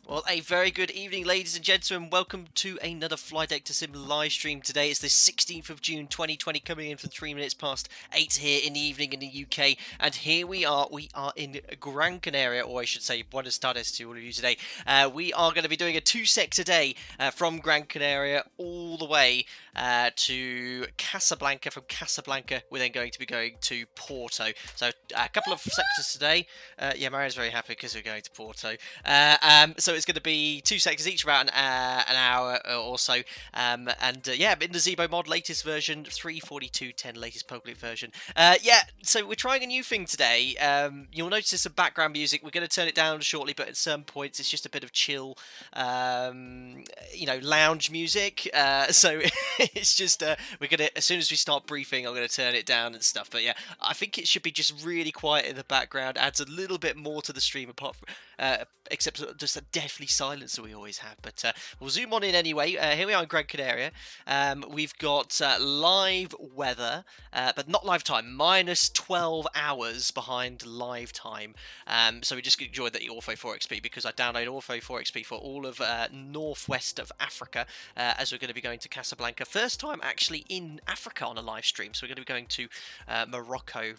Well, a very good evening, ladies and gentlemen. Welcome to another Fly Deck to Sim live stream today. It's the 16th of June 2020, coming in from 3 minutes past 8 here in the evening in the UK. And here we are. We are in Gran Canaria, or I should say, Buenos tardes to all of you today. We are going to be doing a 2-sec today from Gran Canaria all the way to Casablanca. From Casablanca, we're then going to be going to Porto. So a couple of sectors today. Yeah, Maria's very happy because we're going to Porto. So it's going to be 2 sectors each, about an hour or so. Yeah, in the ZIBO mod, latest version 3.42.10, latest public version. Yeah, so we're trying a new thing today. You'll notice some background music. We're going to turn it down shortly, but at some points it's just a bit of chill, lounge music. So it's just we're gonna, as soon as we start briefing, I'm going to turn it down and stuff. But yeah, I think it should be just really quiet in the background. Adds a little bit more to the stream, apart from except just a deathly silence that we always have. But we'll zoom on in anyway. Here we are in Gran Canaria. We've got live weather, but not live time. Minus 12 hours behind live time. So we just enjoyed the Ortho 4XP because I downloaded Ortho 4XP for all of northwest of Africa, as we're going to be going to Casablanca. First time actually in Africa on a live stream. So we're going to be going to Morocco,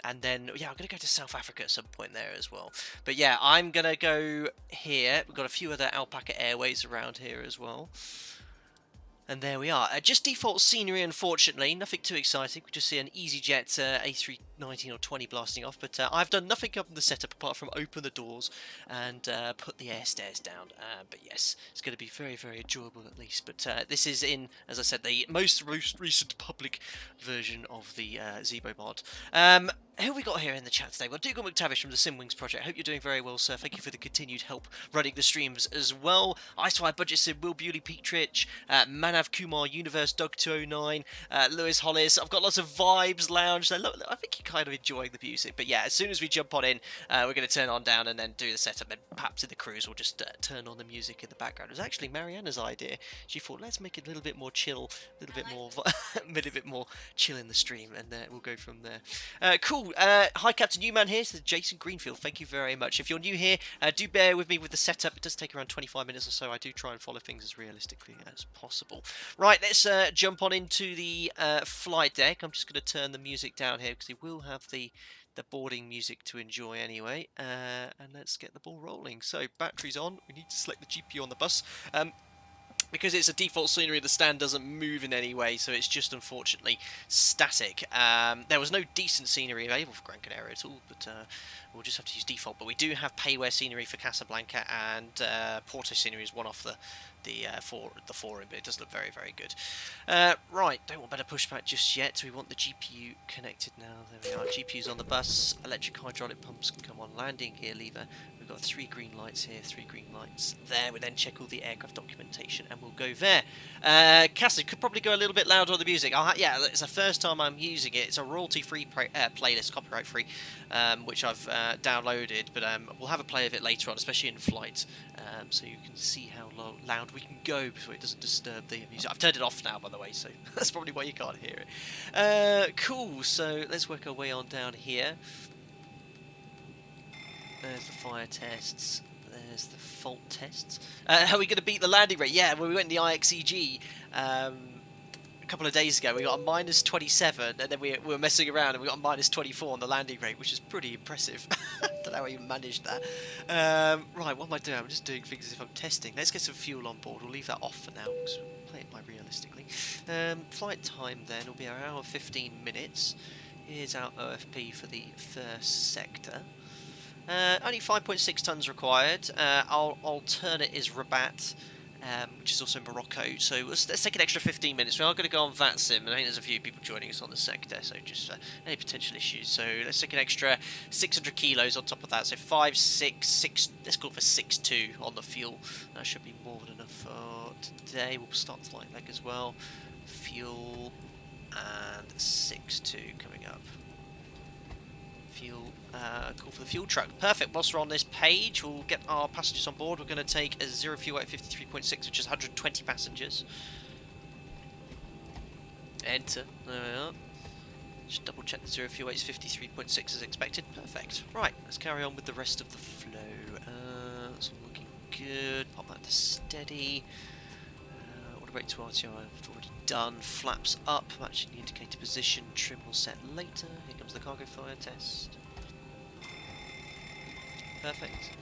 and then, yeah, I'm going to go to South Africa at some point there as well. But yeah, I'm going to go here. We've got a few other Alpaca Airways around here as well. And there we are. Just default scenery, unfortunately. Nothing too exciting. We just see an EasyJet A319 or 20 blasting off. But I've done nothing up in the setup apart from open the doors and put the air stairs down. But yes, it's going to be very, very enjoyable at least. But this is in, as I said, the most recent public version of the ZIBO mod. Who have we got here in the chat today? Well, Dougal McTavish from the Simwings project. Hope you're doing very well, sir. Thank you for the continued help running the streams as well. Icefire Budget Sim, Will Bewley, Petrich, Manav Kumar, Universe, Doug209, Lewis Hollis. I've got lots of vibes, lounge. I think you're kind of enjoying the music. But yeah, as soon as we jump on in, we're going to turn on down and then do the setup. And perhaps in the cruise, we'll just turn on the music in the background. It was actually Mariana's idea. She thought, let's make it a little bit more chill, a little bit more chill in the stream, and we'll go from there. Cool. Hi, Captain Newman here. This is Jason Greenfield. Thank you very much. If you're new here, do bear with me with the setup. It does take around 25 minutes or so. I do try and follow things as realistically as possible. Right, let's jump on into the flight deck. I'm just going to turn the music down here because we will have the boarding music to enjoy anyway. And let's get the ball rolling. So, batteries on. We need to select the GPU on the bus. Because it's a default scenery, the stand doesn't move in any way, so it's just unfortunately static. There was no decent scenery available for Gran Canaria at all, but we'll just have to use default. But we do have payware scenery for Casablanca, and Porto scenery is one off the forum, but it does look very, very good. Right, don't want better pushback just yet. We want the GPU connected now. There we are. GPU's on the bus. Electric hydraulic pumps can come on. Landing gear lever. We've got 3 green lights here, 3 green lights there. We then check all the aircraft documentation and we'll go there. Cassie, could probably go a little bit louder on the music. Yeah, it's the first time I'm using it. It's a royalty-free playlist, copyright-free, which I've downloaded, but we'll have a play of it later on, especially in flight, so you can see how loud we can go so it doesn't disturb the music. I've turned it off now, by the way, so that's probably why you can't hear it. Cool, so let's work our way on down here. There's the fire tests. There's the fault tests. How are we going to beat the landing rate? Yeah, when we went in the IXEG a couple of days ago, we got a minus 27, and then we were messing around and we got a minus 24 on the landing rate, which is pretty impressive. Don't know how you managed that. Right, what am I doing? I'm just doing things as if I'm testing. Let's get some fuel on board. We'll leave that off for now because we'll play it by realistically. Flight time then will be an hour 15 minutes. Here's our OFP for the first sector. Only 5.6 tons required. Our alternate is Rabat, which is also Morocco. So let's take an extra 15 minutes. We are going to go on VATSIM, and I think there's a few people joining us on the sector, so just any potential issues. So let's take an extra 600 kilos on top of that. So 5, 6, 6. Let's go for 6.2 on the fuel. That should be more than enough for today. We'll start the flight leg as well. Fuel and 6.2 coming up. Fuel, call for the fuel truck. Perfect. Whilst we're on this page, we'll get our passengers on board. We're going to take a 0 fuel at 53.6, which is 120 passengers. Enter. There we are. Just double check the 0 fuel weight is 53.6 as expected. Perfect. Right, let's carry on with the rest of the flow. That's looking good. Pop that to steady. Order brake to RTO I've already done. Flaps up, matching the indicator position. Trim will set later. Here comes the cargo fire test. Perfect.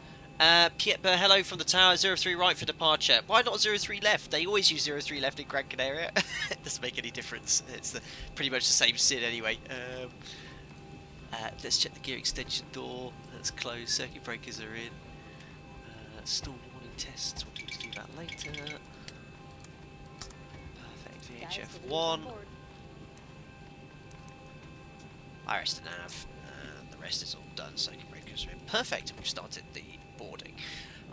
Pieper, hello from the tower. 03 right for departure. Why not 03 left? They always use 03 left in Gran Canaria. It doesn't make any difference. It's pretty much the same SID anyway. Let's check the gear extension door. That's closed. Circuit breakers are in. Stall warning tests. We'll do that later. Perfect. VHF1. Iris to nav. The rest is all done. Circuit breakers are in. Perfect. We've started the boarding.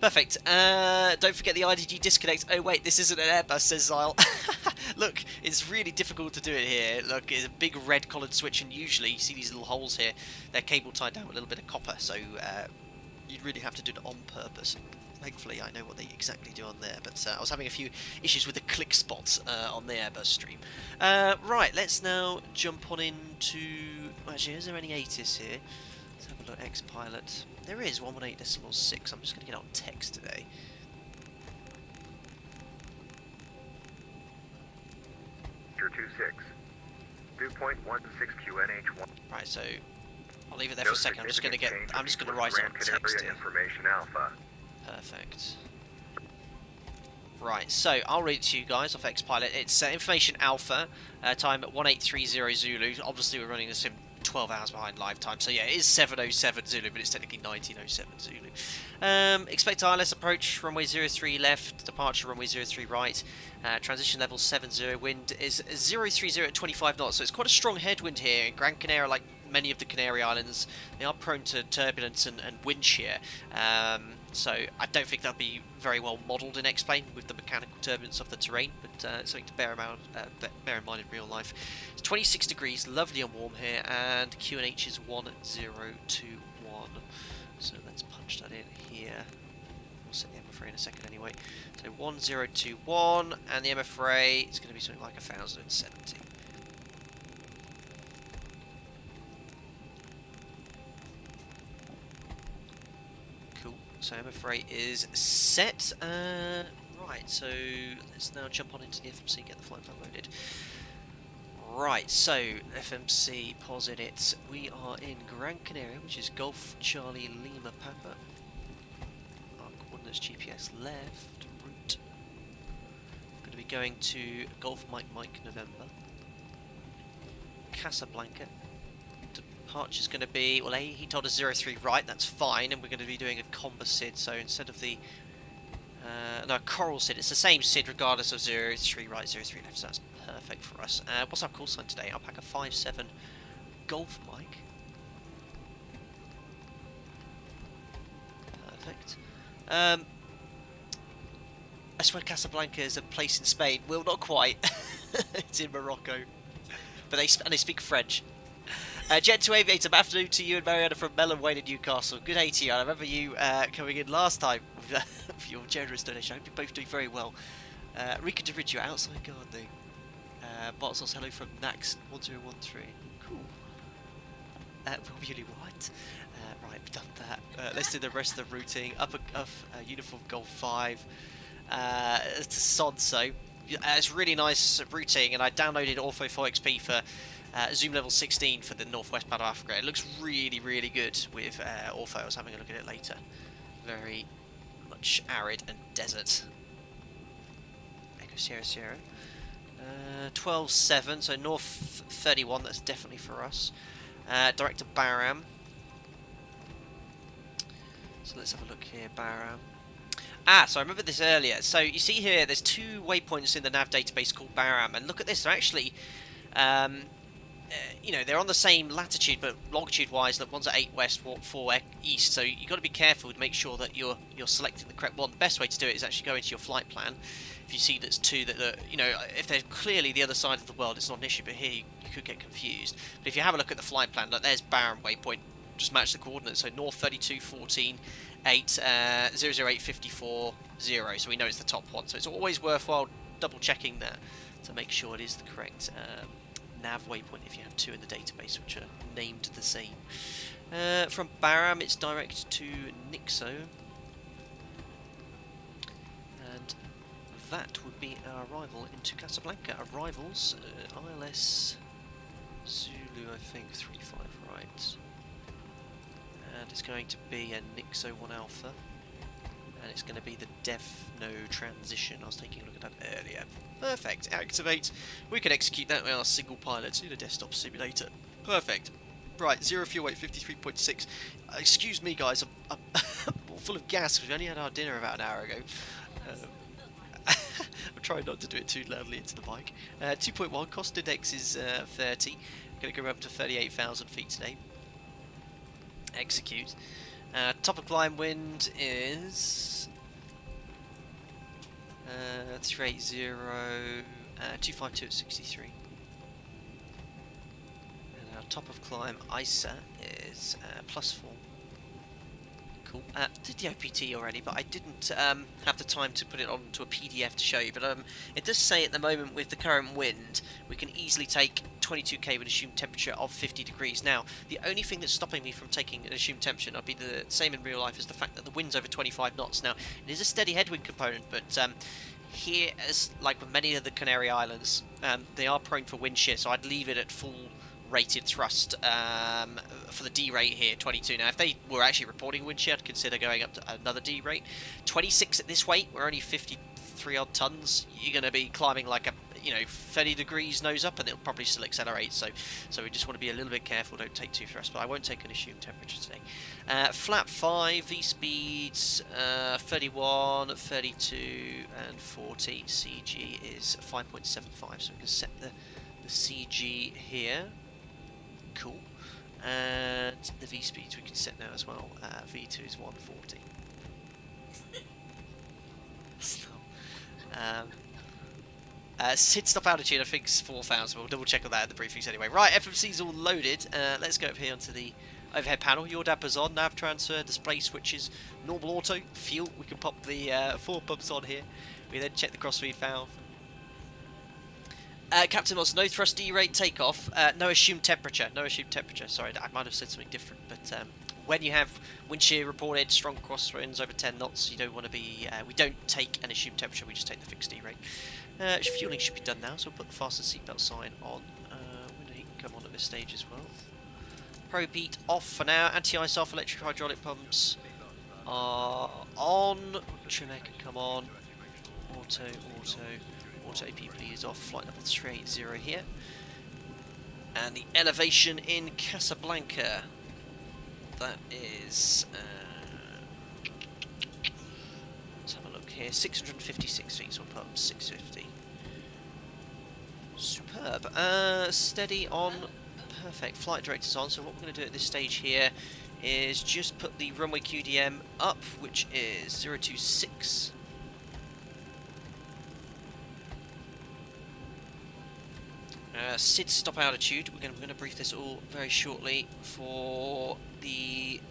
Perfect. Don't forget the IDG disconnect. Oh wait, this isn't an Airbus, says Zyle. Look, it's really difficult to do it here. Look, it's a big red collared switch, and usually you see these little holes here. They're cable tied down with a little bit of copper, so you'd really have to do it on purpose. Thankfully, I know what they exactly do on there, but I was having a few issues with the click spots on the Airbus stream. Right, let's now jump on into... Actually, is there any ATIS here? Let's have a look. X-Pilot. There is 118.6. I'm just going to get on text today. Sure 26. Dew point 16 QNH1. Right, so I'll leave it there for a second. I'm just going to write it on text here. Information Alpha. Perfect. Right, so I'll read it to you guys off X-Pilot. It's information alpha, time at 1830 Zulu. Obviously, we're running this in 12 hours behind live time, so yeah, it is 707 Zulu, but it's technically 1907 Zulu. Expect ILS approach, runway 03 left, departure runway 03 right, transition level 70, wind is 030 at 25 knots, so it's quite a strong headwind here. In Gran Canaria, like many of the Canary Islands, they are prone to turbulence and wind shear, so I don't think that'll be very well modelled in X-Plane with the mechanical turbulence of the terrain, but it's something to bear in mind in real life. It's 26 degrees, lovely and warm here, and QNH is 1021. So let's punch that in here. We'll set the MF ray in a second anyway. So 1021, and the MF ray is going to be something like 1070. So MF rate is set. Right, so let's now jump on into the FMC, get the flight plan loaded. Right, so FMC, pause in it. We are in Gran Canaria, which is Golf Charlie Lima Papa. Our coordinates GPS left, route. Going to be going to Golf Mike Mike November. Casablanca. Departure's going to be, well, he told us 03 right, that's fine, and we're going to be doing a combo SID, so instead of the, no, coral SID, it's the same SID regardless of 03 right, 03 left, so that's perfect for us. What's our call sign today? Alpaca 57 Golf Mike. Perfect. I swear Casablanca is a place in Spain. Well, not quite. It's in Morocco. But they speak French. Jet to Aviator, afternoon to you and Mariana from Mellon Wayne in Newcastle. Good ATR. I remember you coming in last time with your generous donation. I hope you're both doing very well. Rika DeRiccio, outside gardening. Bots hello from Nax 1013. Cool. Really what? Right, we've done that. Let's do the rest of the routing. Up Uniform Golf 5 to Sonso. It's really nice routing, and I downloaded Ortho4XP for zoom level 16 for the northwest part of Africa. It looks really, really good with Ortho. I was having a look at it later. Very much arid and desert. Echo Sierra Sierra. 12-7, so north 31, that's definitely for us. Direct to Bahram. So let's have a look here, Bahram. So I remember this earlier. So you see here, there's two waypoints in the nav database called Bahram, and look at this, they're actually, you know, they're on the same latitude, but longitude-wise, look, one's at 8 west, 4 east, so you've got to be careful to make sure that you're selecting the correct one. The best way to do it is actually go into your flight plan. If you see there's two that are, you know, if they're clearly the other side of the world, it's not an issue, but here you could get confused. But if you have a look at the flight plan, look, there's Bahram waypoint, just match the coordinates, so north 32, 14, 8, 008, 54, 0, so we know it's the top one. So it's always worthwhile double checking that to make sure it is the correct nav waypoint if you have two in the database which are named the same. From Bahram it's direct to Nixo. that would be our arrival into Casablanca. Arrivals, ILS Zulu, I think, 35 right. And it's going to be a Nixo 1 Alpha. And it's going to be the DEF-No transition. I was taking a look at that earlier. Perfect. Activate. We can execute that with our single pilot in a desktop simulator. Perfect. Right, 0 fuel weight, 53.6. Excuse me, guys. I'm full of gas because we only had our dinner about an hour ago. I'm trying not to do it too loudly into the mic. 2.1. Cost index is 30. Going to go up to 38,000 feet today. Execute. Top of climb wind is 380, 252 at 63. And our top of climb ISA is +4. Cool. Did the OPT already, but I didn't have the time to put it onto a PDF to show you. But it does say at the moment with the current wind, we can easily take 22k with an assumed temperature of 50 degrees. Now, the only thing that's stopping me from taking an assumed temperature, and I'll be the same in real life, is the fact that the wind's over 25 knots. Now, it is a steady headwind component, but here, as like with many of the Canary Islands, they are prone for wind shear, so I'd leave it at full rated thrust for the D rate here, 22. Now, if they were actually reporting wind shear, I'd consider going up to another D rate. 26 at this weight, we're only 53 odd tons. You're going to be climbing like a 30 degrees nose up, and it'll probably still accelerate. So we just want to be a little bit careful. Don't take too thrust, but I won't take an assumed temperature today. Flap 5, V speeds 31, 32, and 40. CG is 5.75, so we can set the CG here. Cool. And the V speeds we can set now as well. V2 is 140. SID stop altitude, I think, is 4,000. We'll double check on that at the briefings anyway. Right, FMC's all loaded. Let's go up here onto the overhead panel. Yaw dampers on, nav transfer, display switches, normal auto, fuel. We can pop the 4 pumps on here. We then check the crossfeed valve. Captain Moss, no thrust D rate takeoff, no assumed temperature. No assumed temperature. Sorry, I might have said something different, but when you have wind shear reported, strong crosswinds over 10 knots, you don't want to be. We don't take an assumed temperature. We just take the fixed D rate. Fueling should be done now, so we'll put the fasten seatbelt sign on. Window heat can come on at this stage as well. Probe heat off for now. Anti-ice off. Electric hydraulic pumps are on. Trim air can come on. Auto APP is off. Flight level 380 here. And the elevation in Casablanca. That is. Let's have a look here. 656 feet, so we'll put 650. Superb. Steady on. Perfect. Flight director's on. So what we're going to do at this stage here is just put the runway QDM up, which is 026. SID stop altitude. We're going to brief this all very shortly. For the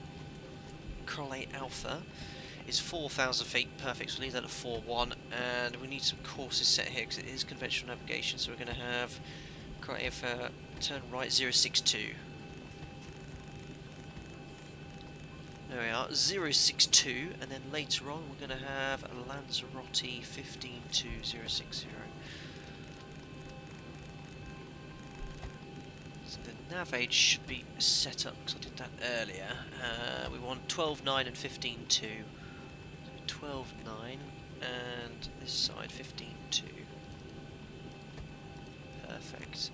Coral 8 Alpha is 4,000 feet. Perfect. So we'll leave that at 4.1, and we need some courses set here because it is conventional navigation. So we're going to have Coral 8 Alpha turn right 062. There we are, 062, and then later on we're going to have a Lanzarote 15260. Nav age should be set up because I did that earlier. We want 12.9 and 15.2. So 12.9 and this side 15.2. Perfect.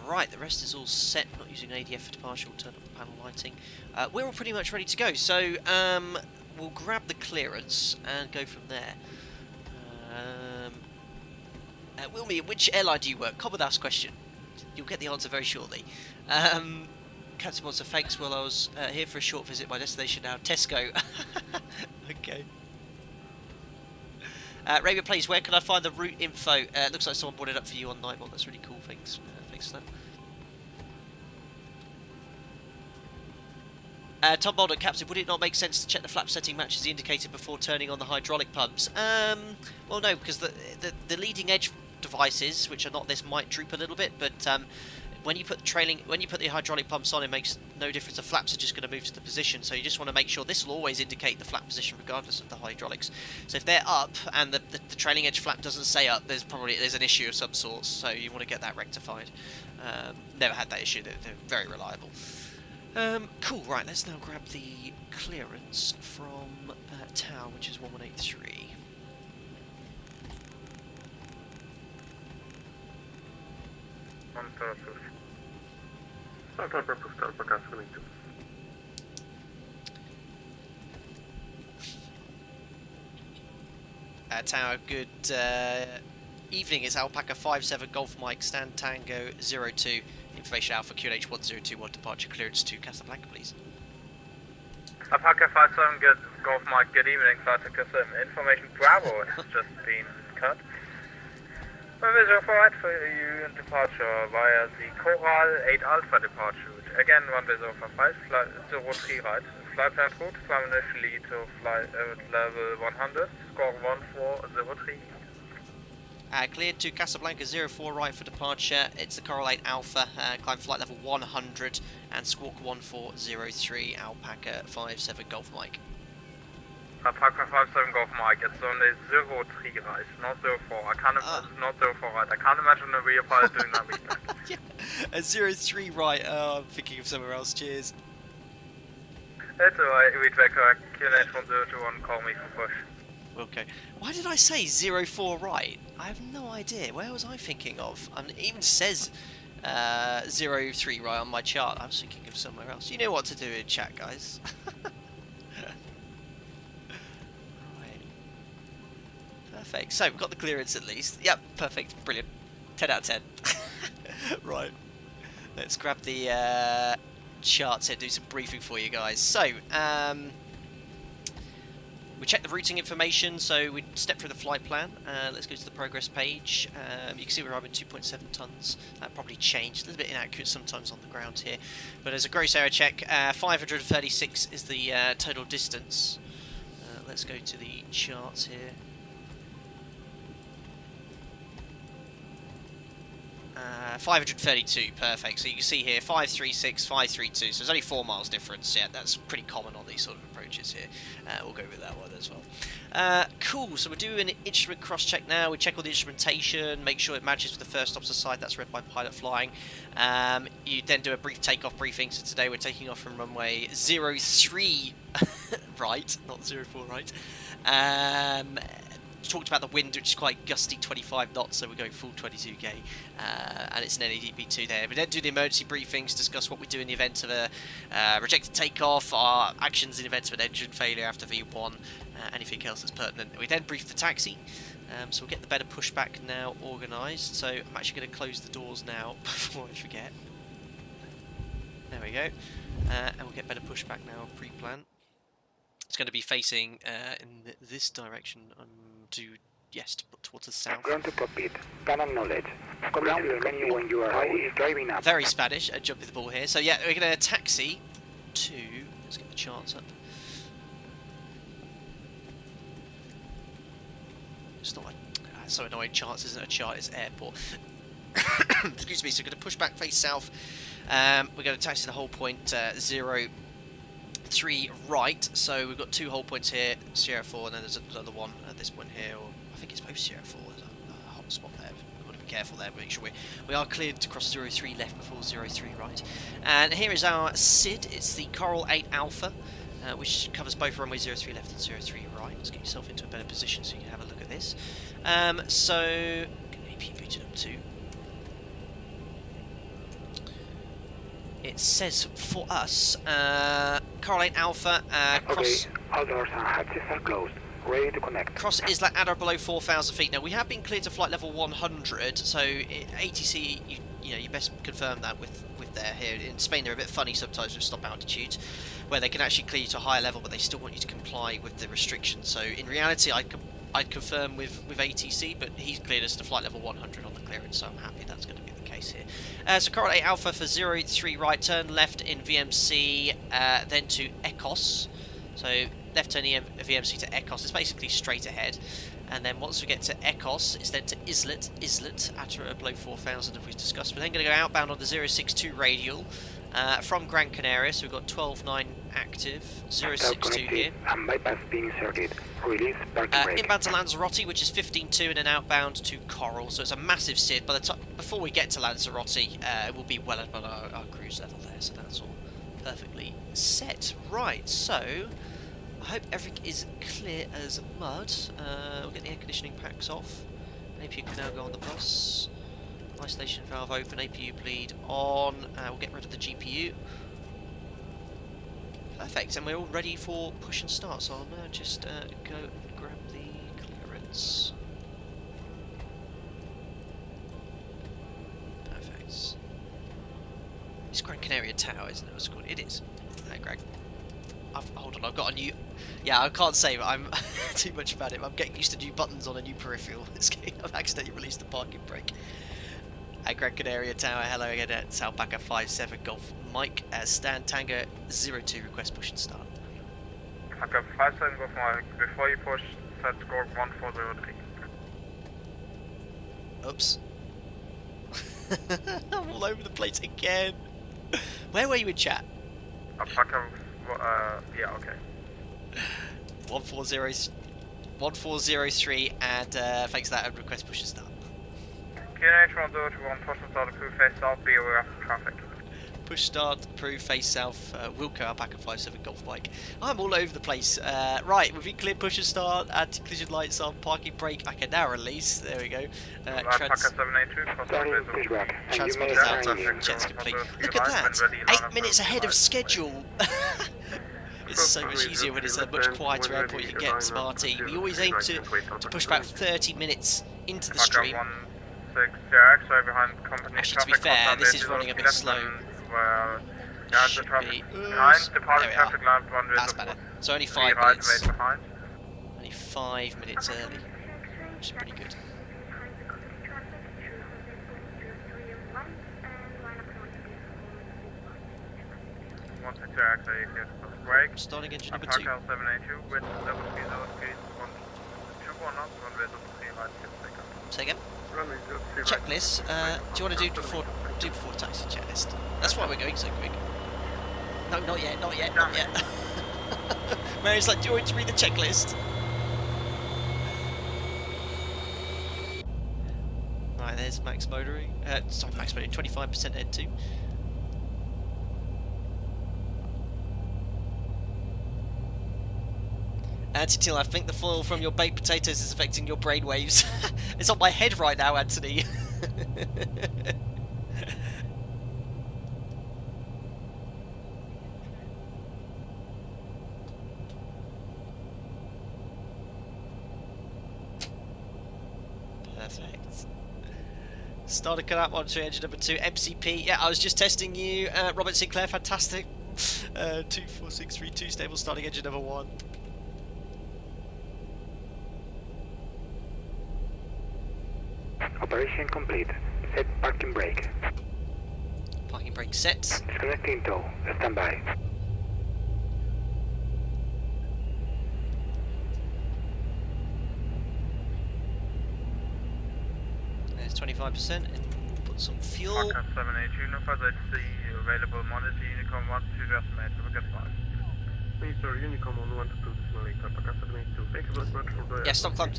Right, the rest is all set. Not using ADF for departure. We'll turn up the panel lighting. We're all pretty much ready to go. So we'll grab the clearance and go from there. Wilmy, which airline do you work? Come with us question. You'll get the answer very shortly. Captain Monster, thanks. Well, I was here for a short visit. My destination now, Tesco. Okay. Raven Plays, where can I find the route info? Looks like someone brought it up for you on Nightbot. That's really cool. Thanks. Thanks for that. Tom Bolder, Captain, would it not make sense to check the flap setting matches the indicator before turning on the hydraulic pumps? Well, no, because the leading edge devices, which are not this, might droop a little bit, but when you put the hydraulic pumps on, it makes no difference. The flaps are just going to move to the position, so you just want to make sure this will always indicate the flap position regardless of the hydraulics. So if they're up and the trailing edge flap doesn't stay up, there's an issue of some sort, so you want to get that rectified. Never had that issue. They're very reliable. Cool, right, let's now grab the clearance from Tau, which is 1183. Tower, good evening. It's Alpaca 57 Golf Mike Stand Tango 02. Information Alpha QNH 1021 departure clearance to Casablanca, please. Alpaca 57 good Golf Mike, good evening. Flight to Casablanca. Information Bravo has just been cut. Runway 04 right for you in departure via the Coral 8 Alpha departure route. Again, runway 05 flight 03 right. Flight plan route from initially to flight level 100, score 1403. Cleared to Casablanca 04 right for departure. It's the Coral 8 Alpha, climb flight level 100 and squawk 1403, Alpaca 57 Golf Mike. Alpaca 57 Golf Mike, it's only 03 right, not 04. I can't not 04 right. I can't imagine a real pilot doing that with that. Yeah, a 03 right. Oh, I'm thinking of somewhere else. Cheers. That's alright, read back QNH 1021, call me for push. Okay. Why did I say 04 right? I have no idea. Where was I thinking of? It even says 03 right on my chart. I was thinking of somewhere else. You know what to do in chat, guys. Right. Perfect. So, we've got the clearance at least. Yep, perfect. Brilliant. 10 out of 10. Right. Let's grab the charts here, do some briefing for you guys. So, we check the routing information, so we step through the flight plan. Let's go to the progress page. You can see we're arriving 2.7 tons. That probably changed, a little bit inaccurate sometimes on the ground here. But as a gross area check, 536 is the total distance. Let's go to the charts here. 532, perfect. So you can see here 536, 532. So there's only 4 miles difference. Yeah, that's pretty common on these sort of approaches here. We'll go with that one as well. Cool. So we're doing an instrument cross check now. We check all the instrumentation, make sure it matches with the first officer side. That's read by pilot flying. You then do a brief takeoff briefing. So today we're taking off from runway 03 right, not 04 right. Talked about the wind, which is quite gusty, 25 knots, so we're going full 22k, and it's an NADP2 there. We then do the emergency briefings, discuss what we do in the event of a rejected takeoff, our actions in the event of an engine failure after V1, anything else that's pertinent. We then brief the taxi, so we'll get the better pushback now organised. So I'm actually going to close the doors now before I forget. There we go, and we'll get better pushback now, pre-plan. It's going to be facing in this direction towards the south. Ground to Cockpit. Can acknowledge. Come down to the menu when you are driving up. Very Spanish. Jumping the ball here. So yeah, we're going to taxi to. Let's get the charts up. It's not. So annoying. Charts isn't a chart. It's airport. Excuse me. So we're going to push back face south. We're going to taxi the whole point 03 right, so we've got 2 hold points here, Sierra 4, and then there's another one at this point here, or I think it's both Sierra 4, there's a hot spot there. We've got to be careful there, make sure we are cleared to cross 03 left before 03 right. And here is our SID, it's the Coral 8 Alpha, which covers both runway 03 left and 03 right. Let's get yourself into a better position so you can have a look at this. So, AP booted up too. It says for us, Coral 8 Alpha, cross... Okay, all doors and hatches are closed. Ready to connect. Cross Isla Adar below 4,000 feet. Now, we have been cleared to flight level 100, so ATC, you best confirm that with there here. In Spain, they're a bit funny sometimes with stop altitudes, where they can actually clear you to a higher level, but they still want you to comply with the restrictions. So, in reality, I'd confirm with ATC, but he's cleared us to flight level 100 on the clearance, so I'm happy that's going to be the case here. So Coral 8 Alpha for 03 right, turn left in VMC, then to Ecos. So left turn VMC to Ecos. It's basically straight ahead. And then once we get to Ecos, it's then to Islet, at below 4,000 as we discussed. We're then going to go outbound on the 062 radial from Gran Canaria. So we've got 12.9 active, 062 here. And bypass being inserted. Release parking brake. Inbound to Lanzarote, which is 15.2, and then outbound to Coral. So it's a massive SID. By the time before we get to Lanzarote, it will be well above our cruise level there. So that's all perfectly set. Right, so I hope everything is clear as mud. We'll get the air conditioning packs off. APU can now go on the bus. Isolation valve open, APU bleed on. We'll get rid of the GPU. Perfect, and we're all ready for push and start. So I'll now just go and grab the clearance. Perfect. It's Gran Canaria Tower, isn't it? What's it called? It is. Greg. Hold on, I've got a new... Yeah, I can't say, but I'm too much about it. I'm getting used to new buttons on a new peripheral. I've accidentally released the parking brake. Gran Canaria Tower, hello again at Alpaca 57 Golf Mike. Stan Tango 02, request push and start. Alpaca 57 Golf Mike, before you push, set score 1403. Oops. I'm all over the place again. Where were you in chat? Alpaca, yeah, okay. 1403, and thanks for that, and request push and start. QNH 1021, push and start, approved face south, be aware of traffic. Push start, approved, face south, Wilco, Alpaca 57 Golf Bike. I'm all over the place. Right, we've been clear, push and start, anti-collision lights on, parking brake, I can now release, there we go. Alpaca 782, Pushback. Transport is out, jet's complete. Look at that, 8 minutes ahead of schedule. It's so much easier when it's a much quieter airport. You can get smarty. We always aim to push back 30 minutes into the stream. Actually, to be fair, this is running a bit slow. Should be... There we are. That's better. So only 5 minutes. Only 5 minutes early, which is pretty good. Starting engine number 2. Say again? Checklist. Do you want to do before taxi checklist? That's why we're going so quick. No, not yet. Mary's like, do you want to read the checklist? Right, there's max motoring. Sorry, max motoring. 25% N2. Anthony, I think the foil from your baked potatoes is affecting your brainwaves. It's on my head right now, Anthony. Perfect. Started cut out monitoring engine number 2, MCP. Yeah, I was just testing you. Robert Sinclair, fantastic. 24632, stable starting engine number 1. Operation complete. Set parking brake. Parking brake set. Disconnecting tow. Stand by. There's 25% and put some fuel. Alpaca 782, no further the available monitor, Unicom 1 to estimate, look at 5. Sir, Unicom on 1 to 2 this morning, Alpaca 782. Thank you very much for the... Yeah, stop climb.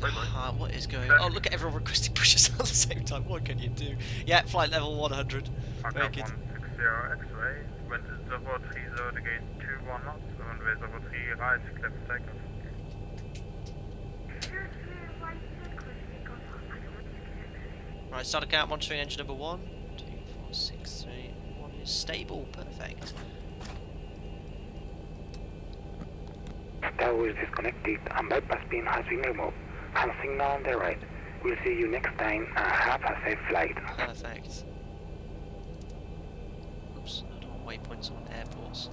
What is going on? Oh, look at everyone requesting pushes at the same time. What can you do? Yeah, flight level 100. Very good. 160 X-ray, wind is 030 again 21 knots, runway 03 right, clear for takeoff. Right, start account monitoring engine number 1. 2, 4, 6, 3, 1 is stable. Perfect. Tower is disconnected and bypass pin has been removed. And signal on the right. We'll see you next time and have a safe flight. Perfect. Oops, I don't want waypoints on airports.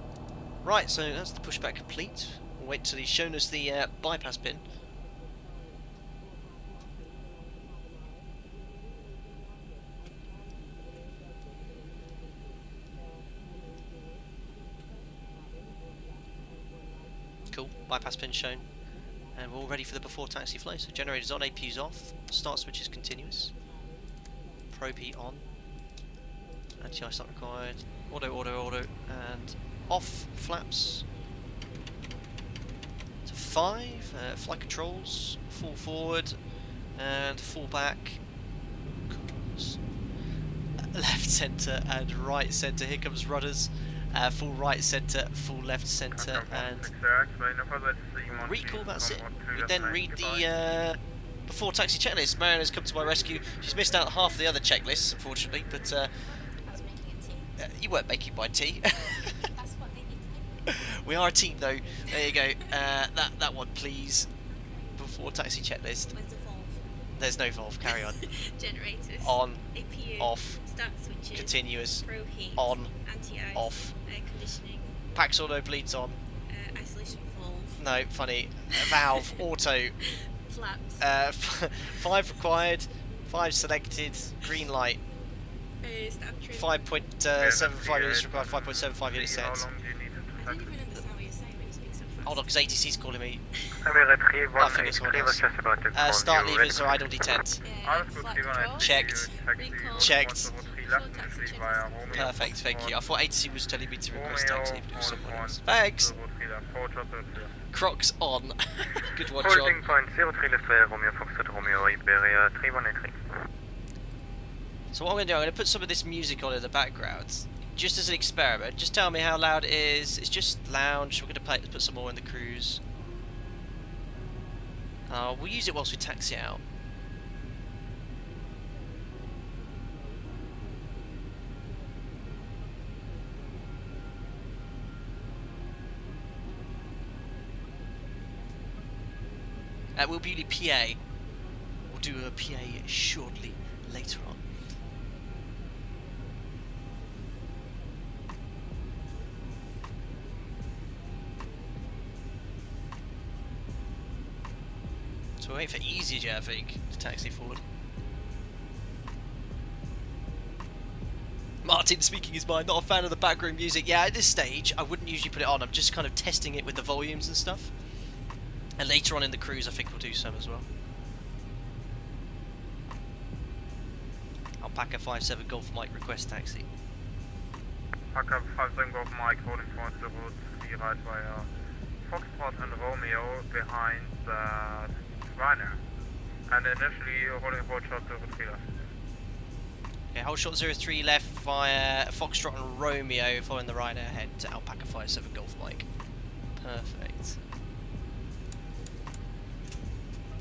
Right, so that's the pushback complete. We'll wait till he's shown us the bypass pin. Cool. bypass pin shown, and we're all ready for the before taxi flow. So generators on, APU's off, start switch is continuous, Pro P on, anti-ice not required, auto, and off flaps to 5, flight controls, full forward and full back, left centre and right centre, here comes rudders, full right centre, full left centre, and recall, that's it. We then read the before taxi checklist. Marion has come to my rescue. She's missed out half the other checklists, unfortunately, but you weren't making my tea. That's what they need to do. We are a team though. There you go. That one please. Before taxi checklist. Where's the valve? There's no valve, carry on. Generators. On. APU. Off. Start switches. Continuous. Pro heat. On. Anti-ice. Off. Air conditioning. Pax auto bleeds on. Isolation valve. No, funny. Valve, auto. Flaps. 5 required, 5 selected, green light. Start trim. 5.75 units required, 5.75 units set. I don't even understand what you're saying when you speak so fast. Hold on, because ATC's calling me. I think it's someone else. Start levers or idle detent. Flat control. Checked. Recall. Checked. Before taxi checklist. Perfect, thank you. I thought ATC was telling me to request taxi, but it was someone else. Thanks! Crocs on. Good one, John. Holding point 03 left Romeo Foxtrot Romeo Iberia 3183. So what I'm going to do, I'm going to put some of this music on in the background, just as an experiment. Just tell me how loud it is. It's just lounge. We're going to put some more in the cruise. We'll use it whilst we taxi out. We'll be the PA. We'll do a PA shortly later on. So we'll wait for EasyJet, I think, to taxi forward. Martin speaking his mind, not a fan of the background music. Yeah, at this stage, I wouldn't usually put it on. I'm just kind of testing it with the volumes and stuff. And later on in the cruise, I think we'll do some as well. Alpaca 57 Golf Mike request taxi. Alpaca 57 Golf Mike holding point 03 right via Foxtrot and Romeo behind Ryanair. And initially holding hold shot 03 left. Okay, hold shot 03 left via Foxtrot and Romeo following the Ryanair head to Alpaca 57 Golf Mike. Perfect.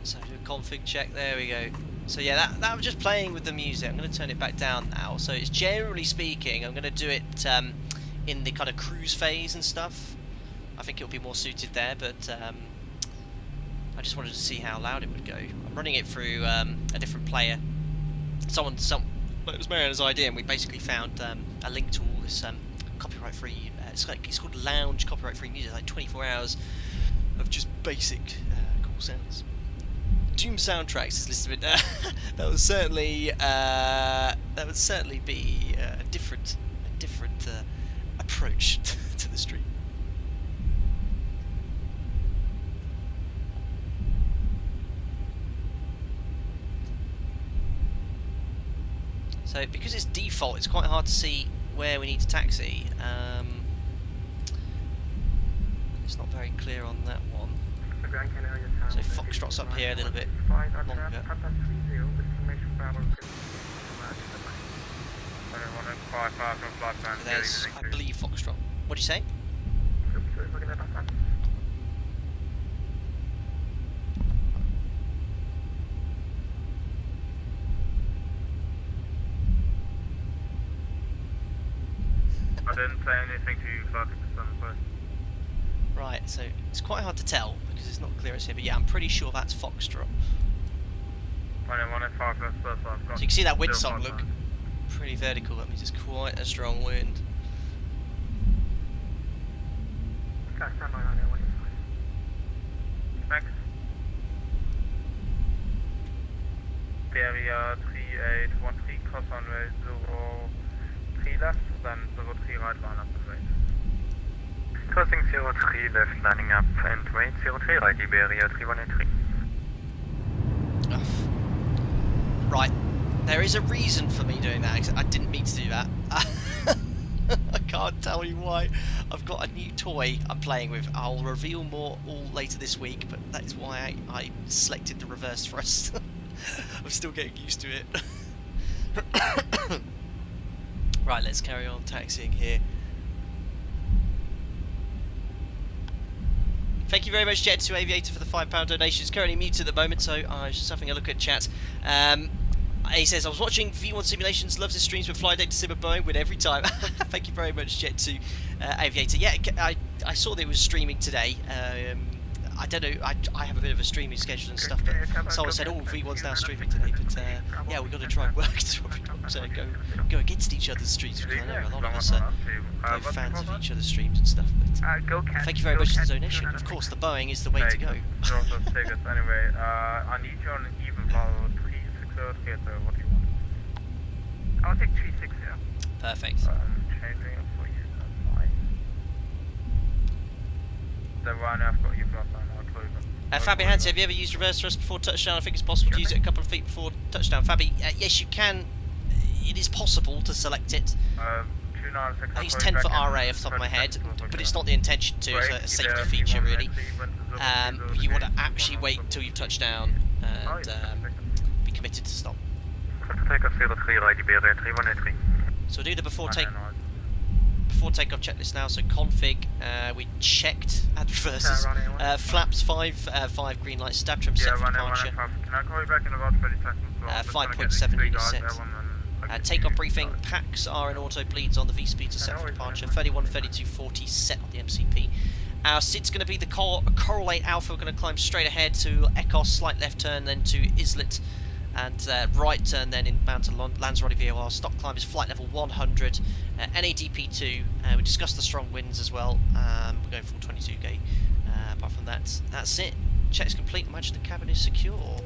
So do a config check, there we go. So yeah, that was just playing with the music. I'm going to turn it back down now. So it's generally speaking, I'm going to do it in the kind of cruise phase and stuff. I think it'll be more suited there, but I just wanted to see how loud it would go. I'm running it through a different player. It was Mariana's idea, and we basically found a link to all this copyright-free. It's called lounge copyright-free music, like 24 hours of just basic cool sounds. Doom soundtracks is listed. That would certainly be a different approach to the stream. So because it's default, it's quite hard to see where we need to taxi. It's not very clear on that one. Gran Canaria So Foxtrot's up here a little bit longer. There's, I believe, Foxtrot. What do you say? I didn't say anything to you, Clark. Right, so it's quite hard to tell because it's not clear as here, but yeah, I'm pretty sure that's Foxtrot. So you can see that windsock look pretty vertical. That means it's quite a strong wind. Thanks. Area 3813, cross runway 03 left, then 03 right line up the range. Crossing 03, left lining up and wait 03, right Iberia 3183. Right, there is a reason for me doing that. I didn't mean to do that. I can't tell you why. I've got a new toy I'm playing with. I'll reveal more all later this week, but that is why I selected the reverse thrust. I'm still getting used to it. Right, let's carry on taxiing here. Thank you very much, Jet to Aviator, for the £5 donation. It's currently muted at the moment, so I was just having a look at chat. He says, I was watching V1 Simulations, loves his streams with Fly Day to ZIBO Boeing, win every time. Thank you very much, Jet to Aviator. Yeah, I saw that it was streaming today. I don't know, I have a bit of a streaming schedule and stuff, but someone said, oh, V1's now streaming today, but yeah, we've got to try and work to go against each other's streams, because I know a lot of us are fans of each other's streams and stuff, but thank you very much for the donation. Of course, the Boeing is the way to go. Anyway, I need you on even power 360, what do you want? I'll take 360. Perfect. Changing it for you, that's fine. The one I've got you plus Fabi Hansi, have you ever used reverse thrust before touchdown? I think it's possible to use it a couple of feet before touchdown. Fabi, yes you can. It is possible to select it. I think it's 10 for RA off the top of my head, but it's not the intention to. It's a safety feature really. You want to actually wait until you touch down and be committed to stop. Takeoff 03, right Iberia 3183. So we'll do the before takeoff checklist now. So config, we checked at reverses. Flaps 5 green light, stab trim set for departure. 5.7 units set. Takeoff briefing, packs are in auto, bleeds on, the V-speeds are set for departure. 31, 32, 40 set on the MCP. Our SID's going to be the Coral 8 Alpha. We're going to climb straight ahead to Ecos, slight left turn, then to Islet, and right turn then inbound to Lanzarote VOR. Stop climb is flight level 100, NADP2. We discussed the strong winds as well. We're going full 22 gate. Apart from that, that's it. Check's complete. Imagine the cabin is secure.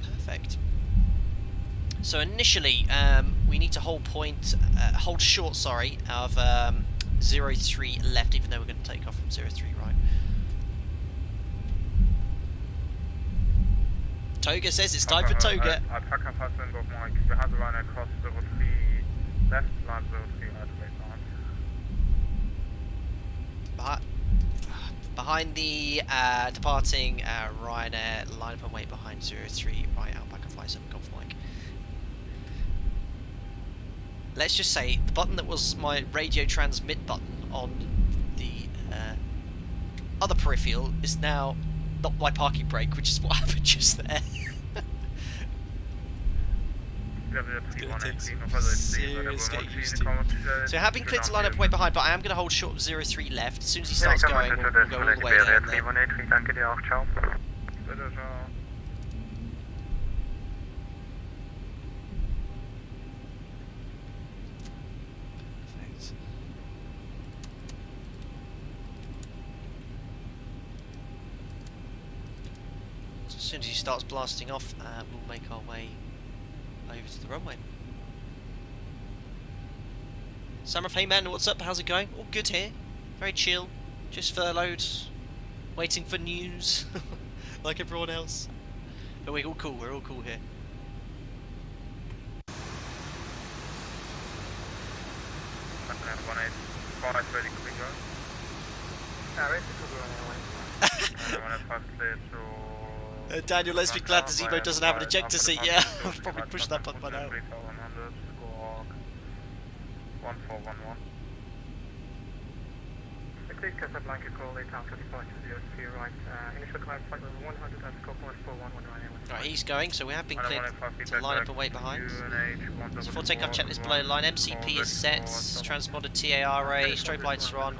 Perfect. So initially, we need to hold short, sorry, of 03 left, even though we're going to take off from 03 right. Toga says it's time for Toga. Behind the departing Ryanair, line up and wait behind 03 right, out back of 57 Golf Mike. Let's just say the button that was my radio transmit button on the other peripheral is now not my parking brake, which is what happened just there. Serious get used to. So I have been cleared to line up way behind, but I am going to hold short of 03 left. As soon as he starts going, we'll go all the way there. As soon as he starts blasting off, we'll make our way over to the runway. Samra Playman, what's up? How's it going? All good here. Very chill. Just furloughed. Waiting for news. Like everyone else. But we're all cool. We're all cool here. Daniel, let's be glad the ZIBO doesn't have an ejector seat. Yeah, I've probably pushed that button by now. 1411. Casablanca, call 8 Alpha, departure 03 right. Initial climb flight level 100 at scope 411 Ryanair. Right, he's going, so we have been cleared to line up and wait behind. So before takeoff, checklist below line. MCP is set, transponder TARA, strobe lights are on,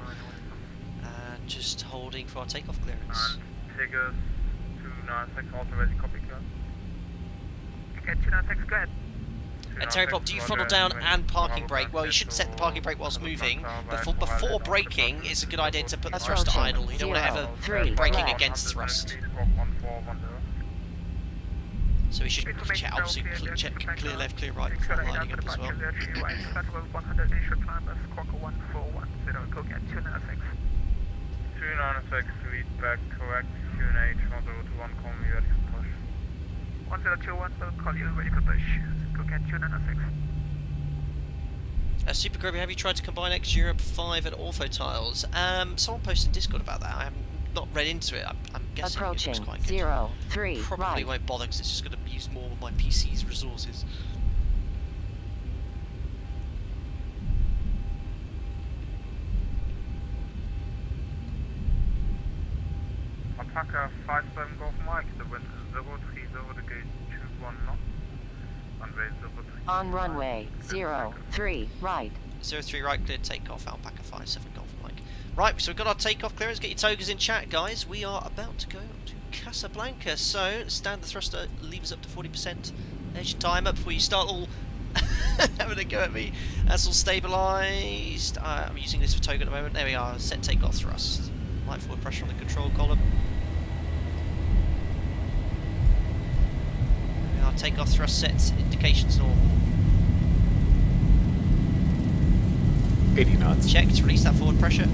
and just holding for our takeoff clearance. Tigers 296, also ready, copy clear. Okay, 296, go ahead. And Terry Pop, do you throttle down and parking brake? Well, you shouldn't set the parking brake whilst moving. Before braking, it's a good idea to put the thrust to idle. You don't want to ever braking against thrust. So we should check, obviously check clear left, clear right before lining up as well. 100 initial climb as Squawk 1410, Cook at 296. 296, read back, correct, QNH 1021, call me ready for push. 1021, will call you ready for push. Cook at 296. Super Kirby, have you tried to combine X Europe 5 and Ortho tiles? Someone posted in Discord about that. I haven't not read into it. I'm guessing Approaching it looks quite good. 03 Probably right. won't bother because it's just going to use more of my PC's resources. Alpaca 57 Golf Mike, the wind 030 the gate 21 knots. Runway 03. On runway 03 right. 03 right, clear takeoff, Alpaca 57 Golf Mike. Right, so we've got our takeoff clearance. Get your togas in chat, guys. We are about to go to Casablanca. So, stand the thruster, levers up to 40%. There's your timer before you start all having a go at me. That's all stabilised. I'm using this for toga at the moment. There we are. Set takeoff thrust. Light forward pressure on the control column. There we are. Takeoff thrust set. Indications normal. 80 knots. Check to release that forward pressure.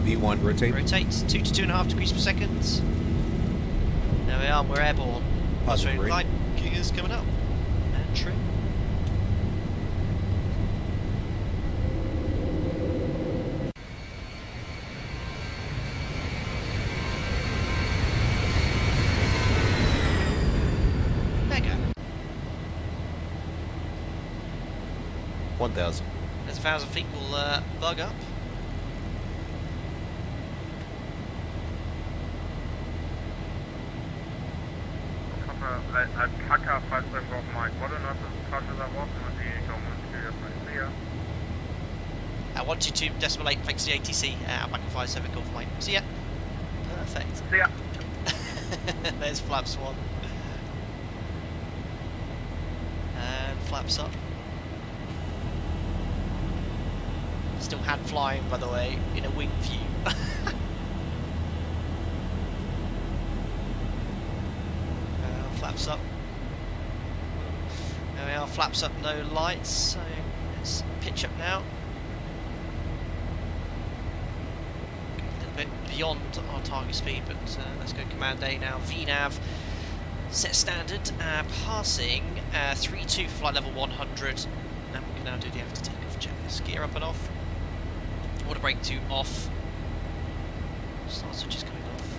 V1 rotate. Rotate 2 to 2.5 degrees per second. There we are, we're airborne. Positive So brake. light gears coming up. And trim. Mega. 1,000. There's 1,000 feet, we'll bug up. Alpaca 57 Golf Mike, what another touches are walking with the Government Clear. 122.8, thanks to the ATC, Alpaca 57 Golf Mike. See ya. Perfect. See ya. There's flaps 1. And flaps up. Still hand flying, by the way, in a wing view. Flaps up. There we are, flaps up, no lights, so let's pitch up now. A little bit beyond our target speed, but let's go Command A now. VNAV, set standard, passing 32 for flight level 100, and we can now do the after takeoff checklist. Gear up and off. Water brake 2 off. Start switch is coming off.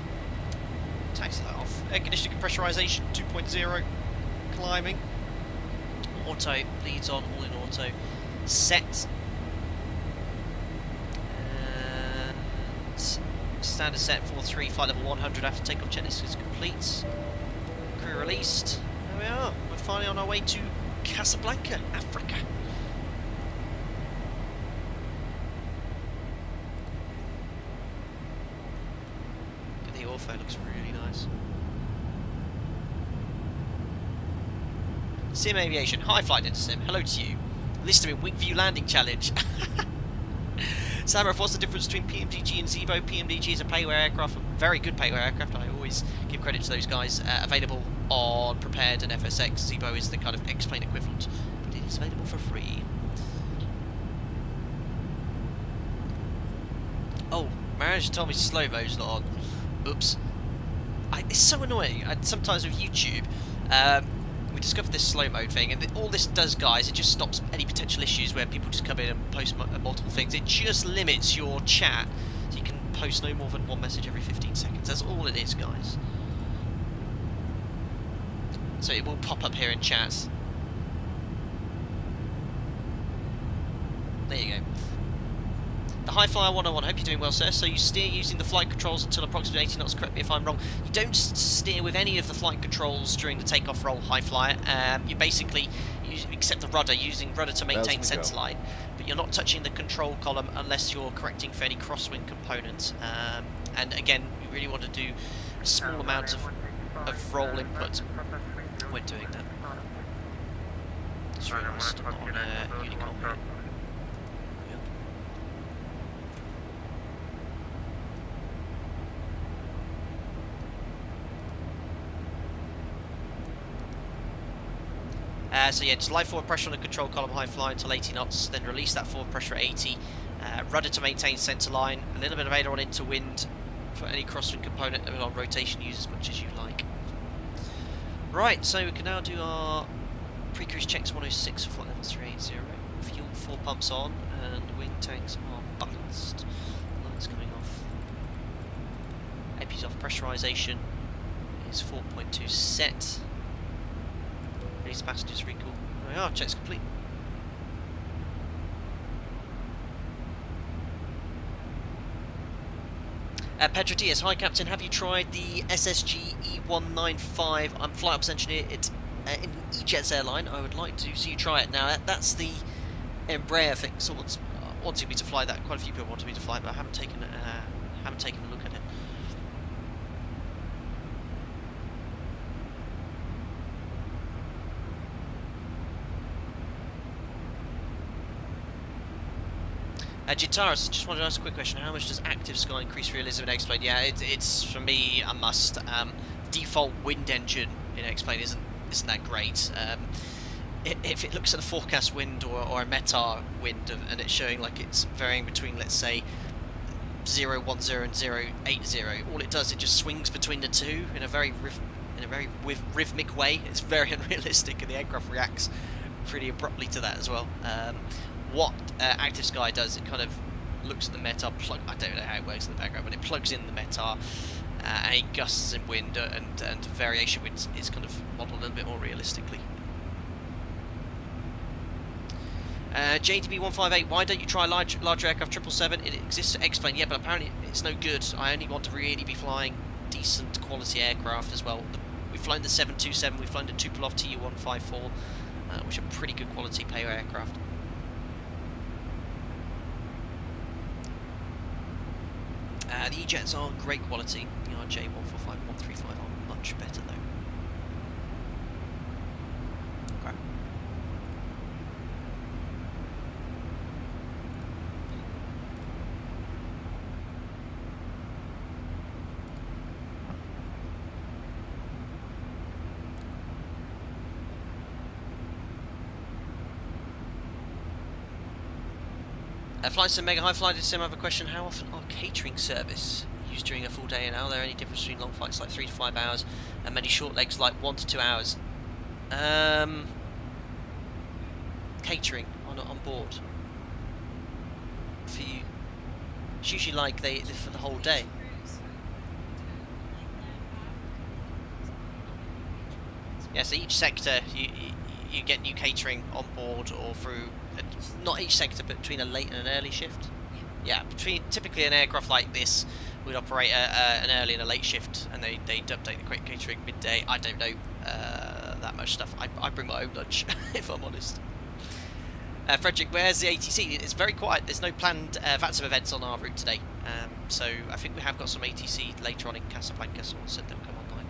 Taxi that off. Air conditioning and pressurization 2.0. Climbing. Auto leads on, all in auto. Set. And standard set 4-3, flight level 100 after takeoff checklist is complete. Crew released. There we are. We're finally on our way to Casablanca, Africa. The ortho looks really nice. Sim Aviation, hi Flight Data Sim, hello to you. Listed in Wing View Landing Challenge. Samara, what's the difference between PMDG and ZIBO? PMDG is a payware aircraft, a very good payware aircraft. I always give credit to those guys. Available on Prepared and FSX. ZIBO is the kind of X-Plane equivalent, but it is available for free. Oh, Marriage told me slow mo's not on. Oops. It's so annoying. Sometimes with YouTube, we discovered this slow mode thing, and all this does, guys, it just stops any potential issues where people just come in and post multiple things. It just limits your chat, so you can post no more than one message every 15 seconds. That's all it is, guys. So it will pop up here in chat. There you go. The High Flyer 101, hope you're doing well, sir. So you steer using the flight controls until approximately 80 knots, correct me if I'm wrong. You don't steer with any of the flight controls during the takeoff roll, High Flyer. You basically, except the rudder, using rudder to maintain center line. But you're not touching the control column unless you're correcting for any crosswind components. And again, you really want to do a small amount of roll input when doing that. Just realised I'm on Unicorn here. So yeah, just light forward pressure on the control column, high fly until 80 knots, then release that forward pressure at 80. Rudder to maintain centre line, a little bit of aileron into wind for any crosswind component on rotation, use as much as you like. Right, so we can now do our pre-cruise checks 106 for flight level 380. Fuel 4 pumps on and wing tanks are balanced. Lights coming off. AP's off, pressurisation is 4.2 set. Release passengers recall. There we are, checks complete. Pedro Diaz, hi Captain, have you tried the SSG E195? I'm flight ops engineer at in E-Jets airline. I would like to see you try it. Now that's the Embraer thing. Someone's wanting me to fly that. Quite a few people wanted me to fly, but I haven't taken a look at it. Gitaris, just wanted to ask a quick question. How much does active sky increase realism in X-Plane? Yeah, it's for me a must. Default wind engine in X-Plane isn't that great. If it looks at a forecast wind or a METAR wind and it's showing like it's varying between, let's say, 010 and 080, all it does, it just swings between the two in a very rhythmic way. It's very unrealistic, and the aircraft reacts pretty abruptly to that as well. What Active Sky does, it kind of looks at the METAR plug. I don't know how it works in the background, but it plugs in the METAR. Any gusts in wind and variation winds is kind of modeled a little bit more realistically. JDB 158, why don't you try larger aircraft 777? It exists to X-Plane, yeah, but apparently it's no good. I only want to really be flying decent quality aircraft as well. We've flown the 727, we've flown the Tupolev Tu-154, which are pretty good quality payer aircraft. The E-Jets are great quality. The RJ 145 and 135 are much better though. Flight Sim Mega High Flight Sim, I have a question. How often are catering service used during a full day? And are there any difference between long flights like 3 to 5 hours and many short legs like 1 to 2 hours? Catering on board for you. It's usually like they live for the whole day. Yeah, so each sector you get new catering on board or through. Not each sector, but between a late and an early shift. Yeah, typically an aircraft like this would operate an early and a late shift, and they'd update the catering midday. I don't know that much stuff. I bring my own lunch, if I'm honest. Frederick, where's the ATC? It's very quiet. There's no planned VATSIM events on our route today. So I think we have got some ATC later on in Casablanca, someone said they'll come online.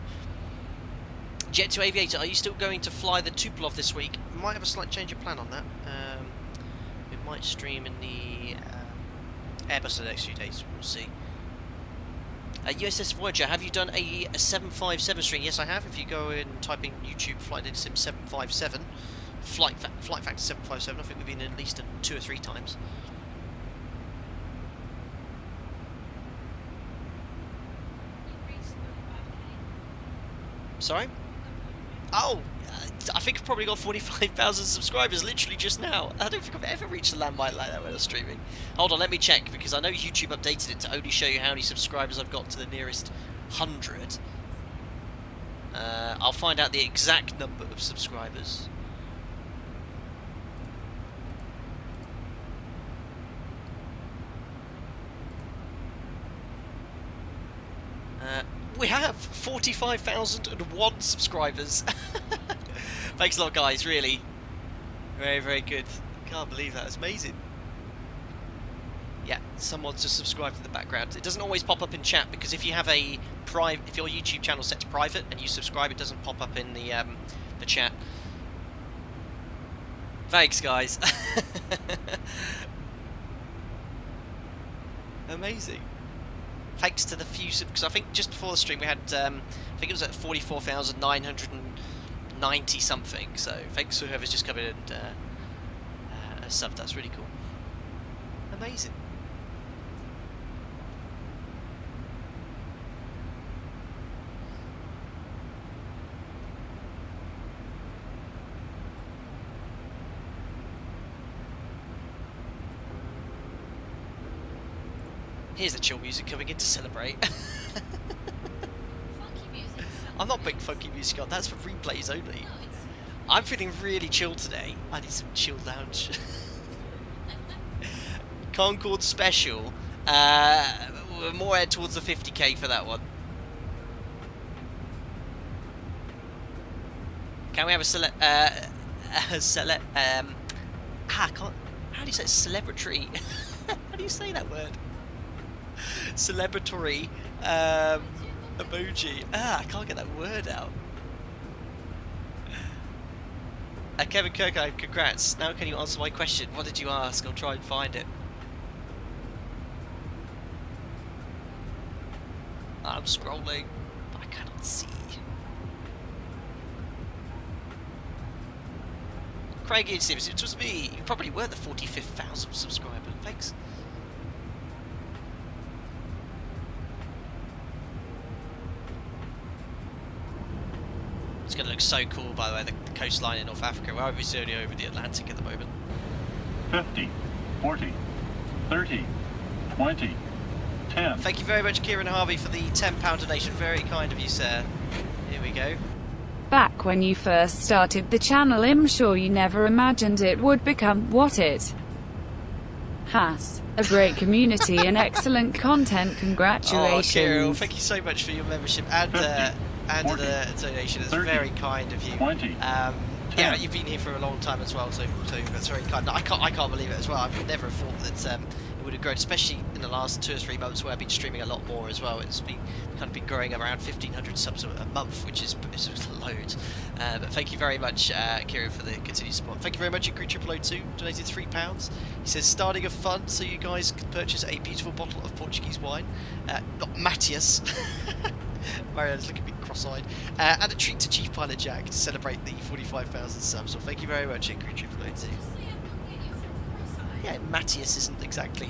Jet 2 Aviator, are you still going to fly the Tupolev this week? Might have a slight change of plan on that. We might stream in the Airbus in the next few days, we'll see. USS Voyager, have you done a 757 stream? Yes, I have. If you go and type in YouTube Flight Data Sim 757, Flight Factor 757, I think we've been in at least 2 or 3 times. Sorry? Oh, I think I've probably got 45,000 subscribers literally just now. I don't think I've ever reached a landmine like that when I was streaming. Hold on, let me check, because I know YouTube updated it to only show you how many subscribers I've got to the nearest 100. I'll find out the exact number of subscribers. We have 45,001 subscribers. Thanks a lot, guys, really. Very, very good. Can't believe that. It's amazing. Yeah, someone's just subscribed in the background. It doesn't always pop up in chat, because if you have a if your YouTube channel set to private and you subscribe, it doesn't pop up in the chat. Thanks, guys. Amazing. Thanks to the few, because I think just before the stream we had, I think it was at 44,900 90 something. So thanks to whoever's just come in and subbed. That's really cool. Amazing. Here's the chill music coming in to celebrate. Funky music. I'm not big funky music on, that's for replays only. I'm feeling really chill today. I need some chill lounge. Concorde Special. We're more head towards the 50k for that one. Can we have a how do you say celebratory? How do you say that word? Celebratory emoji. I can't get that word out. Kevin Kirkheim, congrats. Now can you answer my question? What did you ask? I'll try and find it. I'm scrolling, but I cannot see. Craig Sims, it was me. You probably were the 45,000 subscriber. Thanks. It's going to look so cool, by the way, the coastline in North Africa. We're obviously only over the Atlantic at the moment. 50, 40, 30, 20, 10. Thank you very much, Kieran Harvey, for the £10 donation. Very kind of you, sir. Here we go. Back when you first started the channel, I'm sure you never imagined it would become what it has. A great community and excellent content. Congratulations. Oh, Kieran, thank you so much for your membership and the donation. It's 30, very kind of you. 20, yeah, you've been here for a long time as well, so that's very kind. I can't believe it as well. I would never have thought that it would have grown, especially in the last 2 or 3 months where I've been streaming a lot more as well. It's been kind of been growing around 1,500 subs a month, which is loads. But thank you very much, Kieran, for the continued support. Thank you very much, Agree 002, donated £3. He says, starting a fund so you guys can purchase a beautiful bottle of Portuguese wine. Not Matthias. Marianne's looking a bit cross-eyed. And a treat to Chief Pilot Jack to celebrate the 45,000 subs. So thank you very much, Agree 002. Yeah, Matthias isn't exactly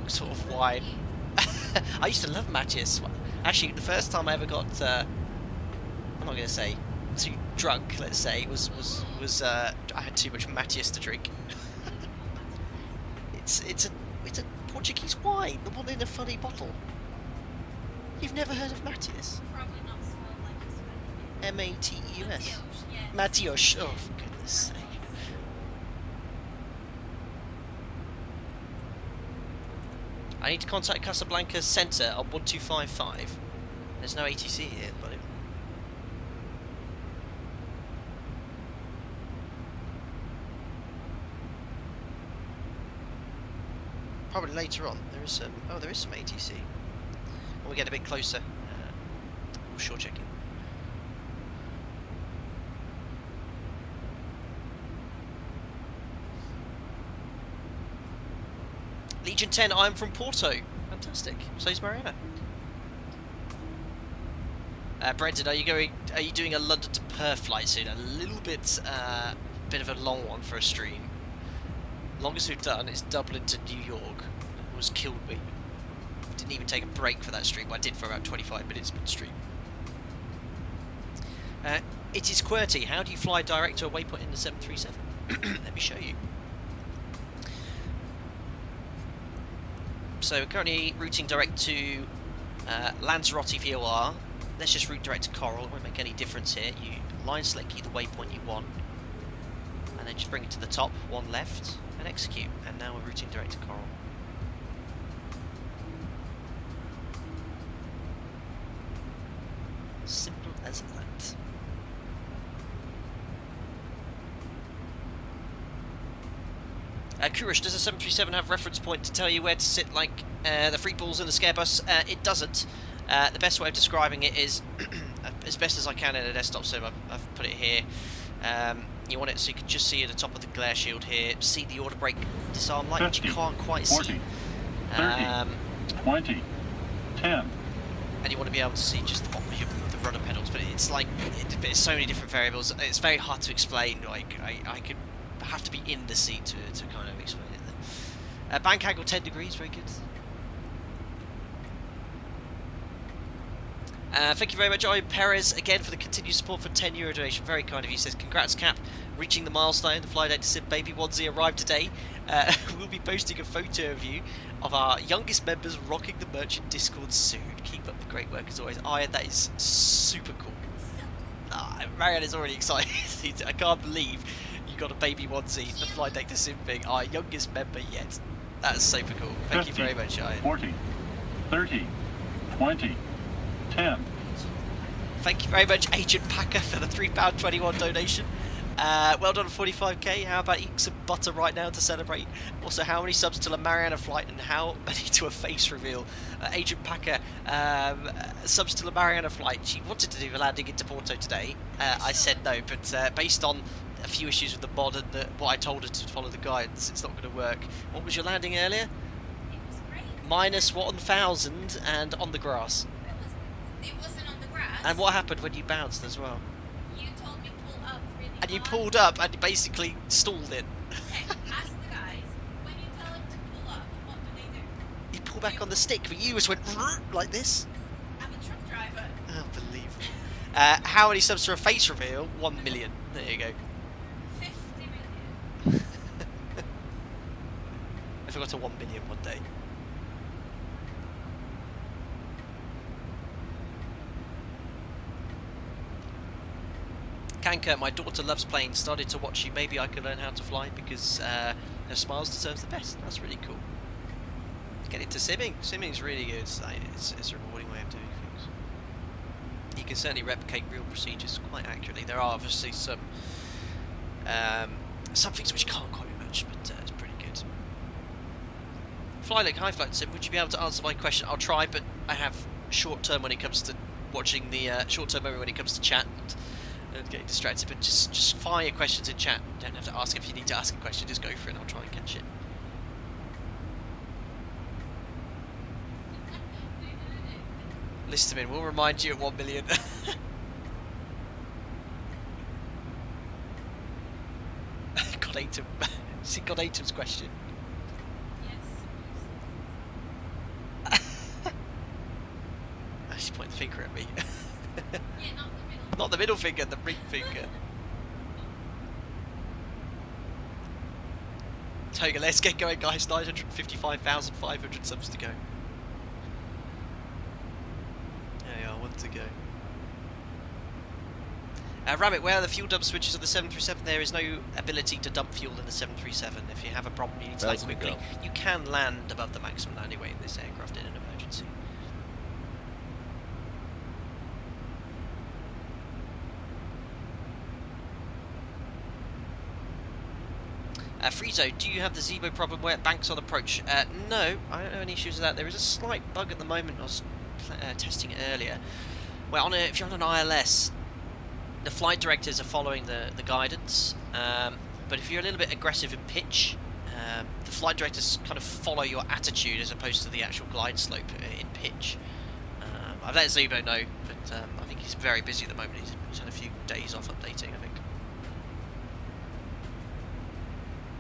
the sort of wine. I used to love Matthias. Actually, the first time I ever got, I'm not going to say too drunk, let's say, was I had too much Matthias to drink. it's a Portuguese wine, the one in a funny bottle. You've never heard of Matthias? Probably not spelled like you spell it. M-A-T-E-U-S. Yeah. Matthias. Oh, for goodness sake. I need to contact Casablanca Centre on 1255. There's no ATC here, buddy. Probably later on. There is some. Oh, there is some ATC. When we get a bit closer, we'll sure check in. Legion 10, I'm from Porto. Fantastic. So's Mariana. Brendan, are you doing a London to Perth flight soon? A little bit, bit of a long one for a stream. Longest we've done is Dublin to New York. It almost killed me. Didn't even take a break for that stream. I did for about 25 minutes mid-stream. It is QWERTY. How do you fly direct to a waypoint in the 737? Let me show you. So we're currently routing direct to Lanzarote VOR. Let's just route direct to Coral. It won't make any difference here. You line select the waypoint you want, and then just bring it to the top, one left, and execute. And now we're routing direct to Coral. Simple as that. Kurish, does a 737 have reference point to tell you where to sit like the free balls in the scare bus? It doesn't. The best way of describing it is, as best as I can in a desktop sim, I've put it here. You want it so you can just see at the top of the glare shield here, see the order brake disarm light, 50, which you can't quite 40, see. 30, 20, 10. And you want to be able to see just the rudder pedals, but it's like there's so many different variables. It's very hard to explain. Like I could have to be in the seat to kind of explain it. Bank angle 10 degrees, very good. Thank you very much, Owen Perez, again for the continued support for €10 donation. Very kind of you. Says, congrats, Cap, reaching the milestone. The flight date to Sim Baby Onesie arrived today. We'll be posting a photo of you, of our youngest members rocking the merchant Discord soon. Keep up the great work as always. Ian, that is super cool. Marianne is already excited. I can't believe you got a Baby Onesie. The flight date to Sim being our youngest member yet. That's super cool. Thank 50, you very much, Ian. 40, 30, 20, 10. Thank you very much, Agent Packer, for the £3.21 donation. Well done on 45k. How about eating some butter right now to celebrate? Also, how many subs to a Mariana flight and how many to a face reveal? Agent Packer, subs to a Mariana flight. She wanted to do a landing into Porto today. I said no, but based on a few issues with the mod and what I told her to follow the guidance, it's not going to work. What was your landing earlier? It was great. Minus 1,000 and on the grass. It wasn't on the grass. And what happened when you bounced as well? You told me pull up really And you hard. pulled up and basically stalled it. Okay, ask the guys, when you tell them to pull up, what do? You pull back on the stick, but you just went like this. I'm a truck driver. Unbelievable. How many subs for a face reveal? 1 million. There you go. 50 million. If I got to 1 million one day. Kanka, my daughter loves planes. Started to watch you. Maybe I could learn how to fly because her smiles deserves the best. That's really cool. Get into simming. Simming's really good. It's a rewarding way of doing things. You can certainly replicate real procedures quite accurately. There are obviously some things which can't quite be matched, but it's pretty good. Flylink, hi Flight Sim. Would you be able to answer my question? I'll try, but I have short term when it comes to watching the short term memory when it comes to chat. And getting distracted, but just fire your questions in chat. You don't have to ask if you need to ask a question, just go for it and I'll try and catch it. List them in, we'll remind you at 1 million. God Atom. See God Atom's question. Yes. She's pointing the finger at me. Yeah, not the middle. Not the middle finger, the ring finger. Toga, let's get going, guys. 955,500 subs to go. There you are, one to go. Rabbit, where are the fuel dump switches on the 737? There is no ability to dump fuel in the 737. If you have a problem, you need to land quickly. You can land above the maximum landing weight in this aircraft in an emergency. Friezo, do you have the ZIBO problem where it banks on approach? No, I don't have any issues with that. There is a slight bug at the moment. I was testing it earlier. Well, if you're on an ILS, the flight directors are following the guidance, but if you're a little bit aggressive in pitch, the flight directors kind of follow your attitude as opposed to the actual glide slope in pitch. I've let ZIBO know, but I think he's very busy at the moment. He's had a few days off updating, I think.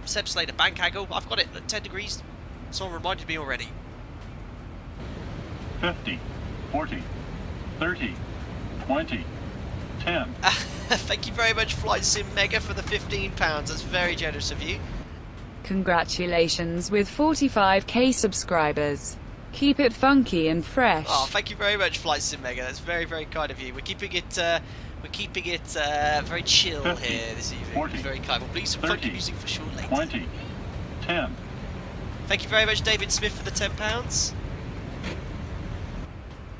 Seb Slater, bank angle. I've got it at 10 degrees. Someone reminded me already. 50, 40, 30, 20, 10. Thank you very much, Flight Sim Mega, for the £15. That's very generous of you. Congratulations with 45k subscribers. Keep it funky and fresh. Oh, thank you very much, Flight Sim Mega. That's very, very kind of you. We're keeping it very chill 50, here this evening. 40, Very kind. We'll play some 30, funky music for sure later. 20, 10. Thank you very much, David Smith, for the £10.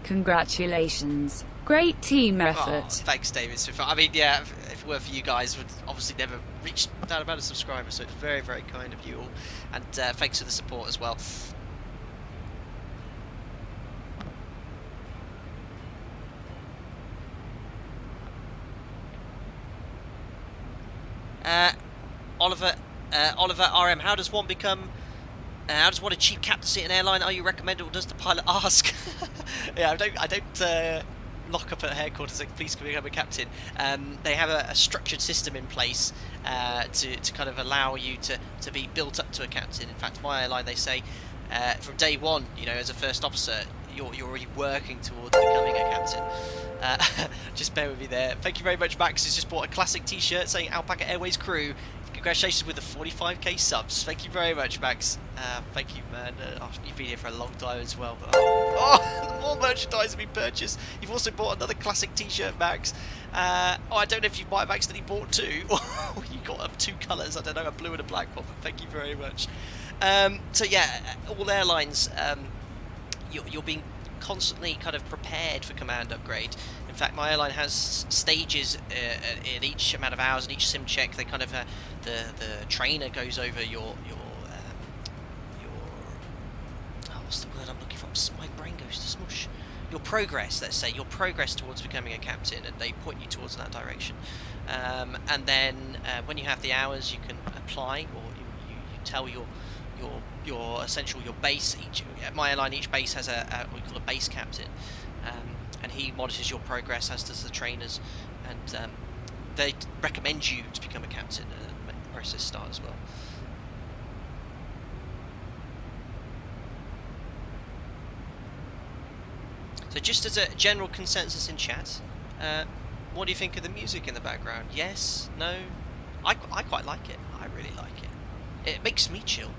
Congratulations. Great team effort. Oh, thanks, David Smith. I mean, yeah, if it were for you guys, would obviously never reach that amount of subscribers, so it's very, very kind of you all. And thanks for the support as well. Oliver RM, how does one achieve captaincy at an airline? Are you recommended, or does the pilot ask? Yeah, I don't lock up at headquarters saying, please can we become a captain. They have a structured system in place to kind of allow you to be built up to a captain. In fact, my airline, they say from day one, you know, as a first officer, you're already working towards becoming a captain. Just bear with me there. Thank you very much, Max. Has just bought a classic t-shirt saying Alpaca Airways crew. Congratulations with the 45k subs. Thank you very much, Max. Thank you, man. You've been here for a long time as well. Oh, more merchandise have been purchased. You've also bought another classic t-shirt, Max. I don't know if you might have accidentally bought two. You got two colours. I don't know, a blue and a black one. But thank you very much. So yeah, all airlines, you're being constantly kind of prepared for command upgrade. In fact, my airline has stages in each amount of hours, in each sim check. They kind of the trainer goes over your what's the word I'm looking for? My brain goes to smush. Your progress, let's say, your progress towards becoming a captain, and they point you towards that direction. And then when you have the hours, you can apply, or you tell your base. At my airline, each base has what we call a base captain, and he monitors your progress, as does the trainers, and they recommend you to become a captain and make the process start as well. So just as a general consensus in chat, what do you think of the music in the background? Yes? No? I quite like it. I really like it. It makes me chill.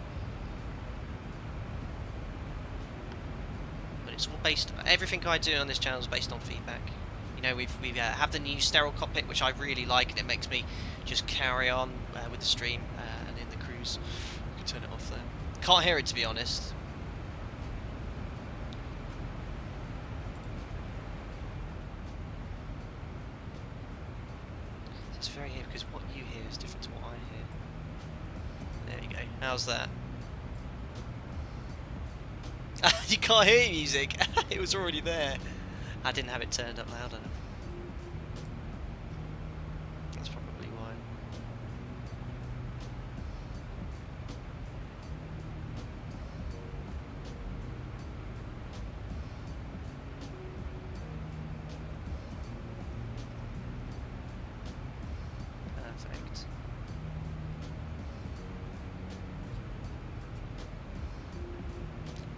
But it's all based... Everything I do on this channel is based on feedback. You know, we have the new sterile cockpit, which I really like, and it makes me just carry on with the stream and in the cruise. You can turn it off there. Can't hear it, to be honest. It's very here because what you hear is different to what I hear. There you go. How's that? You can't hear music. It was already there. I didn't have it turned up loud enough. That's probably why. Perfect.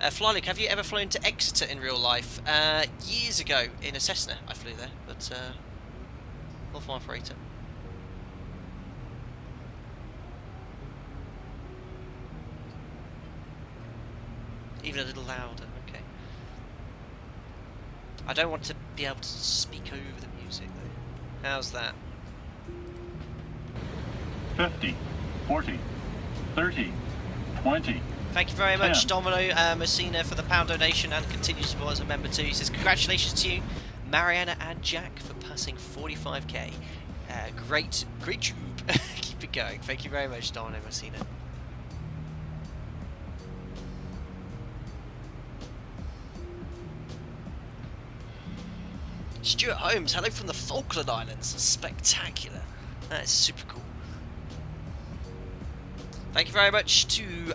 Flyluke, have you ever flown to Exeter in real life? Years ago in a Cessna I flew there, but not my operator. Even a little louder, okay. I don't want to be able to speak over the music though. How's that? 50, 40, 30, 20. Thank you very much, Domino Messina, for the £1 donation and continued support as a member too. He says, congratulations to you, Mariana and Jack, for passing 45k. Great job. Keep it going. Thank you very much, Domino Messina. Stuart Holmes, hello from the Falkland Islands. Spectacular. That is super cool. Thank you very much to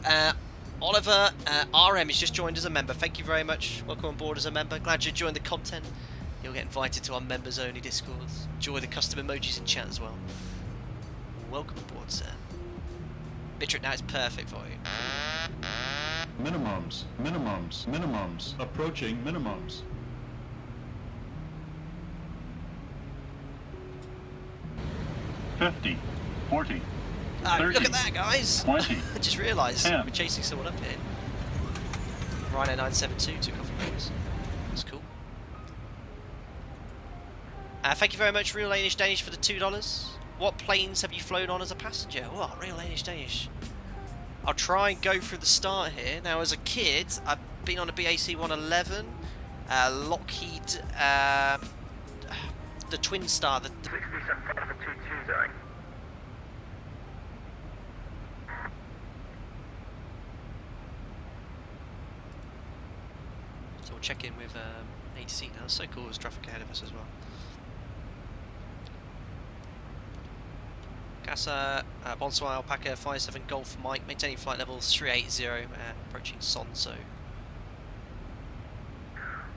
Oliver. RM has just joined as a member. Thank you very much. Welcome on board as a member. Glad you enjoyed the content. You'll get invited to our members only Discord. Enjoy the custom emojis in chat as well. Welcome aboard, sir. Bitrate now is perfect for you. Minimums, minimums, minimums. Approaching minimums. $50, $40, Oh, 30, look at that, guys! 20, I just realised 10. we're chasing someone up here. Rhino 972 took off from us. That's cool. Thank you very much, Real Danish Danish, for the $2. What planes have you flown on as a passenger? Oh, Real Danish Danish. I'll try and go through the start here. Now, as a kid, I've been on a BAC 111, Lockheed, the Twin Star, the 67.22 going. So we'll check in with ATC now. That's so cool, there's traffic ahead of us as well. Casa, Bonsoir, Alpaca, 57 Golf Mike, maintaining flight level 380, approaching Sonso.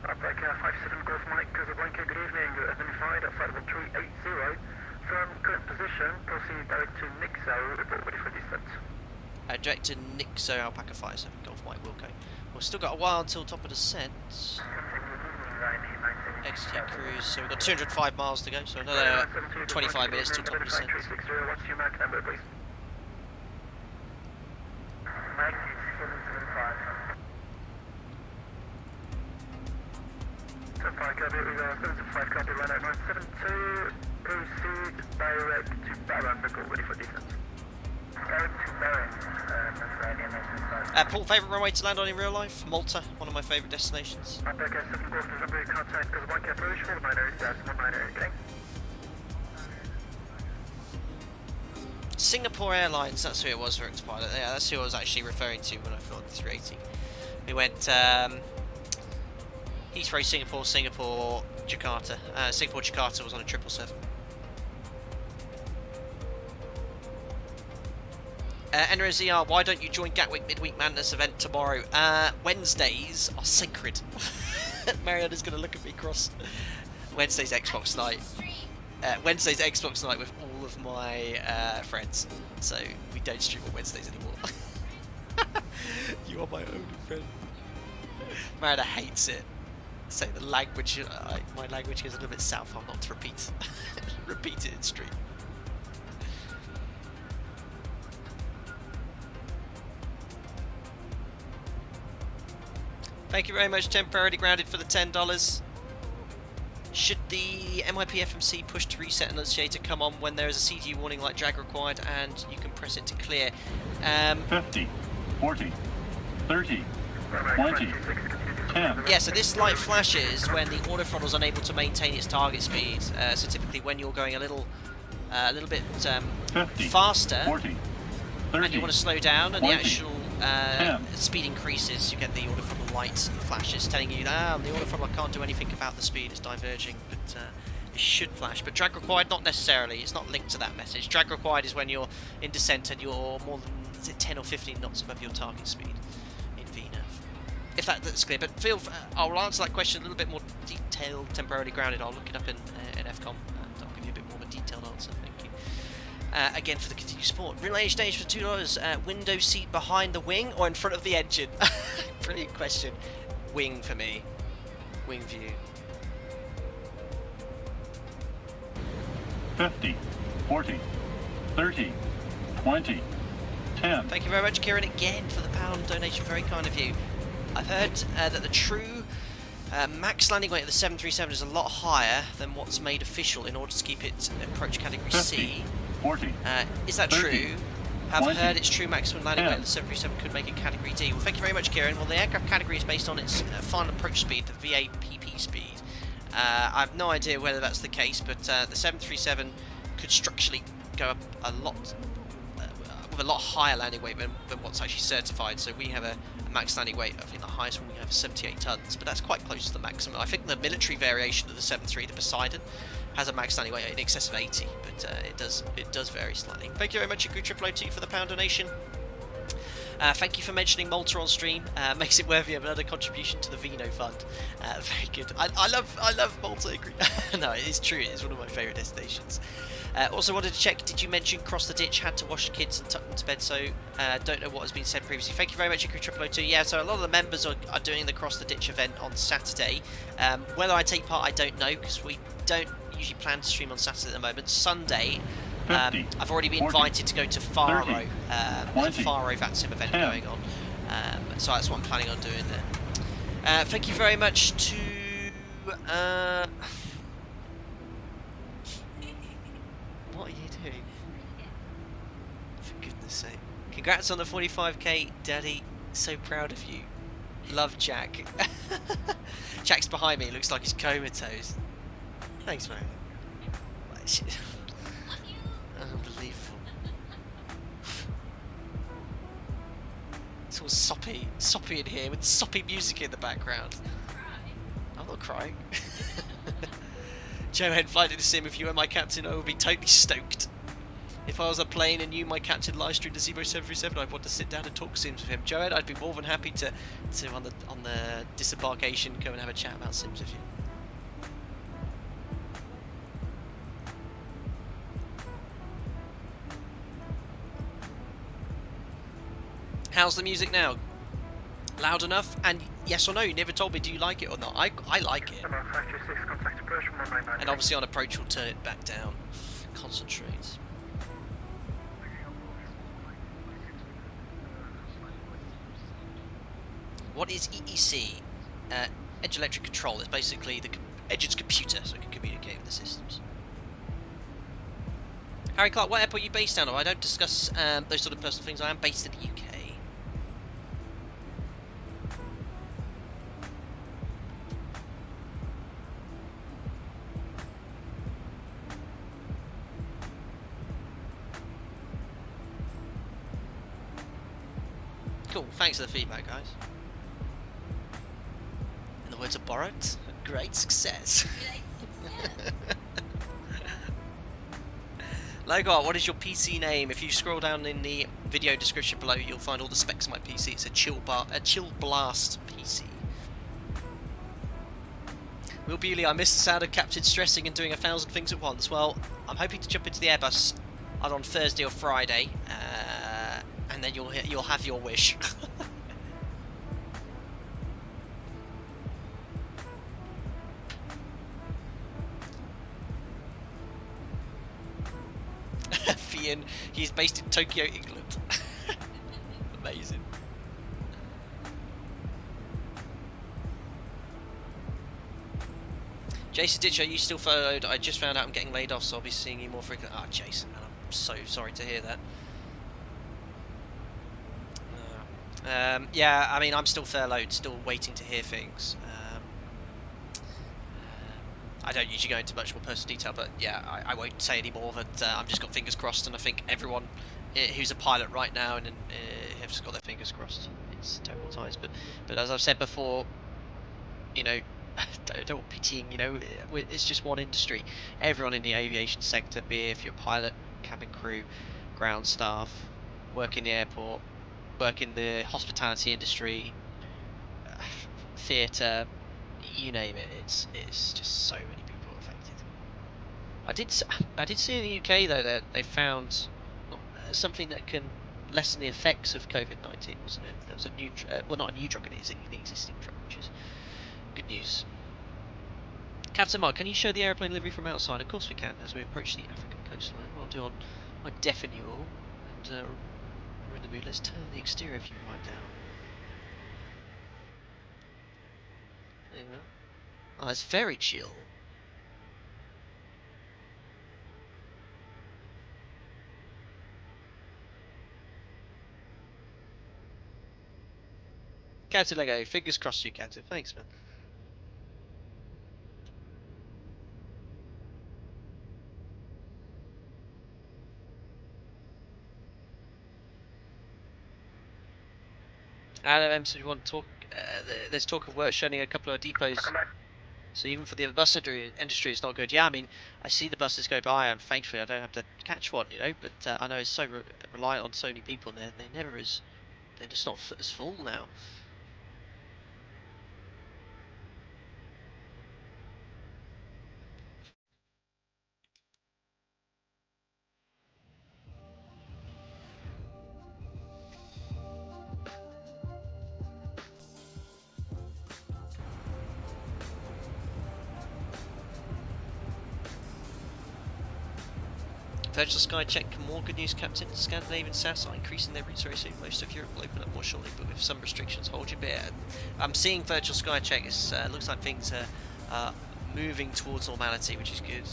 Pushback 57 Golf Mike, Casablanca, good evening. You're identified outside of 380. From current position, proceed direct to Nixo, report ready for descent. Direct to Nixo, Alpaca 57 Golf Mike Wilco. We've still got a while until top of descent. XT cruise, so we've got 205 miles to go, so another 25 minutes till top of descent. What's your Mac number, please? Mike 775. So 5 copy, we go 775 copy, run out 972, proceed direct to Baron, report ready for descent. Direct to Baron, Paul, favourite runway to land on in real life? Malta, one of my favourite destinations. Pushback 7 Golf, November, contact Casablanca approach, 49 okay? Singapore Airlines, that's who it was for Expilot. Yeah, that's who I was actually referring to when I flew on the 380. We went Heathrow, Singapore, Singapore, Jakarta. Singapore, Jakarta was on a 777. NRZR, why don't you join Gatwick Midweek Madness event tomorrow? Wednesdays are sacred. Mariana's going to look at me cross. Wednesday's Xbox night. Wednesday's Xbox night with all of my friends. So we don't stream on Wednesdays anymore. You are my only friend. Mariana hates it. So the language, my language goes a little bit south. I'm not to repeat. Repeat it in stream. Thank you very much, temporarily grounded for the $10. Should the MIP FMC push to reset annunciator come on when there is a CG warning like drag required and you can press it to clear? 50, 40, 30, 20, 10. Yeah, so this light flashes when the auto throttle is unable to maintain its target speed. So typically when you're going a little bit 50, faster 40, 30, and you want to slow down and 20, the actual speed increases, you get the auto throttle light flashes telling you that the auto throttle, I can't do anything about the speed, it's diverging, but it should flash. But drag required, not necessarily, it's not linked to that message. Drag required is when you're in descent and you're more than 10 or 15 knots above your target speed in VNAV. If that's clear, but I'll answer that question a little bit more detailed, temporarily grounded. I'll look it up in FCOM and I'll give you a bit more of a detailed answer. Thank you. Again for the continued support. Relay stage for $2. Window seat behind the wing or in front of the engine? Brilliant question. Wing for me. Wing view. 50, 40, 30, 20, 10. Thank you very much, Kieran, again for the pound donation. Very kind of you. I've heard that the true max landing weight of the 737 is a lot higher than what's made official in order to keep it approach category 50, C. 40, Is that 30, true? Have 20, heard its true maximum landing weight 10. of the 737 could make it category D. Well, thank you very much, Kieran. Well, the aircraft category is based on its final approach speed, the VAPP speed. I have no idea whether that's the case, but the 737 could structurally go up a lot with a lot higher landing weight than what's actually certified. So we have a max landing weight, I think the highest one we have is 78 tons, but that's quite close to the maximum. I think the military variation of the 73, the Poseidon, has a max landing weight in excess of 80, but it does vary slightly. Thank you very much, Yaku002, for the pound donation. Thank you for mentioning Malta on stream. Makes it worthy of another contribution to the Vino Fund. Very good. I love Malta. No, it is true. It is one of my favourite destinations. Also wanted to check, did you mention cross the ditch, had to wash the kids and tuck them to bed, so don't know what has been said previously. Thank you very much, Yaku002. Yeah, so a lot of the members are doing the cross the ditch event on Saturday. Whether I take part, I don't know, because we don't usually plan to stream on Saturday at the moment. Sunday, 50, I've already been 40, invited to go to Faro. 30, There's a 20, Faro VATSIM event 10. going on, so that's what I'm planning on doing there. Thank you very much to what are you doing? For goodness sake. Congrats on the 45k, Daddy. So proud of you. Love Jack. Jack's behind me, looks like he's comatose. Thanks, man. Unbelievable. It's all soppy in here with soppy music in the background. I'm not crying. Joe Head, flight to the sim. If you were my captain, I would be totally stoked. If I was a plane and you, my captain, live streamed the ZIBO 737, I'd want to sit down and talk Sims with him. Joed, I'd be more than happy to on the disembarkation go and have a chat about Sims with you. How's the music now? Loud enough? And yes or no, you never told me, do you like it or not? I like it. And obviously on approach we'll turn it back down. Concentrate. What is EEC? Edge Electric Control. It's basically the Edge's computer, so it can communicate with the systems. Harry Clark, what airport are you based out of? I don't discuss those sort of personal things. I am based in the UK. Cool, thanks for the feedback, guys. In the words of Borrowed, great success. Logar, what is your PC name? If you scroll down in the video description below, you'll find all the specs of my PC. It's a Chill Blast PC. Will Bewley, I miss the sound of Captain stressing and doing 1,000 things at once. Well, I'm hoping to jump into the Airbus either on Thursday or Friday. And then you'll have your wish. Fian, he's based in Tokyo, England. Amazing. Jason Ditch, are you still furloughed? I just found out I'm getting laid off, so I'll be seeing you more frequently. Ah, Jason, man, I'm so sorry to hear that. Yeah, I mean, I'm still furloughed, still waiting to hear things. I don't usually go into much more personal detail, but yeah, I won't say any more. But I've just got fingers crossed, and I think everyone who's a pilot right now and have just got their fingers crossed. It's terrible times, but as I've said before, you know, don't pitying. You know, it's just one industry. Everyone in the aviation sector, be it if you're a pilot, cabin crew, ground staff, work in the airport, work in the hospitality industry, theatre, you name it. It's just so many people affected. I did see in the UK though that they found something that can lessen the effects of COVID-19, wasn't it? There was a new, well, not a new drug, it is an existing drug, which is good news. Captain Mark, can you show the aeroplane livery from outside? Of course we can, as we approach the African coastline. I'll do on my deafenual, and we're in the mood. Let's turn the exterior view right down. There you go. Oh, it's very chill. Captain Lego, fingers crossed you, Captain. Thanks, man. Adam, so you want to talk? There's talk of work shutting a couple of depots. So even for the bus industry, it's not good. Yeah, I mean, I see the buses go by, and thankfully I don't have to catch one, you know. But I know it's so reliant on so many people, and they're just not as full now. Virtual Sky check, more good news, Captain. Scandinavian SAS are increasing their routes very soon. Most of Europe will open up more shortly, but with some restrictions. Hold your beer. I'm seeing Virtual Sky check. It looks like things are moving towards normality, which is good.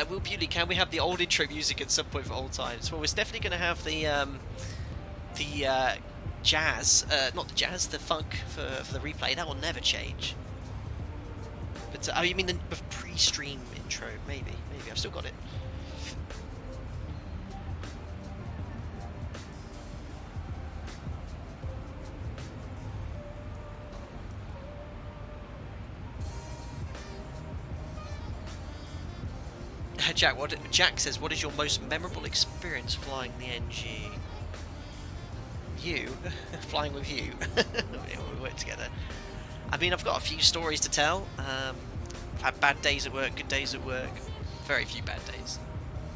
Will Bewley, can we have the old intro music at some point for old times? Well, we're definitely going to have the jazz, not the jazz, the funk for the replay. That will never change. But oh, you mean the pre-stream intro? Maybe I've still got it. Jack says, what is your most memorable experience flying the NG? You? Flying with you. We work together. I mean, I've got a few stories to tell. I've had bad days at work, good days at work. Very few bad days.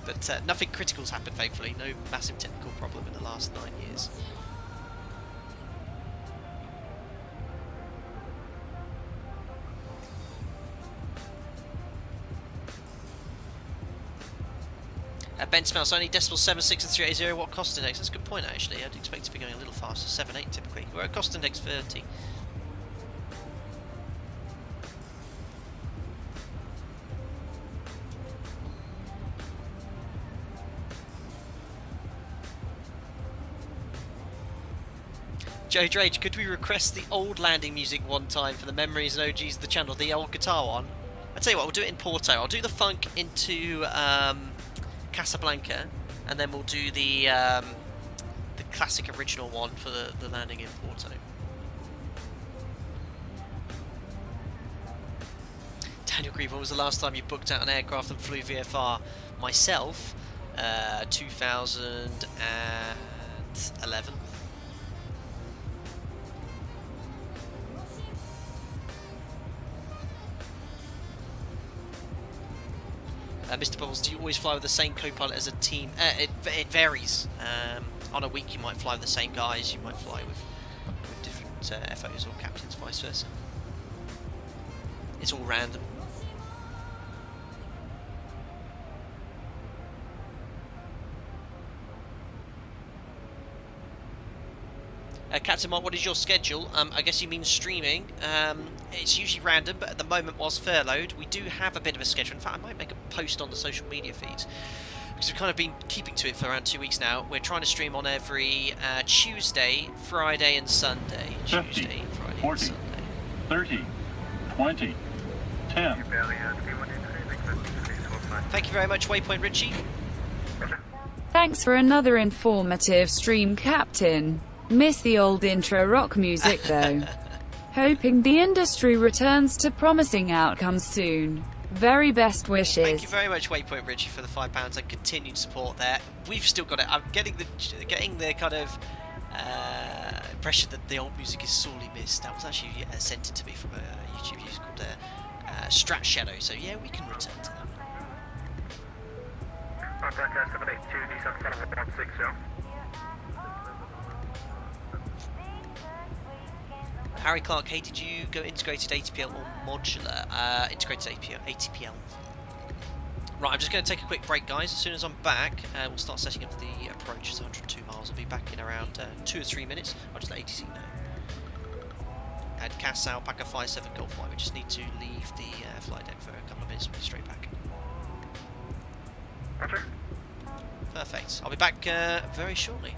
But nothing critical's happened, thankfully. No massive technical problem in the last 9 years. Ben Smells, only decimal 76 and 380. What cost index? That's a good point, actually. I'd expect to be going a little faster. 7.8 typically. We're at cost index 30. Joe Drage, could we request the old landing music one time for the memories and OGs of the channel? The old guitar one? I'll tell you what, we'll do it in Porto. I'll do the funk into Casablanca, and then we'll do the classic original one for the landing in Porto. Daniel Grieve, when was the last time you booked out an aircraft and flew VFR? Myself, 2011. Mr. Bubbles, do you always fly with the same co-pilot as a team? It varies. On a week you might fly with the same guys, you might fly with different FOs or captains, vice versa. It's all random. Captain Mark, what is your schedule? I guess you mean streaming. It's usually random, but at the moment, whilst furloughed, we do have a bit of a schedule. In fact, I might make a post on the social media feeds, because we've kind of been keeping to it for around 2 weeks now. We're trying to stream on every Tuesday, Friday and Sunday. 50, Tuesday, Friday 40, and Sunday. 30, 20, 10. Thank you very much, Waypoint Richie. Thanks for another informative stream, Captain. Miss the old intro rock music though. Hoping the industry returns to promising outcomes soon. Very best wishes. Thank you very much, Waypoint Richie, for the £5 and continued support there. We've still got it. I'm getting the kind of impression that the old music is sorely missed. That was actually sent in to me from a YouTube user called Strat Shadow. So yeah, we can return to that. Contact 782, Nissan 716, Harry Clark, hey, did you go integrated ATPL or modular? Integrated ATPL. Right, I'm just going to take a quick break, guys. As soon as I'm back, we'll start setting up the approach. It's 102 miles. I'll be back in around 2 or 3 minutes. I'll just let ATC know. And Cass Alpaca 57 Golf Mike. We just need to leave the flight deck for a couple of minutes. We'll be straight back. Roger. Perfect. I'll be back very shortly.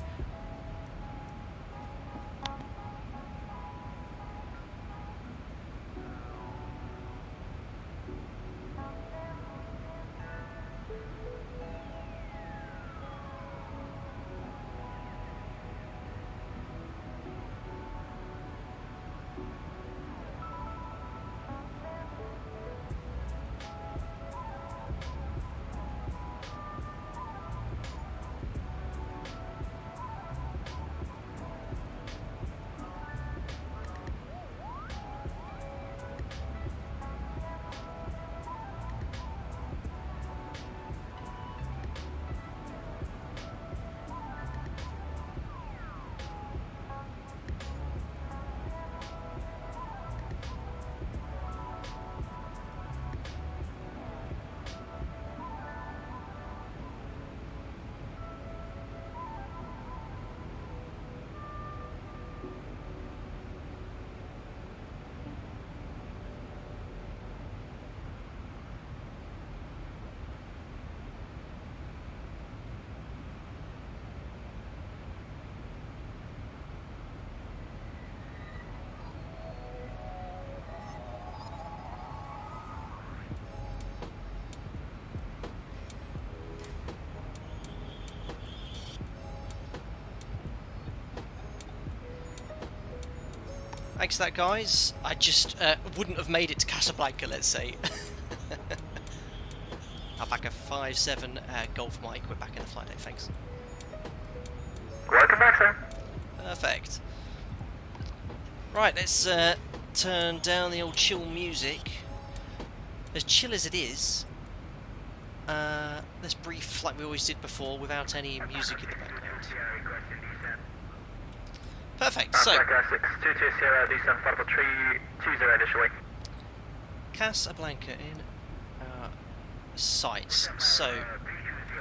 Thanks for that, guys. I just wouldn't have made it to Casablanca, let's say. I'll Alpaca 57 Golf Mike, we're back in the flight deck, thanks. Welcome back, sir. Perfect. Right, let's turn down the old chill music. As chill as it is, let's brief like we always did before without any music in the background. Perfect, so... Alpaca 622 Sierra, descent flight level 320 initially. Casablanca in sights. So,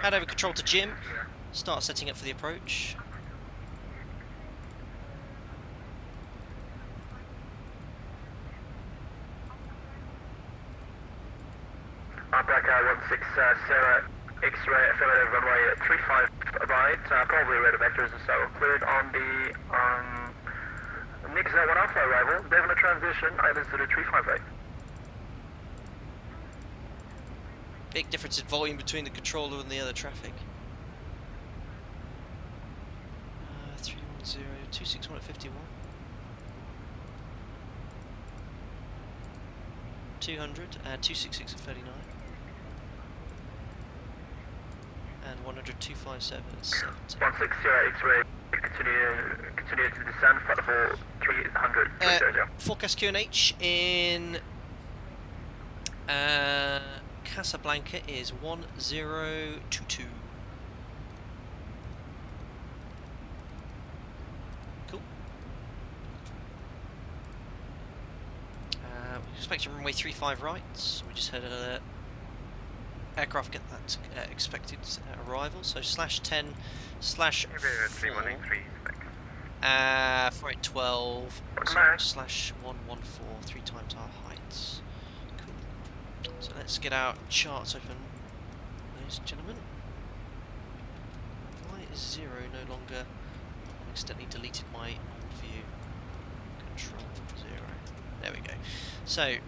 hand over control to Jim, start setting up for the approach. Alpaca 16 Sierra, X-ray affirmative runway 35 right, probably radar vectors and so cleared on the Nix 1 Alpha arrival, Devon transition, island 0358. Big difference in volume between the controller and the other traffic. 310, 261 at 51. 200, 266 at 39. And 100, 257 at 70. 160 X-ray, continue to descend, flight level 300, 300. Forecast QNH in Casablanca is 1022. Cool. We're expecting runway 35 right. We just had an aircraft get that expected arrival. So /10/4 4812 /114 3 times our heights. Cool. So let's get our charts open, ladies and gentlemen. Why is 0 no longer? I accidentally deleted my old view. Control 0. There we go. So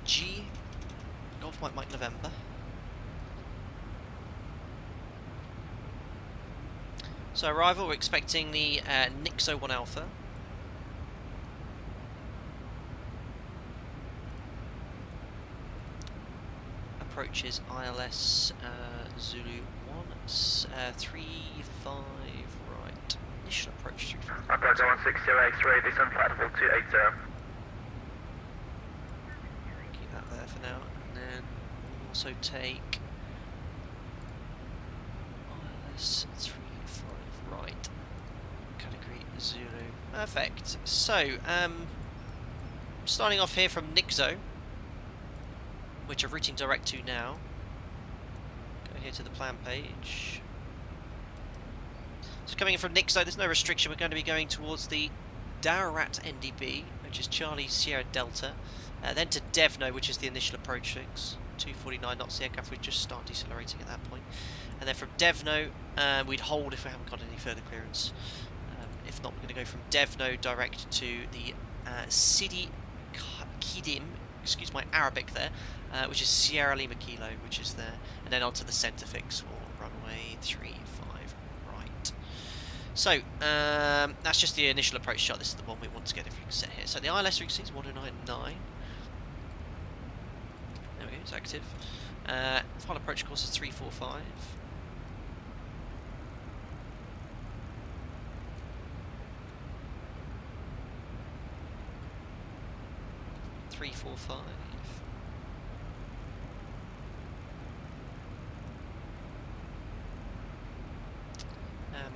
G Golf Mike November. So arrival, we're expecting the Nix 01 Alpha. Approach is ILS Zulu 1, 35 right. Initial approach 35. Alpaca 160 X-ray, descent flight level 280. Keep that there for now, and then we'll also take ILS 35 right. Category Zulu. Perfect. So, starting off here from Nixo, which are routing direct to now. Go here to the plan page. So coming in from Nixo, there's no restriction. We're going to be going towards the Dararat NDB, which is Charlie Sierra Delta. Then to Devno, which is the initial approach fix. 249 knots. The aircraft would just start decelerating at that point. And then from Devno, we'd hold if we haven't got any further clearance. If not, we're going to go from Devno direct to the Sidi Kidim, excuse my Arabic there, which is Sierra Lima Kilo, which is there, and then onto the centre fix or runway 35 right. So that's just the initial approach shot. This is the one we want to get if we can set here. So the ILS frequency is 1099. There we go, it's active. Final approach course is 345.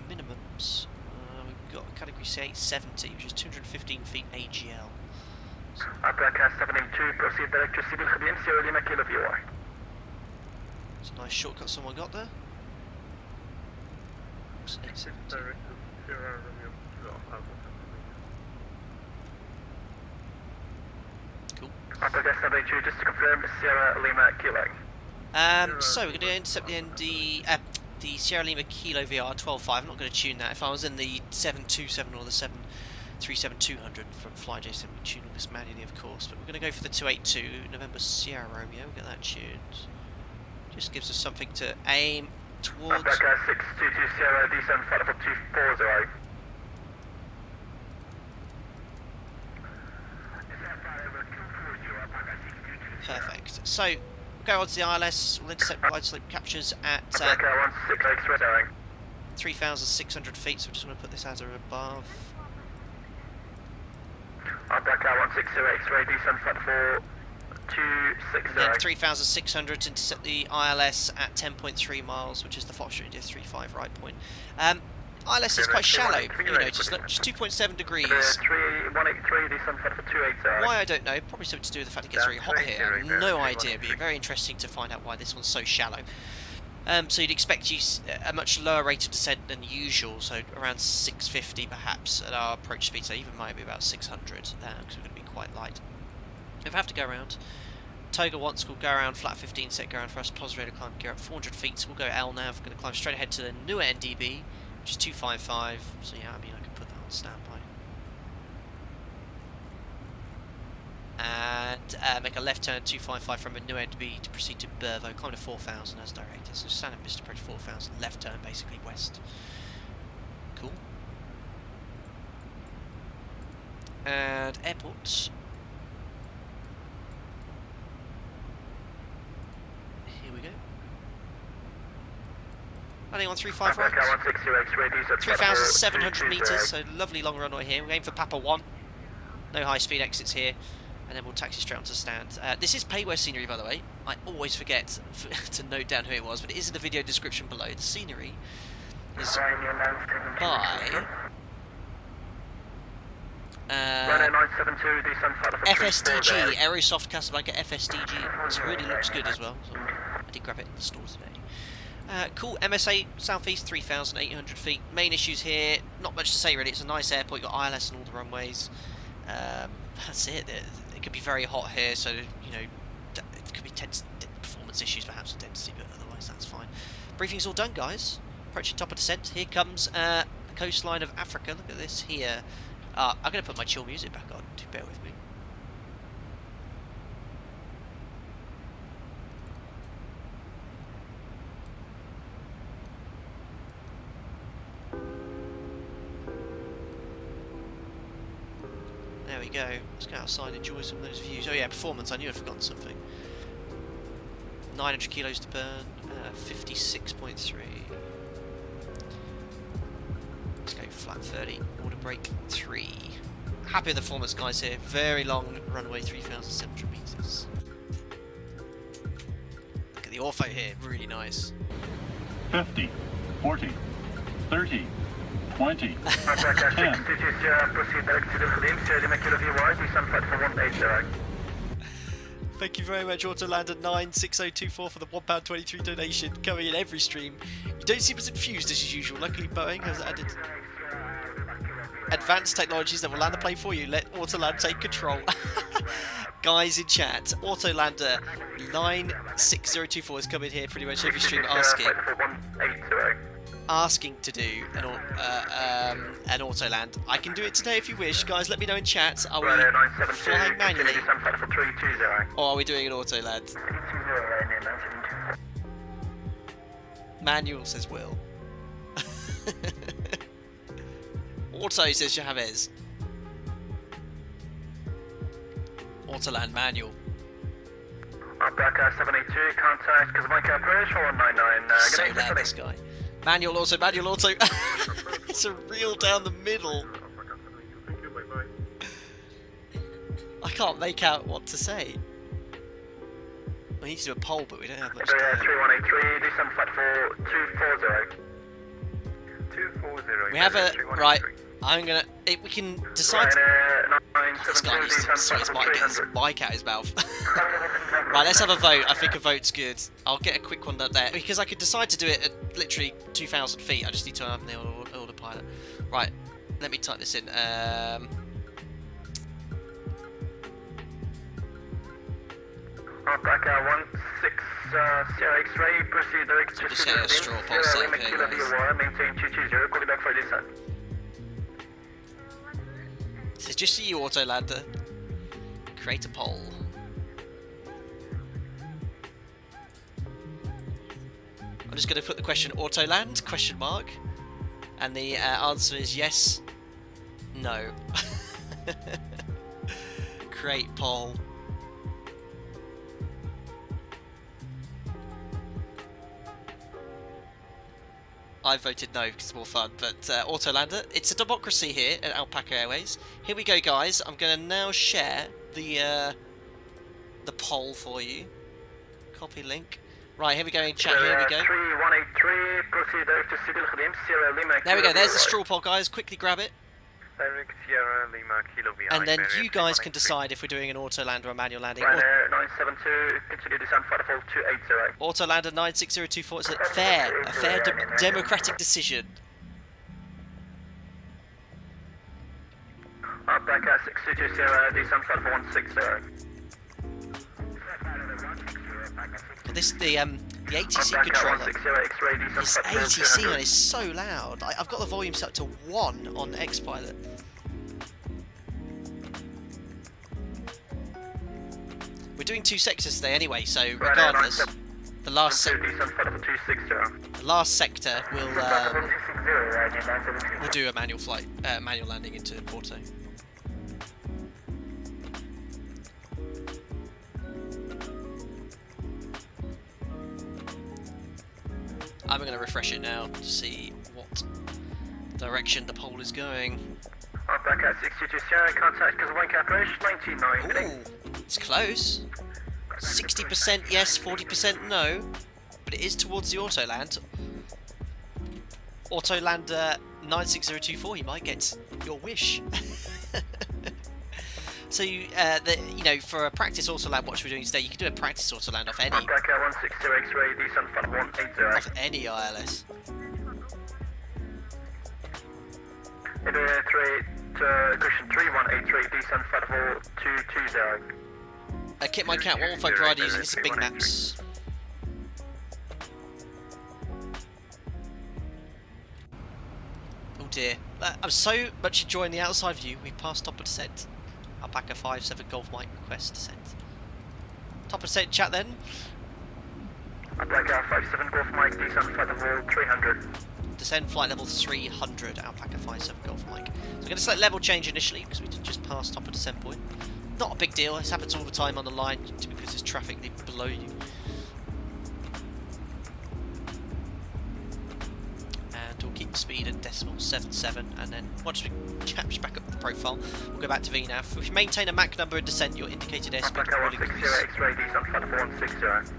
Minimums. We've got category C870, which is 215 feet AGL. So, Alpaca 782, proceed direct to Sibil Khadim, Sierra Lima Kilo VOR. it's a nice shortcut someone got there. Looks 870. Cool. Alpaca 782, just to confirm, Sierra Lima Kilo. So we're going to intercept the Sierra Lima Kilo VR 12.5. I'm not going to tune that. If I was in the 727 or the 737-200 from FlyJSim, we tune all this manually, of course. But we're going to go for the 282 November Sierra Romeo. We'll get that tuned. Just gives us something to aim towards. Alpaca 622 Sierra, descent flight level 240. Perfect. So we're go onto the ILS. We'll intercept glide slope captures at 3,600 feet. So we're just going to put this as above. Black 16 X-ray, descend flight 4260. Then 3,600 to intercept the ILS at 10.3 miles, which is the Foxtrot India 35 right point. ILS is quite shallow, you know, just 2.7 degrees. 183, descend flight for 280. Why, I don't know, probably something to do with the fact it gets very hot here. No idea, but it'd be very interesting to find out why this one's so shallow. So you'd expect a much lower rate of descent than usual, so around 650 perhaps at our approach speed, so even might be about 600, because we're going to be quite light. If I have to go around, Toga wants to go around, flat 15 set, go around for us, positive rate of climb, gear up 400 feet, so we'll go LNAV, going to climb straight ahead to the newer NDB, which is 255, so yeah, I mean I can put that on standby. And make a left turn 255 from a new NDB to proceed to Burvo, climb to 4,000 as directed, so standard missed approach 4,000, left turn basically west. Cool. And airport. Here we go. Landing on 35 right. 3,700 metres, so lovely long runway here. We're aiming for Papa 1. No high speed exits here. And then we'll taxi straight onto the stand. This is Payware scenery, by the way. I always forget to note down who it was, but it is in the video description below. The scenery is by FSDG, Aerosoft Casablanca FSDG. So it really looks good as well. So I did grab it in the store today. Cool, MSA Southeast 3,800 feet. Main issues here, not much to say really. It's a nice airport, you've got ILS and all the runways. That's it. It could be very hot here, so you know it could be performance issues, perhaps with density, but otherwise that's fine. Briefing's all done, guys. Approaching top of descent. Here comes the coastline of Africa. Look at this here. I'm going to put my chill music back on. Do bear with me. There we go. Let's go outside and enjoy some of those views. Oh yeah, performance. I knew I'd forgotten something. 900 kilos to burn. 56.3. Let's go flat 30. Order brake 3. Happy with the performance, guys. Here, very long runway, 3,700 meters. Look at the ortho here. Really nice. 50, 40, 30. 20, 10. Thank you very much, Autolander 96024 for the £1.23 donation, coming in every stream. You don't seem as infused as usual. Luckily, Boeing has added advanced technologies that will land the plane for you. Let Autoland take control. Guys in chat, Autolander 96024 is coming here pretty much every stream asking to do an Autoland. I can do it today if you wish, guys. Let me know in chat. Are we flying manually, or are we doing an Autoland? Manual, says Will. Auto, says Chavez. Autoland manual. Black 782, contact Casablanca approach 199. So loud, this guy. Manual auto, manual auto. It's a reel down the middle. I can't make out what to say. We need to do a poll, but we don't have much time. 3183, descend flight for 240. 240. We have a right. I'm gonna. We can decide. This guy needs to sort his mic, get his mic out his mouth. Right, let's have a vote. I think a vote's good. I'll get a quick one up there because I could decide to do it at literally 2,000 feet. I just need to have the autopilot. Right, let me type this in. Black 160 X-ray, proceed direct to just a straw poll set here, guys. Maintain 220, call back for descent. This is just see you, Autolander. Create a poll. I'm just going to put the question Autoland, question mark. And the answer is yes, no. Create poll. I voted no because it's more fun, but Autolander, it's a democracy here at Alpaca Airways. Here we go, guys. I'm going to now share the poll for you. Copy link. Right, here we go in chat, here we go. 3183, proceed over to Civil Khadim, Sierra Lima. There we go, there's the straw poll, guys. Quickly grab it. Direct Sierra Lima Kilo behind. And then Iberia you guys 3183. can decide if we're doing an Autolander or a manual landing. Ryanair 972, continue descent flight level 280. Autolander 96024, it's a fair democratic decision. Back at 622 Sierra, descent flight level 160. This the ATC controller. This ATC one is so loud. I've got the volume set to 1 on X-Pilot. We're doing 2 sectors today anyway, so regardless, the last sector will we'll do a manual flight, manual landing into Porto. I'm going to refresh it now to see what direction the poll is going. Back at 622 Sierra, contact Casablanca approach 99. Ooh, it's close. 60% yes, 40% no, but it is towards the Autoland. Autolander 96024, you might get your wish. So you know, for a practice Autoland, what we're doing today, you can do a practice Autoland off any. Back at 160 X-ray, descent flight 180. Off any ILS. Iberia 38, cushion 3183, descent flight level 220. Kit my cat, what fun rider using this Bing Maps. Oh dear. I'm so much enjoying the outside view, we've passed top of descent. Alpaca 57 Golf Mike request descent. Top of descent chat then. Alpaca 57 Golf Mike, descent flight level 300. Descend flight level 300, Alpaca 57 Golf Mike. So I'm going to select level change initially because we did just pass top of descent point. Not a big deal, this happens all the time on the line because there's traffic below you. And we'll keep the speed at decimal 77, and then once we catch back up the profile, we'll go back to VNAV. If you maintain a Mach number in descent, your indicated airspeed will increase. Alpaca 160 X-ray, descent flight level 160.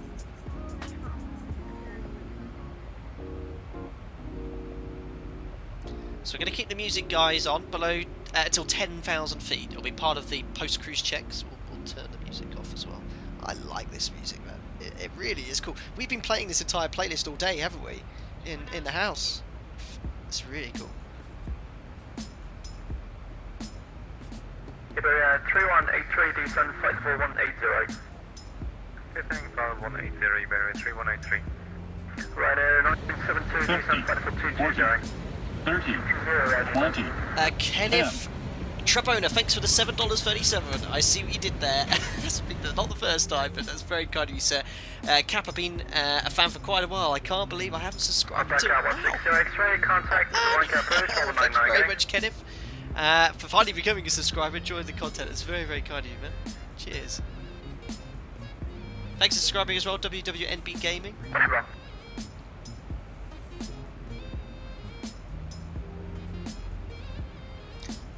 So we're going to keep the music, guys, on below until 10,000 feet. It'll be part of the post-cruise checks. We'll turn the music off as well. I like this music, man. It really is cool. We've been playing this entire playlist all day, haven't we? In the house. It's really cool. Iberia 3183, descent flight level 180. Descending flight 180, Iberia 3183. Ryanair 972, descent flight level 220. 30, 20. Kenneth Trabona, thanks for the $7.37. I see what you did there. That's not the first time, but that's very kind of you, sir. Cap, I've been a fan for quite a while. I can't believe I haven't subscribed to it. Thank you very much, Kenneth, for finally becoming a subscriber, enjoying the content. It's very, very kind of you, man. Cheers. Thanks for subscribing as well, WWNB Gaming.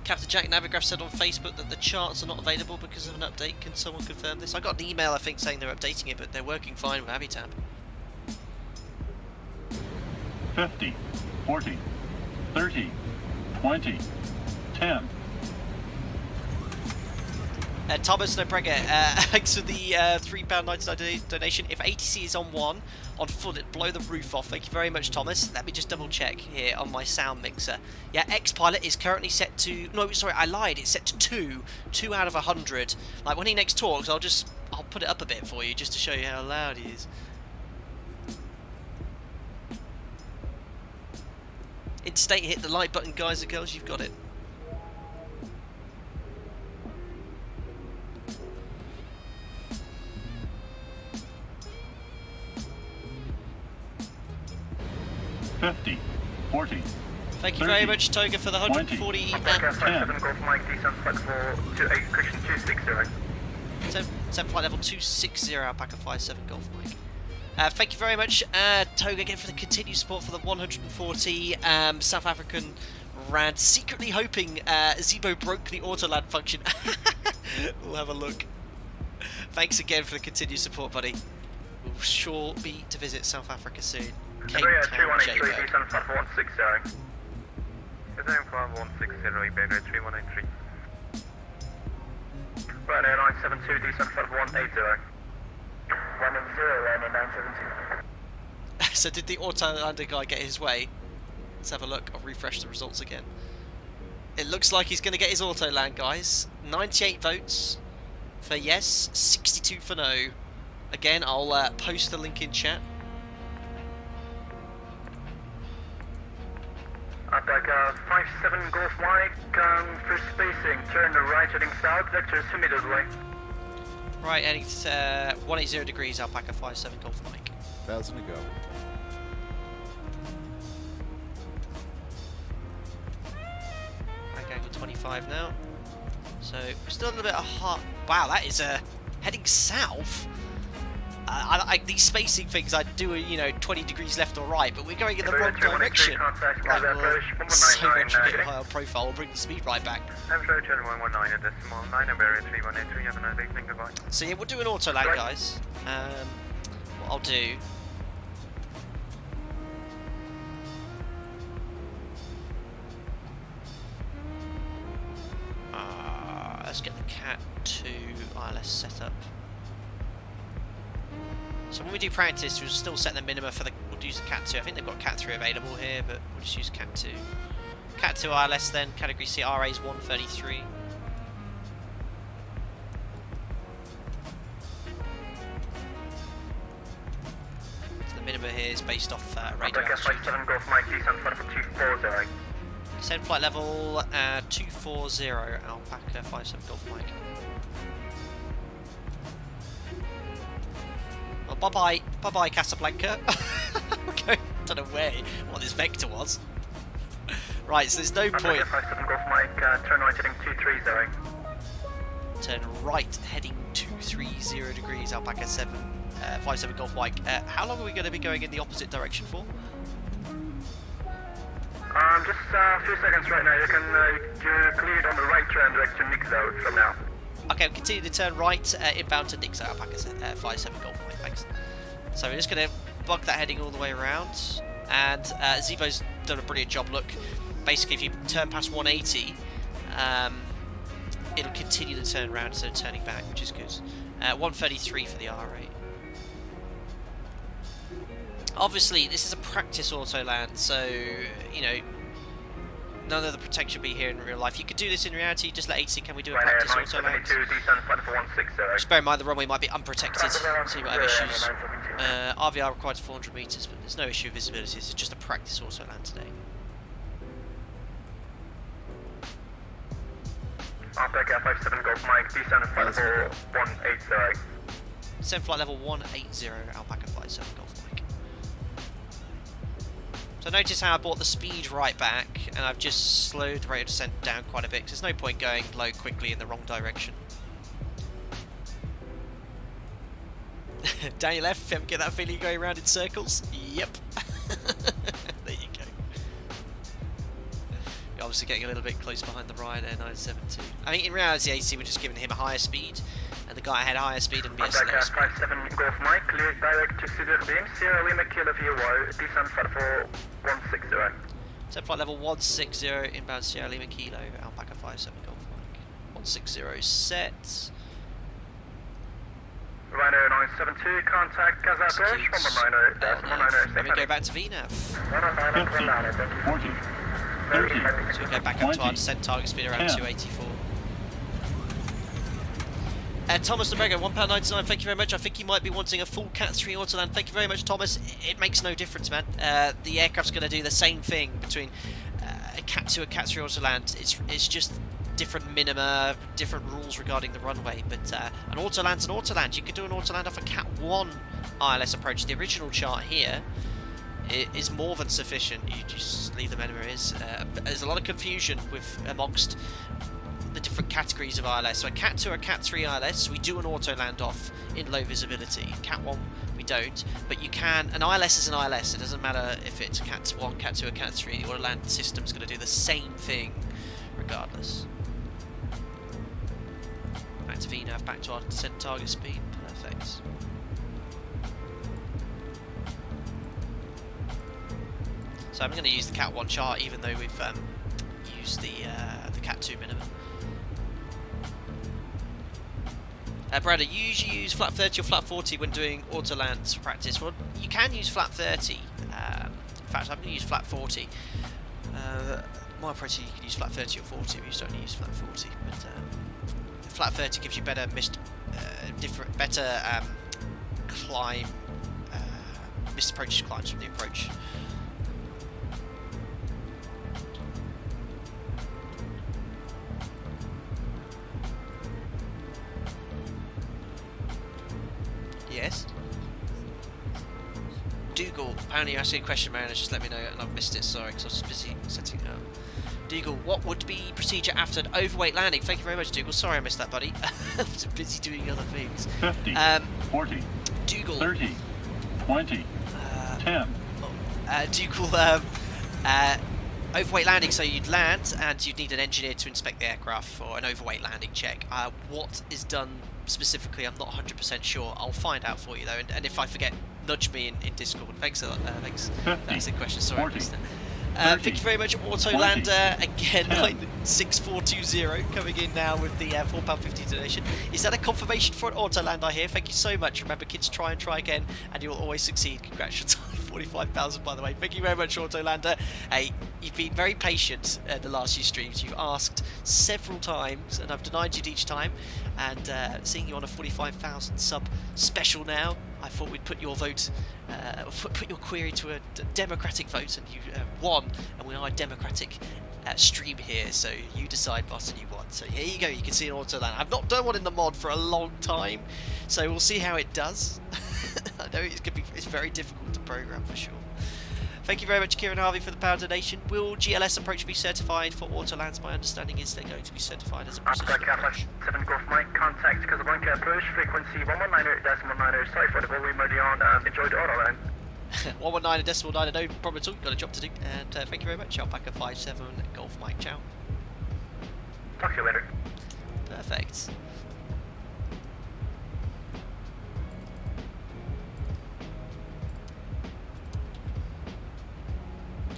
Captain Jack Navigraph said on Facebook that the charts are not available because of an update. Can someone confirm this? I got an email, I think, saying they're updating it, but they're working fine with Avitab. 50, 40, 30, 20, 10. Thomas Nobrega, thanks for the £3.99 donation. If ATC is on 1, on full, it blow the roof off. Thank you very much, Thomas. Let me just double check here on my sound mixer. Yeah, X-Pilot is currently set to... No, sorry, I lied. It's set to 2. 2 out of 100. Like, when he next talks, I'll put it up a bit for you just to show you how loud he is. Interstate, hit the like button, guys and girls. You've got it. $50, 40. Thank you very much, Toga, for the 140. Temp flight level 260, Alpaca 57 Golf Mike. Thank you very much, Toga, again for the continued support for the 140 South African Rand. Secretly hoping ZIBO broke the autoland function. We'll have a look. Thanks again for the continued support, buddy. We'll sure be to visit South Africa soon. Cape Town, J-Bo. Is there 5160, Iberia 3183? Right, Air 972, descent 5180. 180, Air 972. So did the autolander guy get his way? Let's have a look. I'll refresh the results again. It looks like he's going to get his autoland, guys. 98 votes for yes, 62 for no. Again, I'll post the link in chat. Back 57 Golf Mike, for spacing, turn the right heading south, vectors immediately. Right, heading 180 degrees, Alpaca 57 Golf Mike. 1,000 to go. Right, angle 25 now. So, still a little bit of hot. Wow, that is heading south. These spacing things, I do, 20 degrees left or right, but we're going in the wrong direction. Right, we'll so much a bit higher profile, we'll bring the speed right back. So yeah, we'll do an autoland, guys. What I'll do... let's get the Cat 2 ILS set up. So when we do practice, we'll still set the minima for we'll use the Cat 2. I think they've got Cat 3 available here, but we'll just use Cat 2. Cat 2 ILS then, category C, RA's 133. So the minima here is based off radio altitude. Descend flight level 240, Alpaca 57 Golf Mike. Well, bye-bye, Casablanca. Okay, don't know what this vector was. Right, so there's no point. 57 Golf Mike, turn right heading 230. Turn right heading 230 degrees, Alpaca 57 Golf Mike. How long are we going to be going in the opposite direction for? Just a few seconds right now. You're cleared on the right turn direction Nixo from now. Okay, we'll continue to turn right inbound to Nixo, Alpaca 57 Golf Mike, thanks. So we're just going to bug that heading all the way around, and ZIBO's done a brilliant job. Look, basically if you turn past 180, it'll continue to turn around instead of turning back, which is good. 133 for the R rate. Obviously, this is a practice autoland, so, none of the protection will be here in real life. You could do this in reality, just let HC, can we do a practice autoland? Just bear in mind the runway might be unprotected, so you might have issues. RVR requires 400 metres, but there's no issue with visibility, it's just a practice autoland today. Alpaca 57 Golf Mike, descend flight level 180. Descend flight level 180, Alpaca 57 Golf Mike. So notice how I brought the speed right back, and I've just slowed the rate of descent down quite a bit, because there's no point going low quickly in the wrong direction. Daniel F, if you ever get that feeling going around in circles? Yep. There you go. You're obviously getting a little bit close behind the Ryan Air 972. I think in reality, AC, we're just giving him a higher speed, and the guy had higher speed and me a slower speed. 57 Golf Mike, clear direct to Cedar Beam, Sierra Lima Kilo VOR, descend flight level 160. Descend flight level 160, inbound Sierra Lima Kilo, Alpaca 57 Golf Mike. 160 set. Rhino 972, contact Casablanca, 190. Let me go back to VNAV. 50, 40, 30, So we go back up to our descent target speed around 284. Thomas Omega, £1.99, thank you very much. I think you might be wanting a full Cat 3 autoland. Thank you very much, Thomas. It makes no difference, man. The aircraft's going to do the same thing between a Cat 2 and Cat 3 autoland. It's just different minima, different rules regarding the runway. But an autoland's an autoland. You could do an autoland off a Cat 1 ILS approach. The original chart here is more than sufficient. You just leave the minima is. There's a lot of confusion amongst the different categories of ILS. So a Cat 2 or Cat 3 ILS, we do an autoland off in low visibility. Cat 1, we don't, but you can. An ILS is an ILS. It doesn't matter if it's a Cat 1, Cat 2, or Cat 3. The autoland system's going to do the same thing, regardless. Back to VNAV, back to our descent target speed. Perfect. So I'm going to use the Cat 1 chart, even though we've used the Cat 2 minimum. Brad, you usually use flap 30 or flap 40 when doing autoland practice. Well, you can use flap 30. In fact, I'm going to use flap 40. My approach, you can use flap 30 or 40. We used to only use flap 40, but flap 30 gives you better climb, missed approach climbs from the approach. Yes. Dougal, apparently you're asking a question, man. Just let me know, and I've missed it. Sorry, because I was just busy setting it up. Dougal, what would be procedure after an overweight landing? Thank you very much, Dougal. Sorry I missed that, buddy. I was busy doing other things. 50, 40, Dougal, 30, 20, 10. Dougal, overweight landing, so you'd land and you'd need an engineer to inspect the aircraft for an overweight landing check. What is done specifically, I'm not 100% sure. I'll find out for you though, and if I forget, nudge me in Discord. Thanks a lot. Thanks. 50, That's the question. Sorry, 40, I missed that. 30, Thank you very much, Autolander. Again, 96420 coming in now with the £4.50 donation. Is that a confirmation for an Autoland, I hear? Thank you so much. Remember, kids, try and try again, and you'll always succeed. Congratulations on 45,000, by the way. Thank you very much, Autolander. Hey, you've been very patient the last few streams. You've asked several times, and I've denied you each time. And seeing you on a 45,000 sub special now, I thought we'd put your vote, put your query to a democratic vote, and you won. And we are a democratic stream here, so you decide, boss, and you won. So here you go. You can see an Autoland. I've not done one in the mod for a long time, so we'll see how it does. I know it's very difficult to program for sure. Thank you very much, Kieran Harvey, for the power donation. Will GLS approach be certified for Autolands? My understanding is they're going to be certified as a precision approach. 7 Golf Mike, contact Casablanca approach, frequency 119.9. Sorry for the volume early on, enjoy the Autoland. 119.9, no problem at all, got a job to do. And thank you very much, Alpaca 57 Golf Mike, ciao. Talk to you later. Perfect.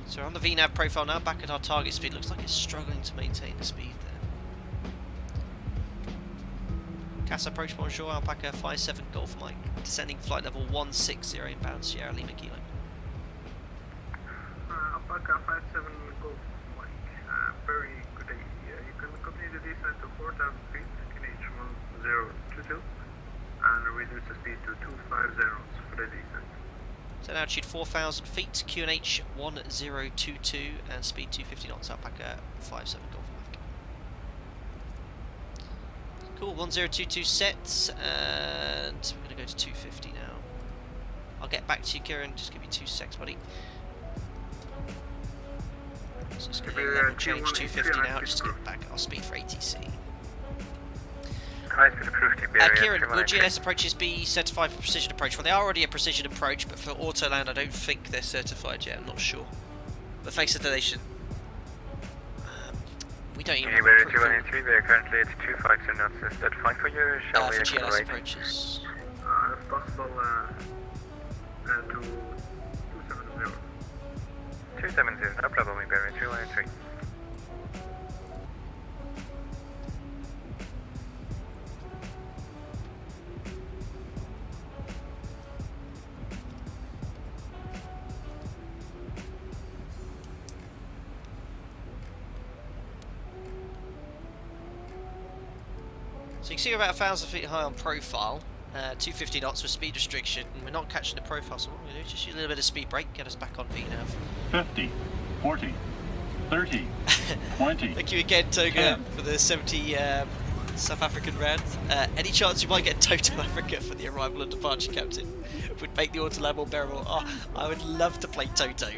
So we're on the VNAV profile now, back at our target speed. Looks like it's struggling to maintain the speed there. Casa approach bonjour, Alpaca 57 Golf Mike. Descending flight level 160 inbound Sierra Lima Kilo. Alpaca 57 Golf Mike. Very good idea. You can continue the descent to 4,000 feet in H1022 and reduce the speed to 250 for the descent. So altitude 4,000 feet, QNH 1022 and speed 250 knots, Alpaca 57 Golf Mike. Cool, 1022 sets, and we're going to go to 250 now. I'll get back to you, Kieran, just give me 2 secs, buddy. So it's going to change 250 now, just to get back our speed for ATC. Kieran, will GLS approaches be certified for precision approach? Well, they are already a precision approach, but for Autoland, I don't think they're certified yet. I'm not sure. But thanks for the donation. We don't even. Anywhere 213, we are currently at 252 knots. Is that fine for you? Shall we for GLS accelerate? approaches. If possible, to 270. 270, no problem, we bear 213. So you can see we're about 1,000 feet high on profile, 250 knots with speed restriction, and we're not catching the profile, so what we're going to do is just use a little bit of speed brake, get us back on VNAV. 50, 40, 30, 20. Thank you again, Toga, for the 70 South African rand. Any chance you might get Toto Africa for the arrival and departure, Captain? Would make the Autoland more bearable. Oh, I would love to play Toto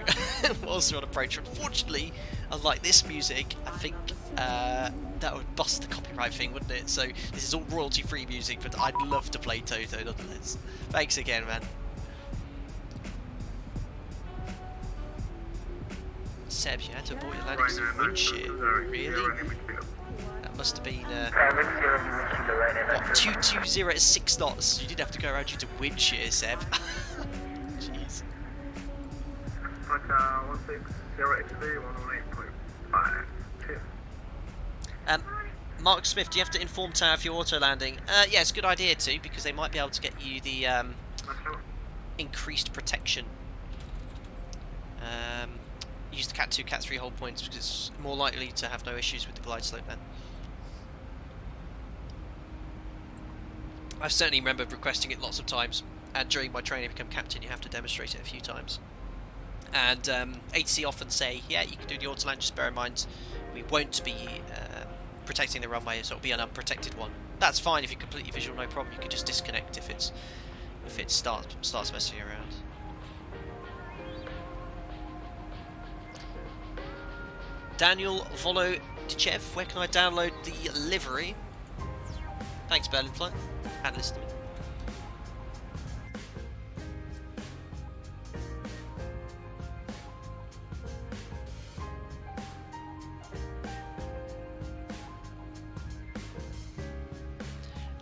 whilst we're on approach. Unfortunately, unlike this music, I think that would bust the copyright thing, wouldn't it? So this is all royalty-free music, but I'd love to play Toto nonetheless. Thanks again, man. Seb, you had to abort your landing because of wind shear. Really? That must have been, what, 220 at 6 knots? You didn't have to go around due to wind shear, Seb. Jeez. But 160 XB 118.52. Mark Smith, do you have to inform Tower if you're auto landing? Yeah, it's a good idea too, because they might be able to get you the increased protection. Use the Cat 2, Cat 3 hold points because it's more likely to have no issues with the glide slope then. I certainly remember requesting it lots of times, and during my training to become captain you have to demonstrate it a few times. And ATC often say, yeah, you can do the auto land, just bear in mind we won't be protecting the runway, so it'll be an unprotected one. That's fine if you're completely visual, no problem. You can just disconnect if it starts messing around. Daniel Volodichev, where can I download the livery? Thanks, Berlin Flight. And listen to me.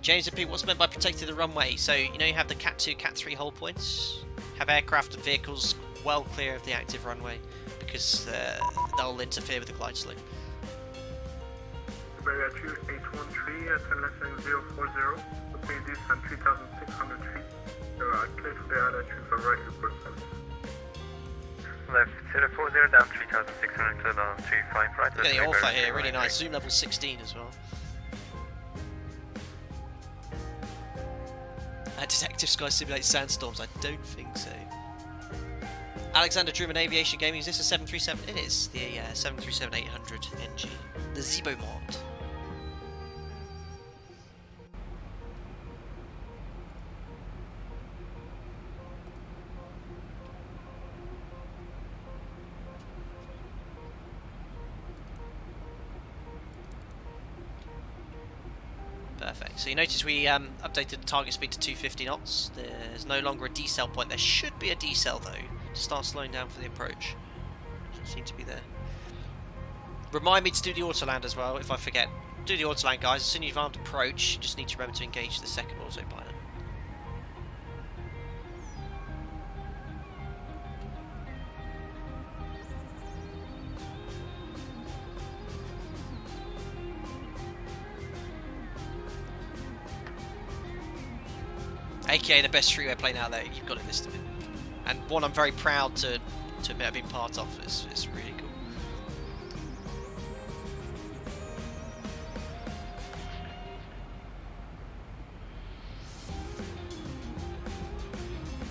James and Pete, what's meant by protecting the runway? So, you know, you have the Cat 2, Cat 3 hold points. Have aircraft and vehicles well clear of the active runway, because they'll interfere with the glide slope. Barrier 2813 at 10 left 040. Okay, this and 3,600 feet. You are clear to the altitude for right report service. Left 040 down 3,600 to down 35 right. Look at the Alpha here, really nice. Zoom level 16 as well. Detective Sky simulates sandstorms? I don't think so. Alexander Truman Aviation Gaming, is this a 737? It is, the 737-800 NG. The ZIBO mod. Perfect. So you notice we updated the target speed to 250 knots. There's no longer a decel point. There should be a decel though. Start slowing down for the approach. Doesn't seem to be there. Remind me to do the autoland as well if I forget. Do the autoland, guys. As soon as you've armed approach, you just need to remember to engage the second autopilot. AKA the best freeway plane out there, you've got it listed in. And one I'm very proud to admit I've been part of. It's really cool.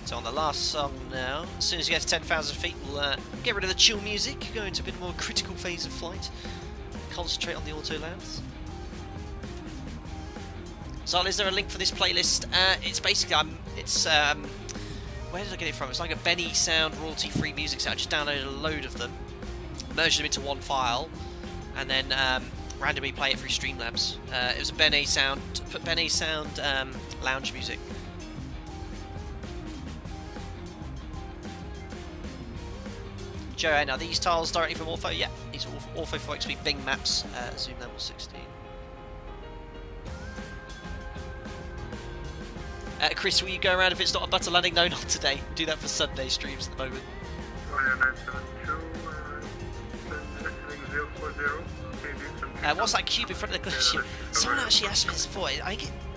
So on the last song now, as soon as you get to 10,000 feet, we'll get rid of the chill music, go into a bit more critical phase of flight, concentrate on the auto lands. So is there a link for this playlist? It's basically, where did I get it from? It's like a Benny Sound royalty-free music set. I just downloaded a load of them, merged them into one file, and then randomly play it through Streamlabs. It was a Benny Sound lounge music. Joanne, are these tiles directly from Ortho? Yeah, these are Ortho 4XP Bing maps, zoom level 16. Chris, will you go around if it's not a butter landing? No, not today. Do that for Sunday streams at the moment. What's that cube in front of the glacier? Someone actually asked me this before.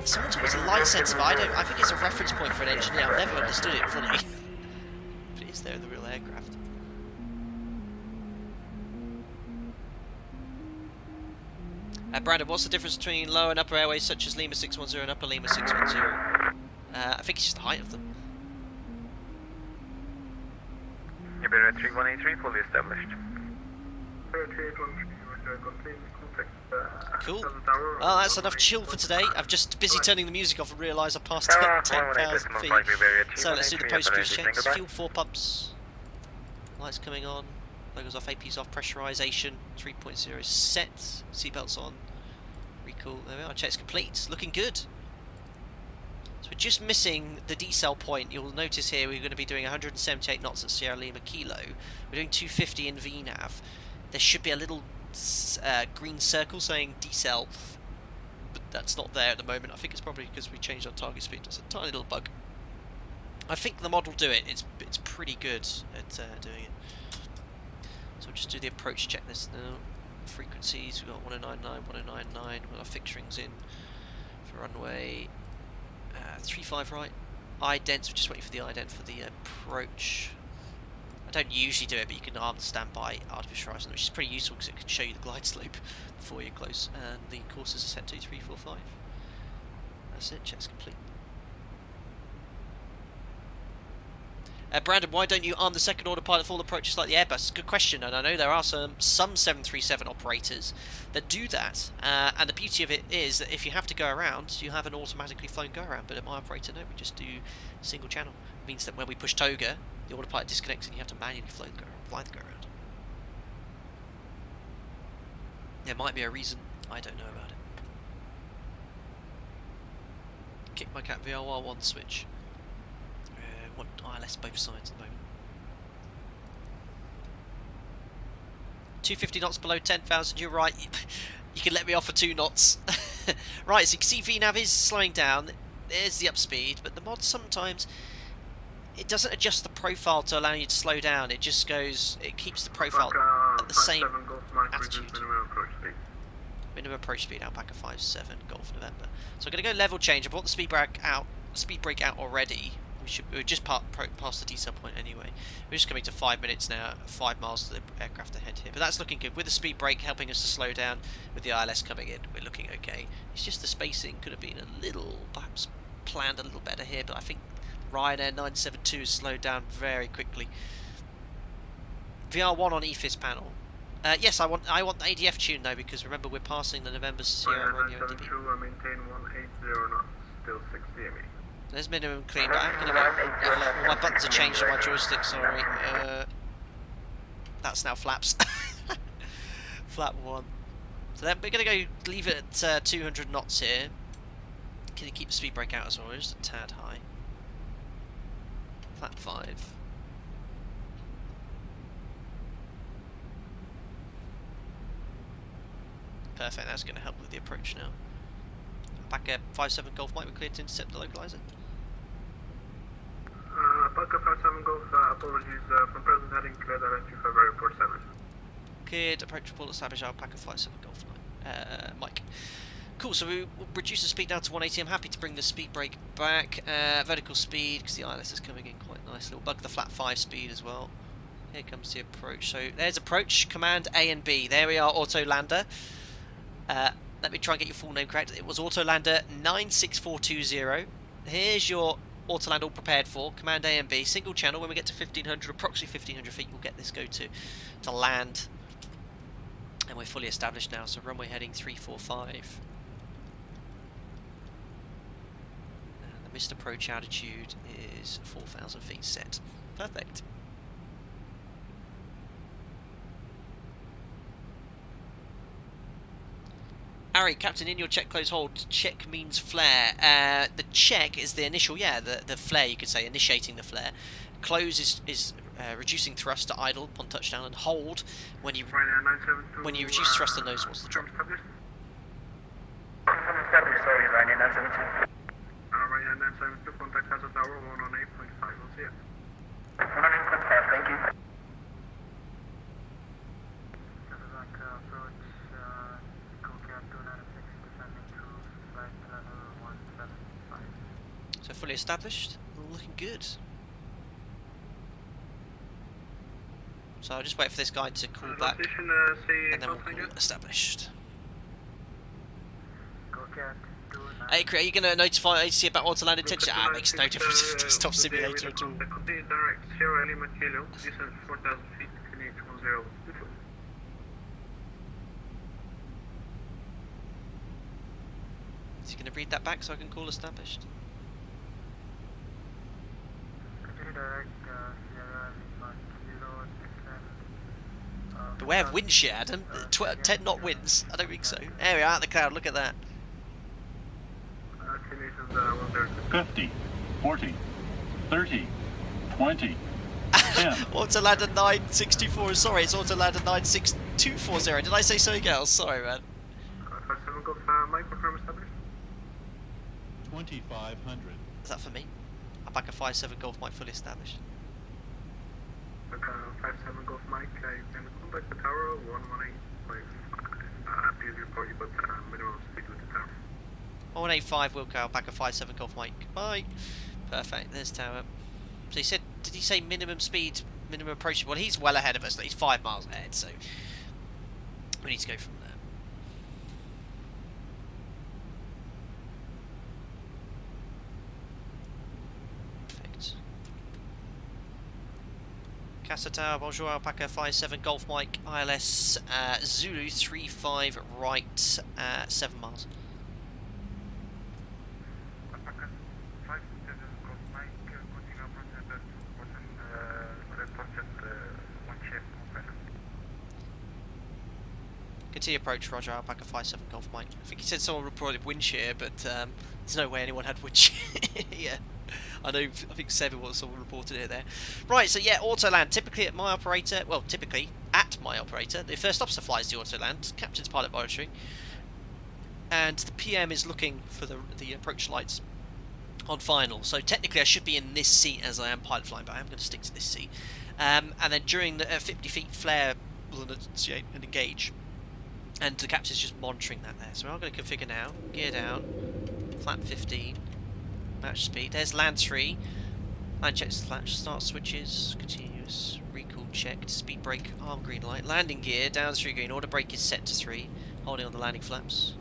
Someone told me it's a light sensor, but I think it's a reference point for an engineer. I've never understood it fully. But it is there in the real aircraft. Brandon, what's the difference between lower and upper airways such as Lima 610 and upper Lima 610? I think it's just the height of them. Iberia 3183 fully established. Cool. Well, that's enough chill for today. I'm just busy turning the music off and realise I passed 10,000 feet. So let's do the post-cruise checks. Fuel 4 pumps. Lights coming on. Logos off, APs off, pressurisation 3.0 set. Seatbelts on. Recall. There we are. Check's complete. Looking good. So we're just missing the decel point. You'll notice here we're going to be doing 178 knots at Sierra Lima Kilo. We're doing 250 in VNAV. There should be a little green circle saying decel, but that's not there at the moment. I think it's probably because we changed our target speed. It's a tiny little bug. I think the mod will do it. It's pretty good at doing it. So we'll just do the approach checklist now. Frequencies, we've got 1099, 1099 with our fixturings in for runway 35 right. Idents, we're just waiting for the ident for the approach. I don't usually do it, but you can arm the standby artificial horizon, which is pretty useful because it can show you the glide slope before you're close. And the courses are set 2345. That's it, check's complete. Brandon, why don't you arm the second order pilot for all approaches like the Airbus? Good question, and I know there are some 737 operators that do that. And the beauty of it is that if you have to go around, you have an automatically flown go around. But at my operator, no, we just do single channel. It means that when we push toga, the autopilot disconnects and you have to manually fly the go around. There might be a reason, I don't know about it. Kick my cat VRR1 switch. Want ILS both sides at the moment. 250 knots below 10,000, you're right. You can let me off for 2 knots. Right, so you can see VNAV is slowing down. There's the upspeed, but the mod sometimes it doesn't adjust the profile to allow you to slow down. It just goes, it keeps the profile at the same attitude. Minimum approach speed, Alpaca 57, Golf November. So I'm going to go level change. I brought the speed brake out already. We're just past the decel point anyway. We're just coming to 5 minutes now, 5 miles to the aircraft ahead here. But that's looking good. With the speed brake helping us to slow down, with the ILS coming in, we're looking okay. It's just the spacing could have been a little, perhaps planned a little better here, but I think Ryanair 972 has slowed down very quickly. VR1 on EFIS panel. Yes, I want the ADF tune though, because remember we're passing the November Sierra Romeo DB. I maintain 180 knots, still 60 ME. There's minimum clean, but I'm going to go... my buttons are changed on my joystick, sorry. That's now flaps. Flap 1. So then we're going to go leave it at 200 knots here. Can you keep the speed brake out as well? We're just a tad high. Flap 5. Perfect, that's going to help with the approach now. Back at 57 Golf Mike, we're cleared to intercept the localizer. Back at 57 Golf, apologies, from present heading clear direct to February Port 7. Cleared, approach report established, Alpaca 57 Golf Mike. Cool, so we will reduce the speed down to 180. I'm happy to bring the speed brake back. Vertical speed, because the ILS is coming in quite nicely. We'll bug the flat 5 speed as well. Here comes the approach. So there's approach, command A and B. There we are, autolander. Let me try and get your full name correct. It was Autolander 96420. Here's your Autoland all prepared for. Command A and B. Single channel. When we get to 1500, approximately 1500 feet, we'll get this go to land. And we're fully established now. So runway heading 345. And the missed approach altitude is 4,000 feet set. Perfect. Harry, Captain, in your check, close hold. Check means flare. The check is the initial, yeah, the flare, you could say, initiating the flare. Close is reducing thrust to idle upon touchdown, and hold when you reduce thrust to nose. What's the drop? Sorry, Ryanair 972. Ryanair 972, contact Casa Tower 118.5. We'll see you. 118.5, thank you. Casablanca approach, Cockpit 296, descending to flight level 175. So fully established, all looking good. So I'll just wait for this guy to call back, and then we'll call it established. Hey, are you going to notify ATC about autoland intention? Ah, it makes no difference if it's desktop simulator at all. Direct Sierra Lima Kilo, descent 4,000 feet, Canadian 10. Is he going to read that back so I can call established? Beware of wind shear, Adam. 10 knot winds. I don't think so. There we are, out of the cloud. Look at that. destinations 10. 50, 40, 30, 20, 10. Autoland 9624. Sorry, it's Autoland 96240. Did I say something else? Sorry, man. 57 Golf Mike, confirm established. 2500. Is that for me? Alpaca 57 Golf Mike fully established. 57 Golf Mike, you can contact the tower 1185. Please report you got minimum speed with the tower. 185 Wilco, Alpaca 57 Golf Mike. Bye. Perfect. There's tower. So he said, did he say minimum speed, minimum approach? Well, he's well ahead of us. He's 5 miles ahead, so we need to go from there. Perfect. Casa Tower, bonjour, Alpaca 57 Golf Mike, ILS Zulu 35 right, 7 miles. Alpaca 57 Golf Mike, continuing approach at report at 1 shape open. Continue approach, Roger, Alpaca 57 Golf Mike. I think he said someone reported wind shear, but there's no way anyone had wind shear. Yeah. I think Seven was someone reported it there. Right, so yeah, Autoland, typically at my operator, the first officer flies the Autoland, captain's pilot monitoring, and the PM is looking for the approach lights on final. So technically I should be in this seat as I am pilot flying, but I am going to stick to this seat. And then during the 50 feet flare will initiate and engage, and the captain's just monitoring that there. So I'm going to configure now, gear down, flap 15, match speed. There's land 3. Land checks flash, start switches, continuous, recall checked, speed brake, arm green light, landing gear, down 3 green, order brake is set to 3, holding on the landing flaps.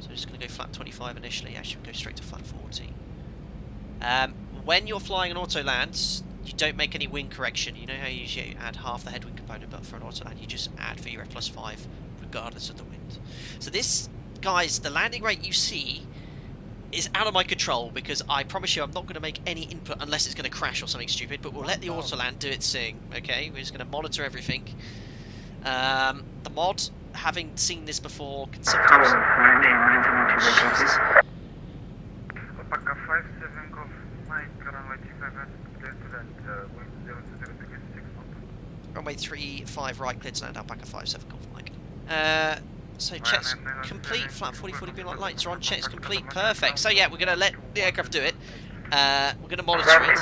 So I'm just going to go flap 25 initially, actually we'll go straight to flap 40. When you're flying an Autoland, you don't make any wing correction. You know how you usually add half the headwind component, but for an Autoland you just add VREF plus 5 regardless of the wind. So this, guys, the landing rate you see is out of my control because I promise you I'm not going to make any input unless it's going to crash or something stupid, but we'll let the Autoland do its thing, okay? We're just going to monitor everything. The mod, having seen this before, can sometimes... Alpaca 57 Golf Mike, runway 35 right, clear to land, wind 020 degrees 6 knots. Runway 35 right, clear to land, Alpaca 57 Golf Mike. So checks complete, flat 40 green light, lights are on, checks complete, perfect. So yeah, we're going to let the aircraft do it. We're going to monitor it.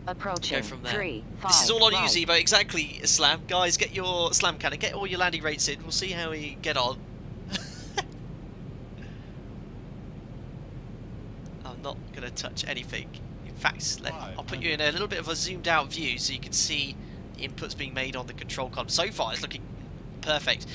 Approaching go from there. 3, 5, this is all on you, right. ZIBO, exactly, Slam. Guys, get your Slam cannon, get all your landing rates in, we'll see how we get on. I'm not going to touch anything. In fact, I'll put you in a little bit of a zoomed out view so you can see inputs being made on the control column. So far it's looking perfect.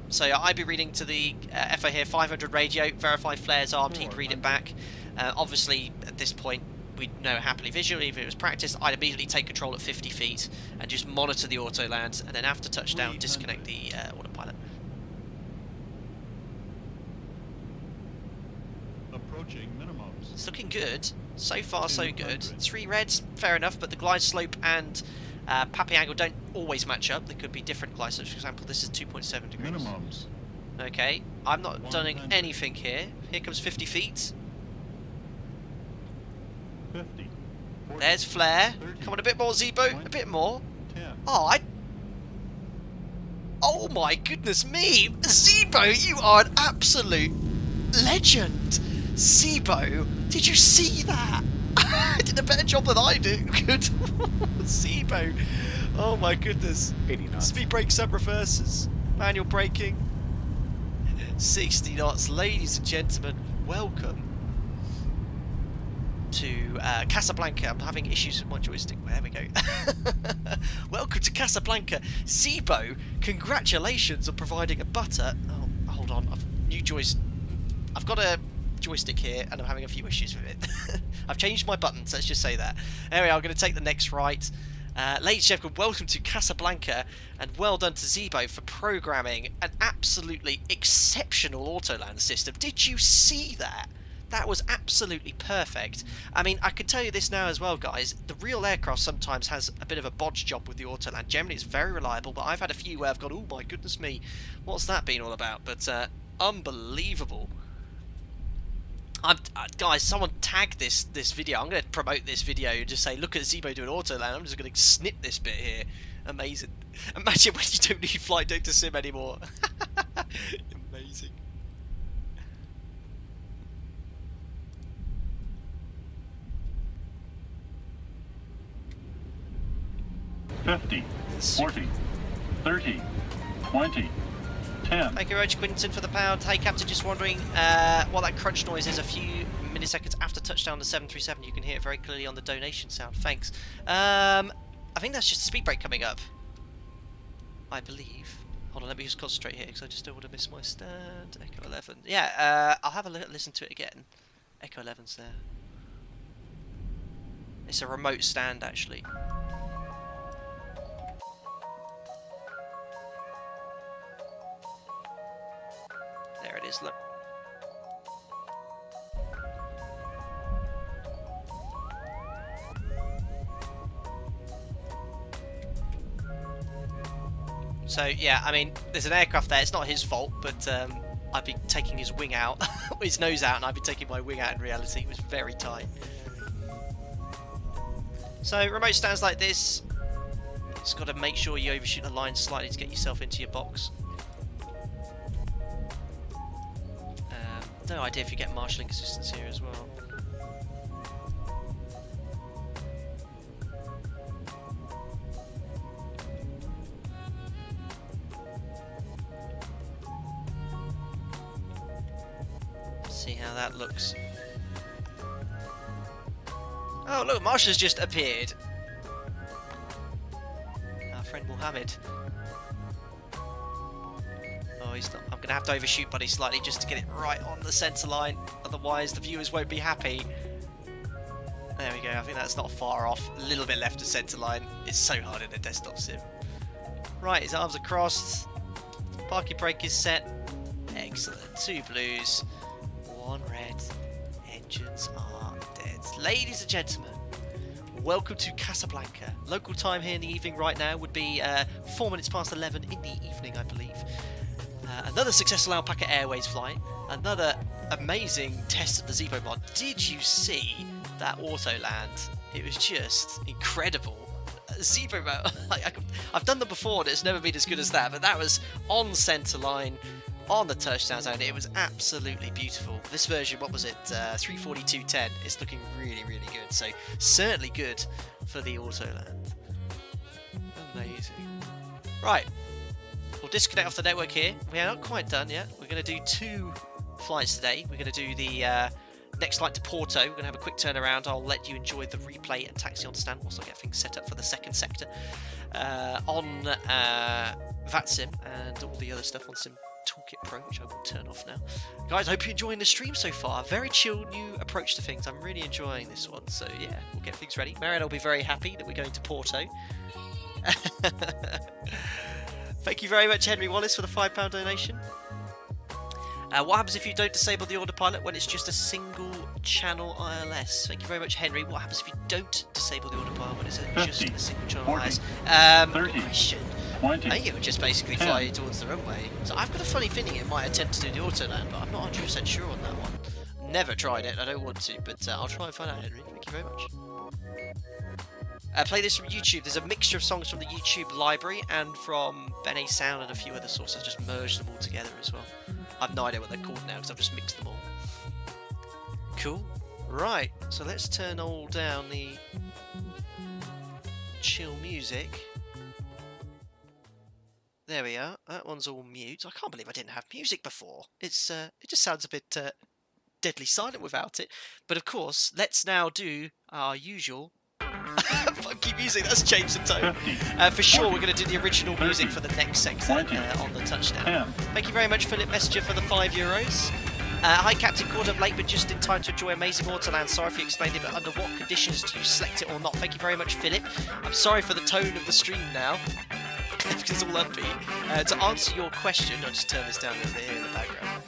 So I'd be reading to the FA here 500 radio, verify flares armed, he'd read it back. Obviously at this point we know happily visually, if it was practice, I'd immediately take control at 50 feet and just monitor the autoland, and then after touchdown disconnect the autopilot. Approaching minimums. It's looking good. So far so good. 3 reds, fair enough, but the glide slope and Pappy angle don't always match up. There could be different glide slopes. For example, this is 2.7 degrees. Minimums. Okay, I'm not doing anything here. Here comes 50 feet. 50. 40, There's flare. 30, Come on, a bit more, ZIBO. 20, A bit more. 10. Oh my goodness me! ZIBO, you are an absolute legend! ZIBO, did you see that? Did a better job than I do. Good. ZIBO. Oh my goodness. 80 knots. Speed brakes, sub reverses, manual braking. 60 knots. Ladies and gentlemen, welcome to Casablanca. I'm having issues with my joystick. There we go. Welcome to Casablanca. ZIBO, congratulations on providing a butter. Oh, hold on. I've got a joystick here and I'm having a few issues with it. I've changed my buttons, let's just say that. Anyway, I'm going to take the next right. Ladies and gentlemen, welcome to Casablanca, and well done to ZIBO for programming an absolutely exceptional autoland system. Did you see that? That was absolutely perfect. I mean, I can tell you this now as well, guys. The real aircraft sometimes has a bit of a bodge job with the autoland. Generally, it's very reliable, but I've had a few where I've gone, oh my goodness me, what's that been all about? But unbelievable. Guys, someone tag this video. I'm going to promote this video and just say, look at ZIBO doing autoland. I'm just going to snip this bit here. Amazing. Imagine when you don't need flight data sim anymore. Amazing. $50, $40, $30, $20, $10. Thank you very much, Quinton, for the pound. Hey, Captain, just wondering what that crunch noise is a few milliseconds after touchdown the 737. You can hear it very clearly on the donation sound. Thanks. I think that's just a speed break coming up, I believe. Hold on, let me just concentrate here because I just don't want to miss my stand. Echo 11. Yeah, I'll have a listen to it again. Echo 11's there. It's a remote stand, actually. There it is, look. So yeah, I mean, there's an aircraft there. It's not his fault, but I've been taking his wing out, his nose out, and I've been taking my wing out in reality. It was very tight. So remote stands like this, just got to make sure you overshoot the line slightly to get yourself into your box. No idea if you get marshalling assistance here as well. See how that looks. Oh look, Marshal's just appeared. Our friend Mohammed. Oh, he's not. I'm going to have to overshoot Buddy slightly just to get it right on the centre line. Otherwise, the viewers won't be happy. There we go. I think that's not far off. A little bit left of centre line. It's so hard in a desktop sim. Right, his arms are crossed. Parking brake is set. Excellent. 2 blues, 1 red. Engines are dead. Ladies and gentlemen, welcome to Casablanca. Local time here in the evening right now would be 4 minutes past 11 in the evening, I believe. Another successful Alpaca Airways flight. Another amazing test of the ZIBO mod. Did you see that autoland? It was just incredible. ZIBO mod. I've done them before and it's never been as good as that, but that was on centre line, on the touchdown zone. It was absolutely beautiful. This version, what was it? 342.10. It's looking really, really good. So certainly good for the autoland. Amazing. Right. We'll disconnect off the network here. We are not quite done yet. We're going to do 2 flights today. We're going to do the next flight to Porto. We're going to have a quick turnaround. I'll let you enjoy the replay and taxi on stand whilst I get things set up for the second sector on VATSIM and all the other stuff on Sim Toolkit Pro, which I will turn off now. Guys, I hope you're enjoying the stream so far. Very chill new approach to things. I'm really enjoying this one. So yeah, we'll get things ready. Marianne will be very happy that we're going to Porto. Thank you very much, Henry Wallace, for the £5 donation. What happens if you don't disable the autopilot when it's just a single channel ILS? Thank you very much, Henry. What happens if you don't disable the autopilot when it's just a single channel 40, ILS? 30, Question. 20, I think it would just basically 10. fly towards the runway. So I've got a funny feeling it might attempt to do the autoland, but I'm not 100% sure on that one. Never tried it. I don't want to, but I'll try and find out, Henry. Thank you very much. Play this from YouTube. There's a mixture of songs from the YouTube library and from Bene Sound and a few other sources. Just merged them all together as well. I've no idea what they're called now because I've just mixed them all. Cool. Right, so let's turn all down the chill music. There we are. That one's all mute. I can't believe I didn't have music before. It's it just sounds a bit deadly silent without it. But of course, let's now do our usual funky music. That's changed the tone. For sure, we're going to do the original music for the next sector on the touchdown. Thank you very much, Philip Messenger, for the €5. Hi, Captain. Called up late, but just in time to enjoy amazing Autoland. Sorry if you explained it, but under what conditions do you select it or not? Thank you very much, Philip. I'm sorry for the tone of the stream now, because it's all upbeat. To answer your question, I'll just turn this down a little bit here in the background.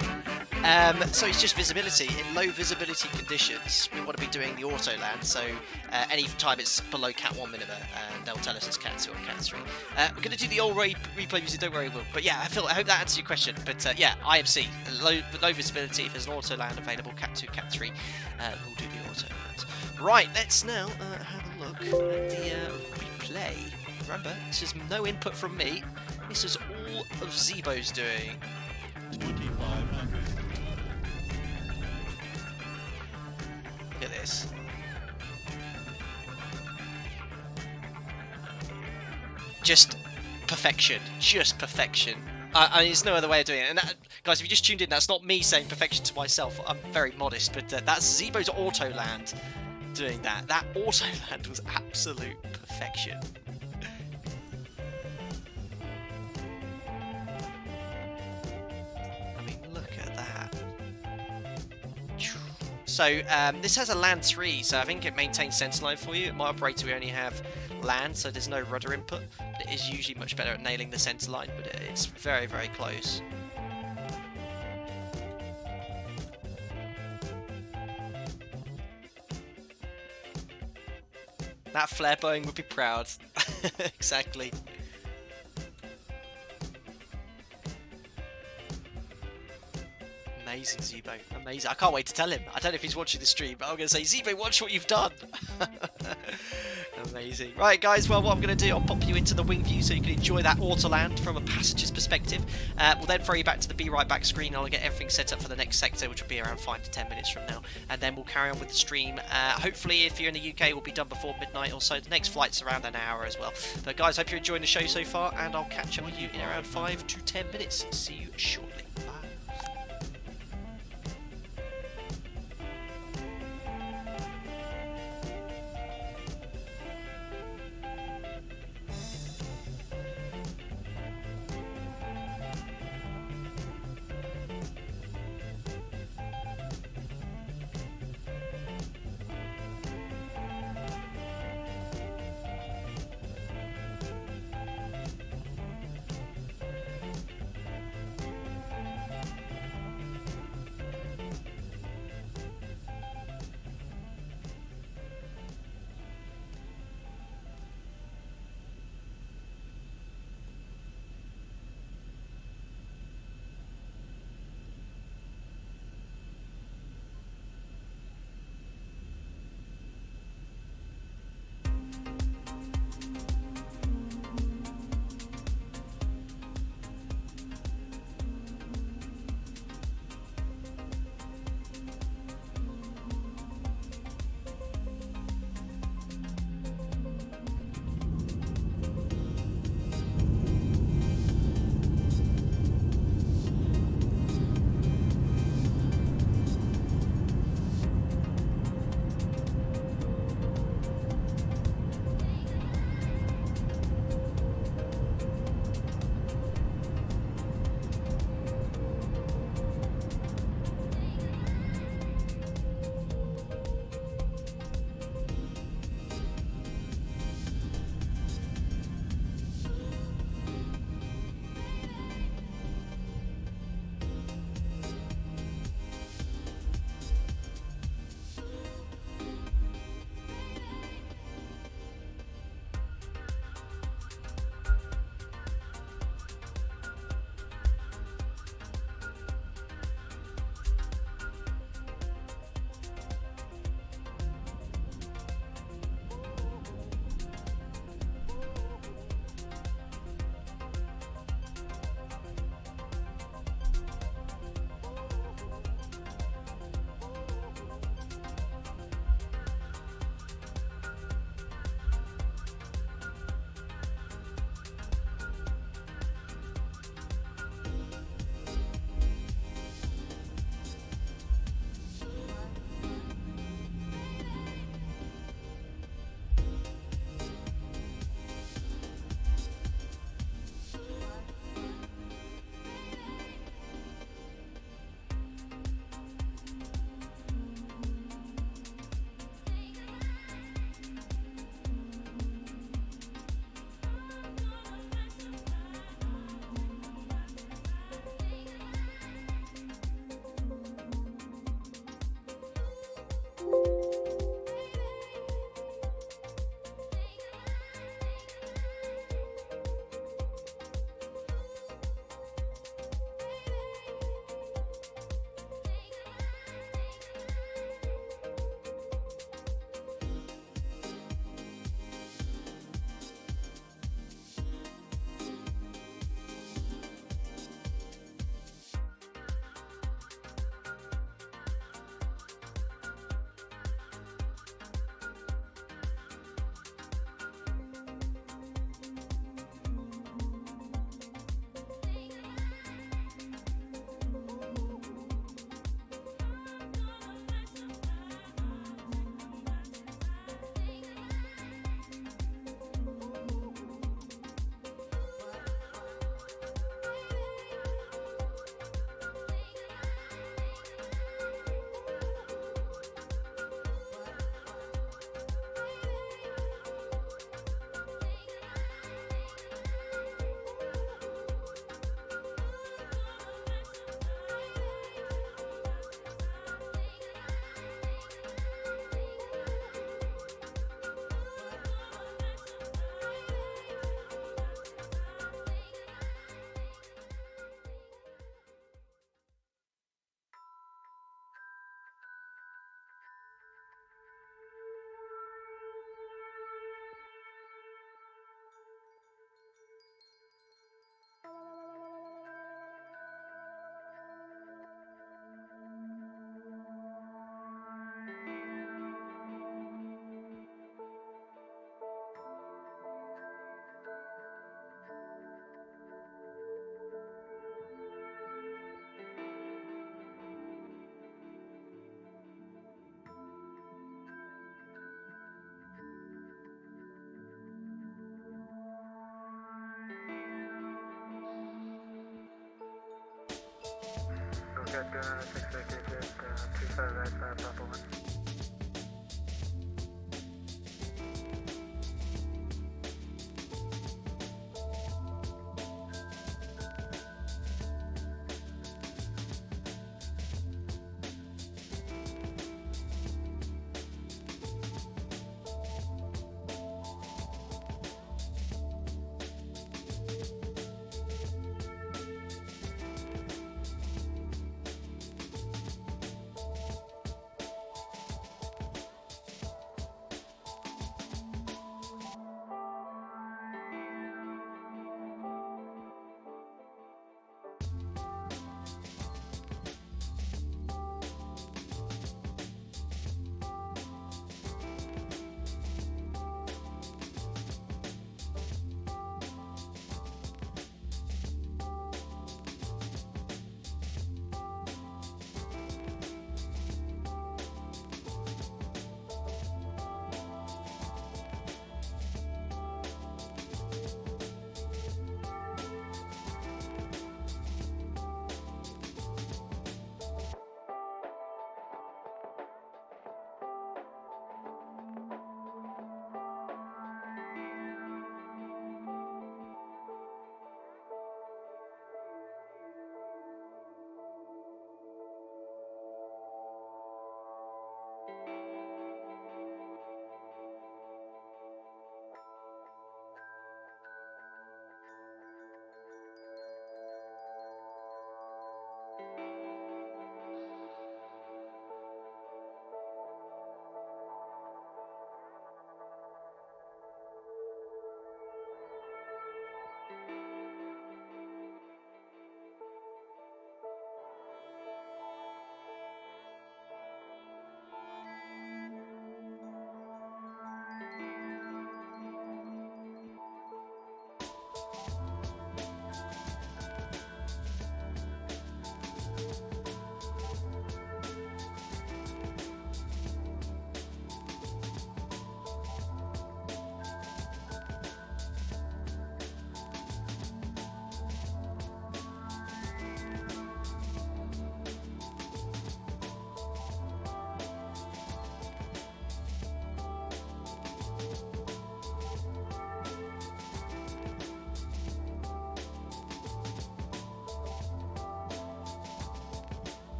So it's just visibility. In low visibility conditions, we want to be doing the auto land. So any time it's below Cat 1 minima, and they'll tell us it's Cat 2 or Cat 3. We're going to do the old replay music, don't worry, Will. But yeah, I hope that answers your question. But yeah, IMC, low visibility. If there's an auto land available, Cat 2, Cat 3, we'll do the auto land. Right, let's now have a look at the replay. Remember, this is no input from me. This is all of ZIBO's doing. 2500. Look at this. Just perfection. Just perfection. I mean, there's no other way of doing it. And that, guys, if you just tuned in, that's not me saying perfection to myself. I'm very modest, but that's ZIBO's Autoland doing that. That Autoland was absolute perfection. I mean, look at that. So this has a land 3, so I think it maintains centerline for you. At my operator, we only have land, so there's no rudder input. It is usually much better at nailing the centerline, but it's very, very close. That flare Boeing would be proud. Exactly. Amazing, ZIBO. Amazing. I can't wait to tell him. I don't know if he's watching the stream, but I'm going to say, ZIBO, watch what you've done. Amazing. Right, guys, well, what I'm going to do, I'll pop you into the wing view so you can enjoy that autoland from a passenger's perspective. We'll then throw you back to the Be Right Back screen. I'll get everything set up for the next sector, which will be around 5 to 10 minutes from now. And then we'll carry on with the stream. Hopefully, if you're in the UK, we'll be done before midnight or so. The next flight's around an hour as well. But, guys, hope you're enjoying the show so far, and I'll catch up with you in around 5 to 10 minutes. See you shortly. Bye.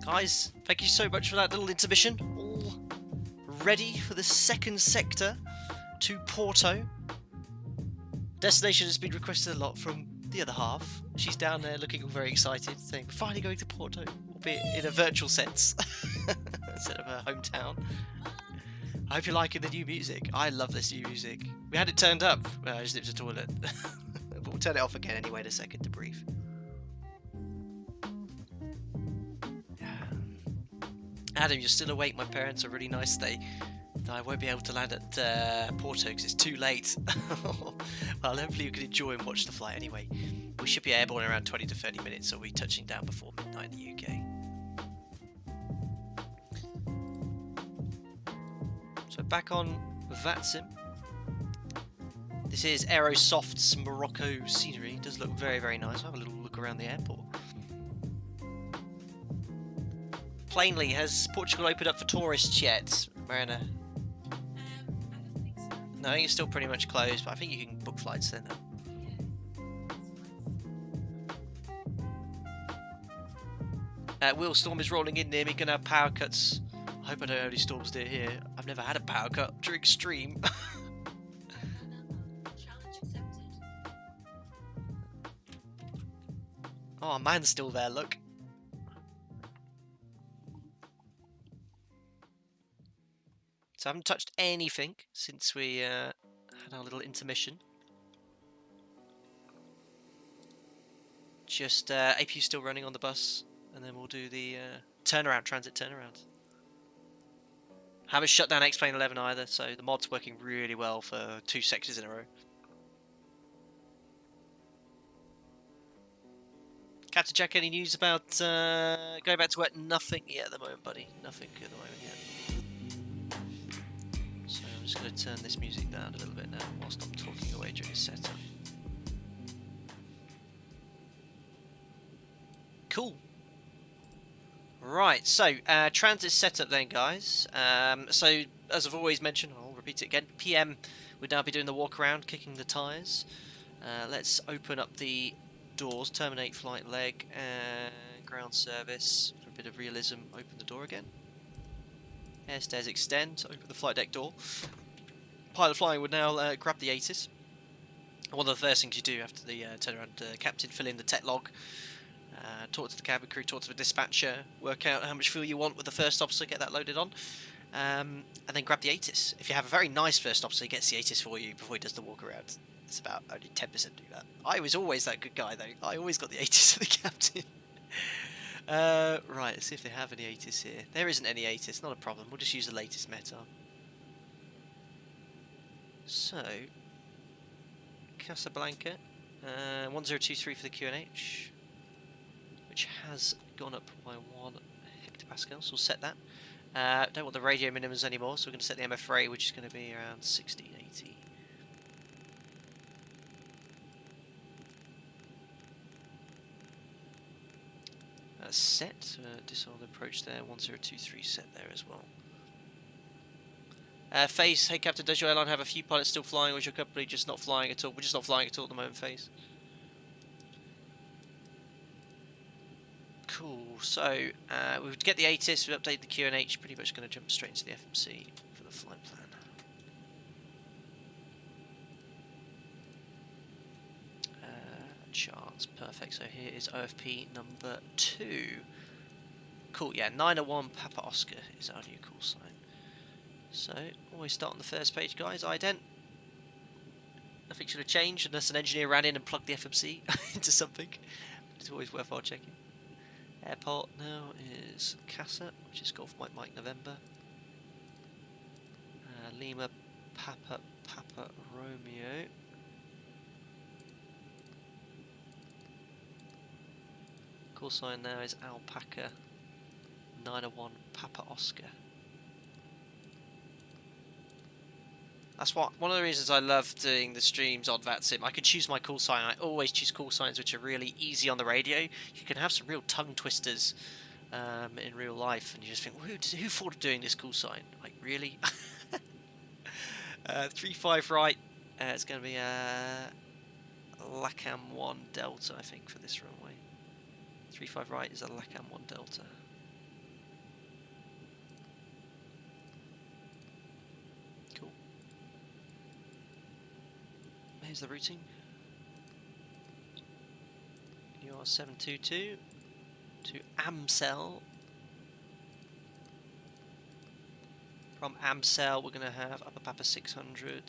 Guys, thank you so much for that little intermission. All ready for the second sector to Porto. Destination has been requested a lot from the other half. She's down there looking all very excited, saying, we're finally going to Porto, albeit in a virtual sense, instead of her hometown. I hope you're liking the new music. I love this new music. We had it turned up. I just nipped to the toilet. But we'll turn it off again anyway in a second to brief. Adam, you're still awake. My parents are really nice today. I won't be able to land at Porto because it's too late. Well, hopefully you can enjoy and watch the flight anyway. We should be airborne in around 20 to 30 minutes, so we'll be touching down before midnight in the UK. So back on VATSIM. This is Aerosoft's Morocco scenery. It does look very, very nice. I'll have a little look around the airport. Plainly, has Portugal opened up for tourists yet, Marina? I don't think so. No, it's still pretty much closed, but I think you can book flights then. Will, storm is rolling in near me. Gonna have power cuts. I hope I don't have any storms near here. I've never had a power cut during stream. Oh, man's still there, look. So I haven't touched anything since we had our little intermission. Just APU still running on the bus, and then we'll do the turnaround, transit turnaround. Haven't shut down X-Plane 11 either, so the mod's working really well for 2 sectors in a row. Captain Jack, any news about going back to work? Nothing yet at the moment, buddy. Nothing at the moment yet. So I'm just going to turn this music down a little bit now whilst I'm talking away during this setup. Cool. Right, so transit setup then, guys. So as I've always mentioned, I'll repeat it again. PM would now be doing the walk around, kicking the tyres. Let's open up the doors, terminate flight leg, and ground service for a bit of realism. Open the door again. Air stairs extend. Open the flight deck door. Pilot flying would now grab the ATIS. One of the first things you do after the turnaround, captain, fill in the tech log. Talk to the cabin crew, talk to the dispatcher, work out how much fuel you want with the first officer, get that loaded on, and then grab the ATIS. If you have a very nice first officer, he gets the ATIS for you before he does the walk around. It's about only 10% do that. I was always that good guy though. I always got the ATIS for the captain. Right, let's see if they have any ATIS here. There isn't any ATIS, not a problem. We'll just use the latest meta. So, Casablanca, 1023 for the QNH. Which has gone up by 1 hectopascal, so we'll set that. Don't want the radio minimums anymore, so we're going to set the MFRA, which is going to be around 1680. That's set. Disorder approach there, 1023 set there as well. Face, hey Captain, does your airline have a few pilots still flying, or is your company just not flying at all? We're just not flying at all at the moment, Face. Cool, so we would get the ATIS, we update the QNH, pretty much going to jump straight into the FMC for the flight plan. Charts, perfect, so here is OFP number 2. Cool, yeah, 901 Papa Oscar is our new call sign. So, always start on the first page, guys, ident. Nothing should have changed unless an engineer ran in and plugged the FMC into something. It's always worthwhile checking. Airport now is Casa, which is Golf Mike Mike November. Lima Papa Papa Romeo. Call sign now is Alpaca 901 Papa Oscar. That's one of the reasons I love doing the streams on VATSIM. I can choose my call sign. I always choose call signs which are really easy on the radio. You can have some real tongue twisters in real life, and you just think, who thought of doing this call sign? Like, really? 35 right. It's going to be LACAM 1 Delta, I think, for this runway. 35 right is a LACAM 1 Delta. Cool. Here's the routing. You are 722 to Amsel. From Amsel, we're going to have Upper Papa 600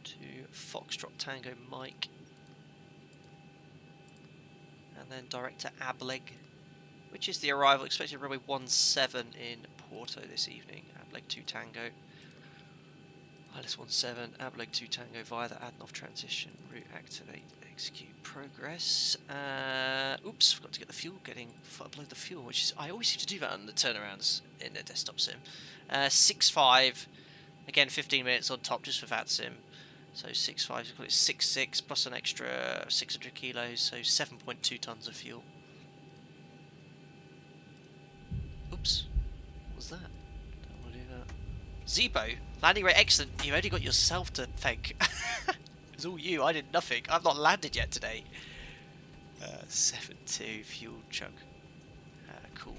to Foxtrot Tango Mike. And then direct to Ableg, which is the arrival expected runway 17 in Porto this evening. Ableg 2 Tango. ILS 17, Ableg 2 Tango via the Adnoff transition. Route activate, execute progress. Oops, forgot to get the fuel, upload the fuel, which is, I always seem to do that on the turnarounds in the desktop sim. 6.5, again 15 minutes on top just for VATSIM. So 6.5, so call it 6.6 plus an extra 600 kilos, so 7.2 tons of fuel. Oops, what was that? Don't want to do that. ZIBO, landing rate excellent. You've only got yourself to thank. It's all you. I did nothing. I've not landed yet today. 7-2 fuel chug. Cool.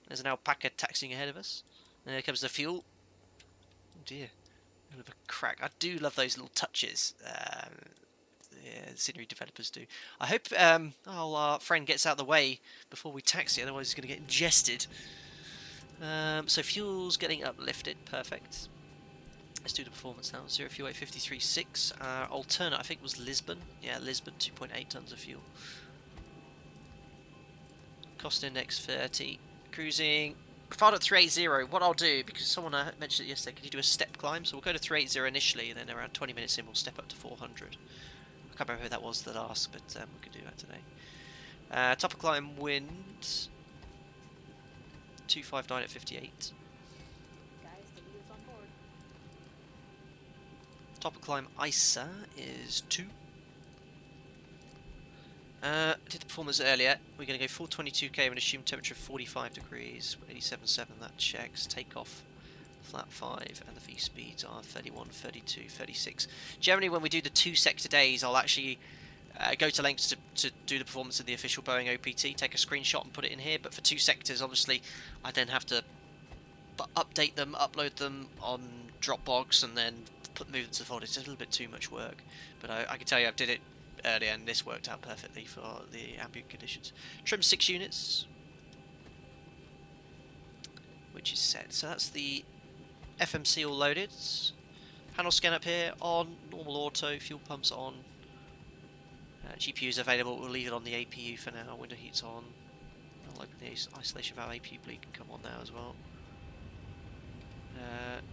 There's an alpaca taxiing ahead of us. And there comes the fuel. Oh dear. A bit of a crack. I do love those little touches. Yeah, scenery developers do. I hope our friend gets out of the way before we taxi, otherwise he's going to get ingested. So fuel's getting uplifted. Perfect. Let's do the performance now. 0 fuel 853.6. Alternate, I think, was Lisbon. Yeah, Lisbon, 2.8 tons of fuel. Cost index 30. Cruising. Filed at 380. What I'll do, because someone mentioned it yesterday, can you do a step climb? So we'll go to 380 initially, and then around 20 minutes in, we'll step up to 400. I can't remember who that was that asked, but we could do that today. Top of climb wind. 259 at 58. Top of climb ISA is 2. Did the performance earlier. We're going to go full 22k and assume temperature of 45 degrees. 87.7, that checks. Takeoff flat 5, and the V speeds are 31, 32, 36. Generally, when we do the 2 sector days, I'll actually go to lengths to do the performance of the official Boeing OPT, take a screenshot and put it in here. But for 2 sectors, obviously, I then have to update them, upload them on Dropbox, and then move them to the folder. It's a little bit too much work, but I can tell you I did it earlier, and this worked out perfectly for the ambient conditions. Trim 6 units, which is set. So that's the FMC all loaded. Panel scan up here on, normal auto, fuel pumps on. GPU is available, we'll leave it on the APU for now. Window heat's on. I'll open the isolation valve, APU bleed can come on now as well.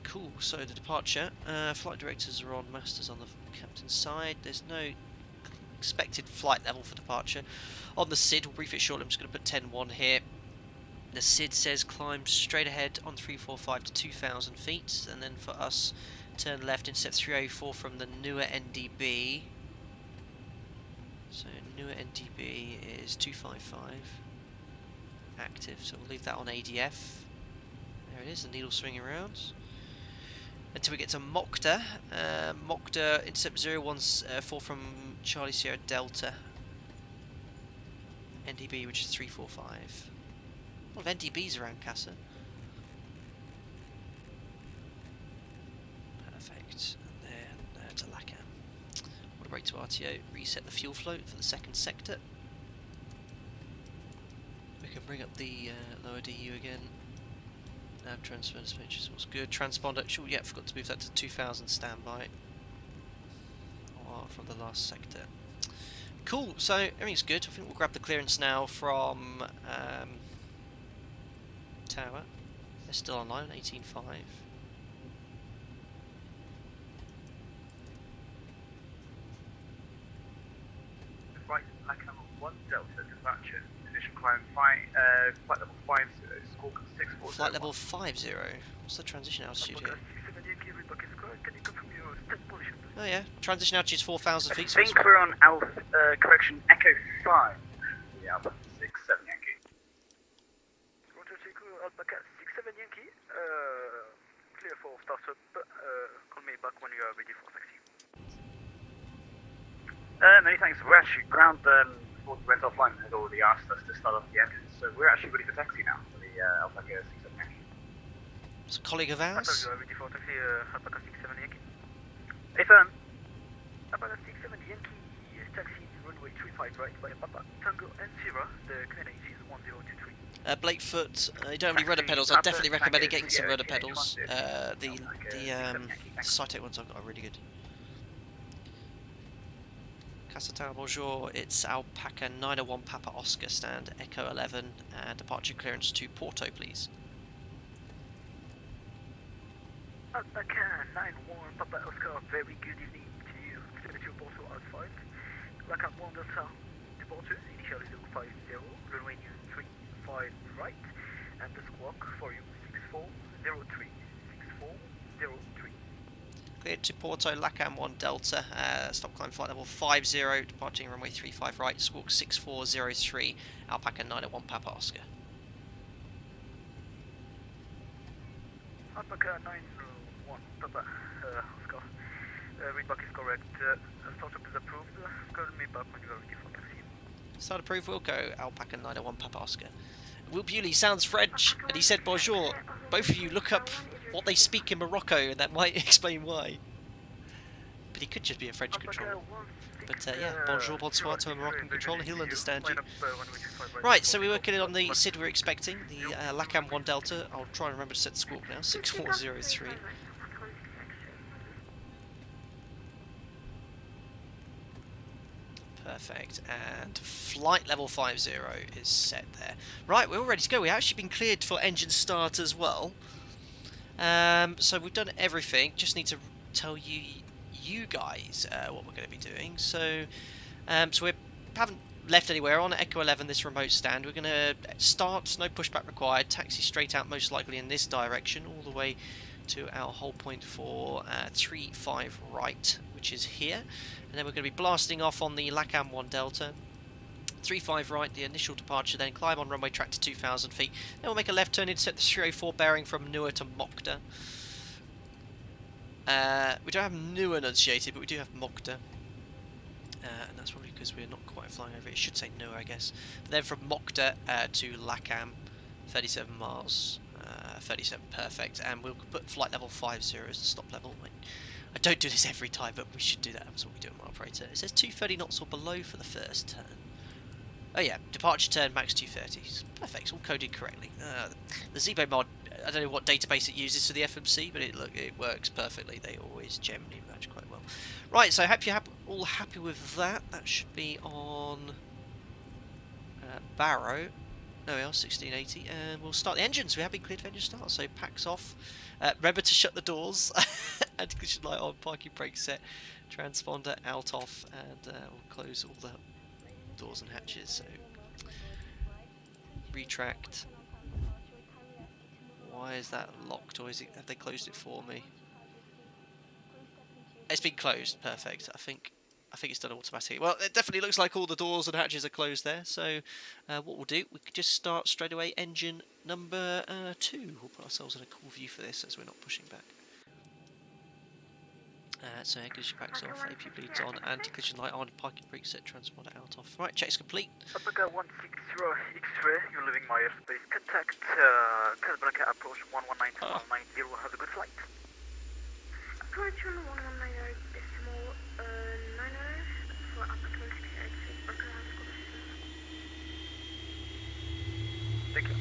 Cool, so the departure. Flight directors are on, masters on the captain's side. There's no expected flight level for departure. On the SID, we'll brief it shortly. I'm just going to put 10.1 here. The SID says climb straight ahead on 345 to 2,000 feet, and then for us, turn left in step 304 from the newer NDB. So newer NDB is 255 active, so we'll leave that on ADF. There it is, the needle swinging around. Until we get to Mokta. Mokta, intercept 014 from Charlie Sierra Delta. NDB, which is 345. A lot of NDBs around Casa. Perfect. And then to Lacam. Water brake to RTO. Reset the fuel float for the 2nd sector. We can bring up the lower DU again. Nav transfer switches was good. Transponder, sure, yeah, forgot to move that to 2000 standby. From the last sector. Cool, so everything's good. I think we'll grab the clearance now from Tower. They're still online, 18.5. Flight Lacam 1 Delta departure. Initial climb flight level 50, score 64. Flight level 50. What's the transition altitude here? Oh yeah, transition altitude is 4,000 feet. I think we're on correction Echo 5. Yeah, 6-7 Yankee. Roger, Alpaca 6-7 Yankee. Clear for startup. Call me back when you are ready for taxi. Many thanks. We're actually ground before we went offline had already asked us to start off the engines, so we're actually ready for taxi now for the Alpaca 6-7 Yankee. It's a colleague of ours. You are ready for taxi, Alpaca 6-7 Yankee. Affirm. Alpaca 6-7 Yankee taxi runway 35 right by Papa Tango and Sierra. The clearance is 1023. Blakefoot, you don't have any rudder pedals. I'd definitely recommend getting some rudder pedals. The Cytec ones I've got are really good. Casa Tower, bonjour. It's Alpaca 901 Papa Oscar stand, Echo 11, and departure clearance to Porto, please. Alpaca 91 Papa Oscar, very good evening to you. Clear to Porto outside. Lacam 1 Delta, departure, initial is 50, runway 35 right, and the squawk for you 6403. 6403. Cleared to Porto, Lacam 1 Delta, stop climb flight level 50, departing runway 35 right, squawk 6403, Alpaca 901 Papa Oscar. Alpaca 91 Papa Oscar, readback is correct, startup is approved, call me back when you are ready for taxi. Start approved, we'll go Alpaca 901 Papa Oscar. Will Bewley sounds French, and he said bonjour. Both of you look up what they speak in Morocco, and that might explain why. But he could just be a French controller. But yeah, bonjour, bonsoir to a Moroccan controller, he'll understand you. Right, so we're working on the SID we're expecting, the LACAM 1 Delta. I'll try and remember to set the squawk now, 6403. Perfect, and flight level 50 is set there. Right, we're all ready to go. We've actually been cleared for engine start as well. So we've done everything, just need to tell you guys what we're going to be doing. So we haven't left anywhere. On Echo 11, this remote stand, we're going to start, no pushback required, taxi straight out most likely in this direction, all the way to our hold point for 35 right, which is here. And then we're going to be blasting off on the LACAM 1 Delta. 35 right, the initial departure, then climb on runway track to 2,000 feet. Then we'll make a left turn into set the 304 bearing from Nua to Mokta. We don't have Nua enunciated, but we do have Mokta. And that's probably because we're not quite flying over it. It should say Nua, I guess. But then from Mokta to LACAM, 37 miles. 37, perfect. And we'll put flight level 50 as the stop level. I don't do this every time, but we should do that. That's what we do in my operator. It says 230 knots or below for the first turn. Oh yeah, departure turn max 230. Perfect, it's all coded correctly. The ZIBO mod, I don't know what database it uses for the FMC, but it works perfectly. They always generally match quite well. Right, so I hope you're all happy with that. That should be on Barrow. There we are, 1680, and we'll start the engines. We have been cleared for engine start, so packs off. Remember to shut the doors. Anti-collision light on, parking brake set, transponder out off, and we'll close all the doors and hatches. So retract. Why is that locked, or have they closed it for me? It's been closed. Perfect. I think it's done automatically. Well, it definitely looks like all the doors and hatches are closed there. So what we'll do, we could just start straight away engine number 2. We'll put ourselves in a cool view for this as we're not pushing back. So air condition packs off, AP bleeds on, anti-collision light on, parking brake set, transponder out off. Right, check's complete. Alpaca 160 X-ray, you're leaving my airspace. Contact Casablanca approach 119 to 190. Have a good flight. Approach 1190 decimal 90 for Alpaca 160 Thank you.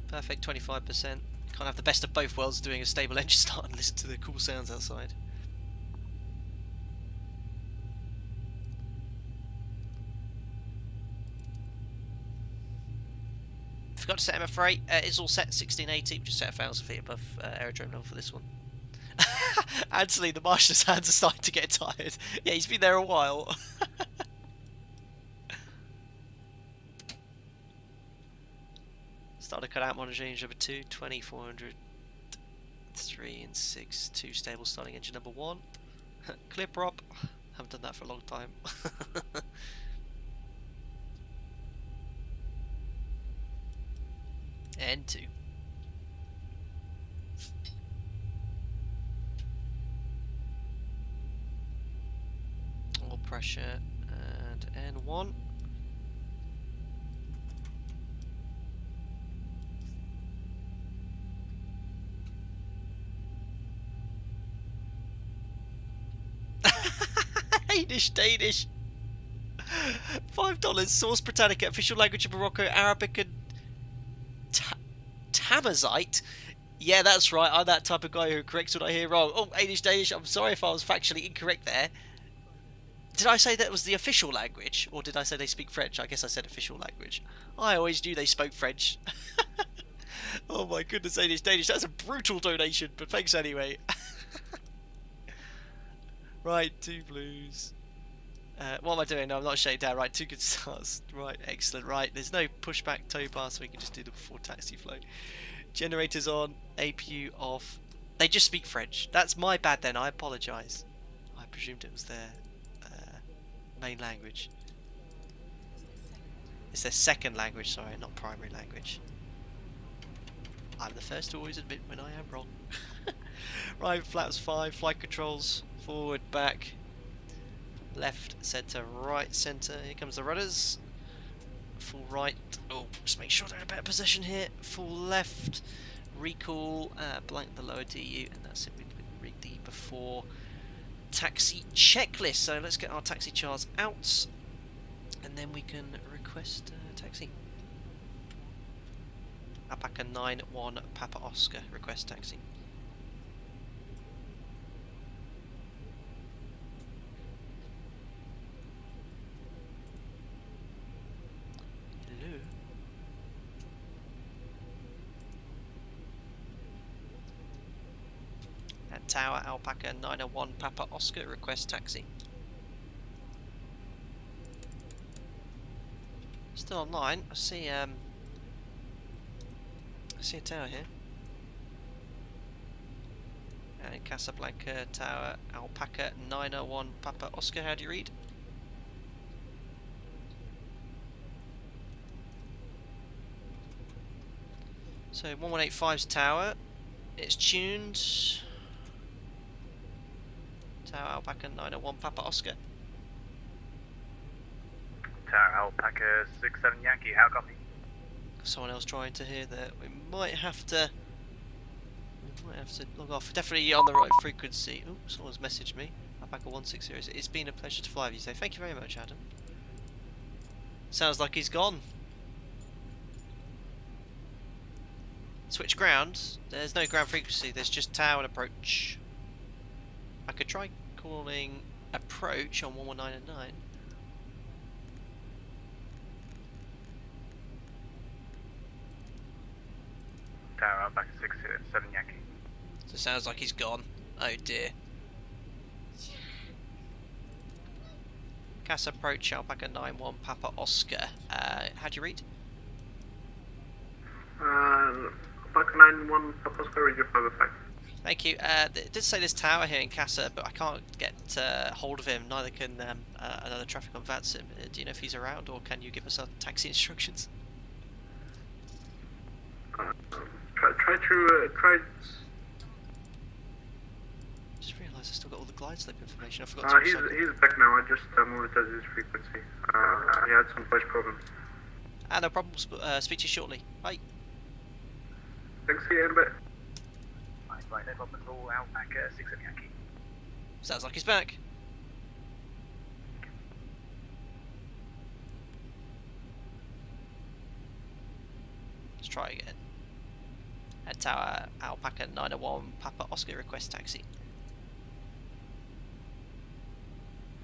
Perfect, 25%. Can't have the best of both worlds doing a stable engine start and listen to the cool sounds outside. Forgot to set MF8. It's all set 1680. Just set 1,000 feet above aerodrome level for this one. Anthony, the marshal's hands are starting to get tired. Yeah, he's been there a while. Started cut out monitor engine number 2, 2400, 3 and 6, 2 stable starting engine number 1. Clear prop. Haven't done that for a long time. And 2. All pressure and N1. Danish. $5. Source Britannica. Official language of Morocco. Arabic and Tamazight. Yeah, that's right. I'm that type of guy who corrects what I hear wrong. Oh, Danish. I'm sorry if I was factually incorrect there. Did I say that was the official language, or did I say they speak French? I guess I said official language. I always knew they spoke French. Oh my goodness, Danish. That's a brutal donation, but thanks anyway. Right, 2 blues. What am I doing? No, I'm not shutting down. Right, 2 good starts. Right, excellent. Right, there's no pushback tow bar, so we can just do the before taxi flow. Generators on, APU off. They just speak French. That's my bad then, I apologise. I presumed it was their main language. It's their second language, sorry, not primary language. I'm the first to always admit when I am wrong. Right, flaps 5, flight controls, forward, back, left, centre, right, centre. Here comes the rudders. Full right. Oh, just make sure they're in a better position here. Full left. Recall. Blank the lower DU, and that's it. We read the before taxi checklist. So let's get our taxi charts out, and then we can request taxi. Alpaca 91 Papa Oscar, request taxi. Hello. At Tower Alpaca 901 Papa Oscar, request taxi. Still online. I see a tower here. And Casablanca Tower Alpaca 901 Papa Oscar, how do you read? So 1185's tower, it's tuned. Tower Alpaca 901 Papa Oscar. Tower Alpaca 67 Yankee, how copy? Someone else trying to hear that. We might have to log off. Definitely on the right frequency. Oh, someone's messaged me. Alpaca 160. It's been a pleasure to fly with you today. Thank you very much, Adam. Sounds like he's gone. Switch ground. There's no ground frequency. There's just tower and approach. I could try calling approach on 11909. Tower Alpaca 67 Yankee. So it sounds like he's gone. Oh dear. Casa approach Alpaca 91 Papa Oscar. How do you read? Alpaca 91 Papa Oscar, read your 505. Thank you. It did say there's tower here in Casa, but I can't get hold of him. Neither can another traffic on Vatsim. Do you know if he's around, or can you give us our taxi instructions? Try. Just realised I still got all the glide slope information. I forgot to He's back now. I just moved as his frequency. He had some voice problems. No problem. Speak to you shortly. Bye. Thanks, see you in a bit. Right, no problem at all. Alpaca 67 Yankee. Sounds like he's back. Let's try again. At Tower Alpaca 901 Papa Oscar, request taxi.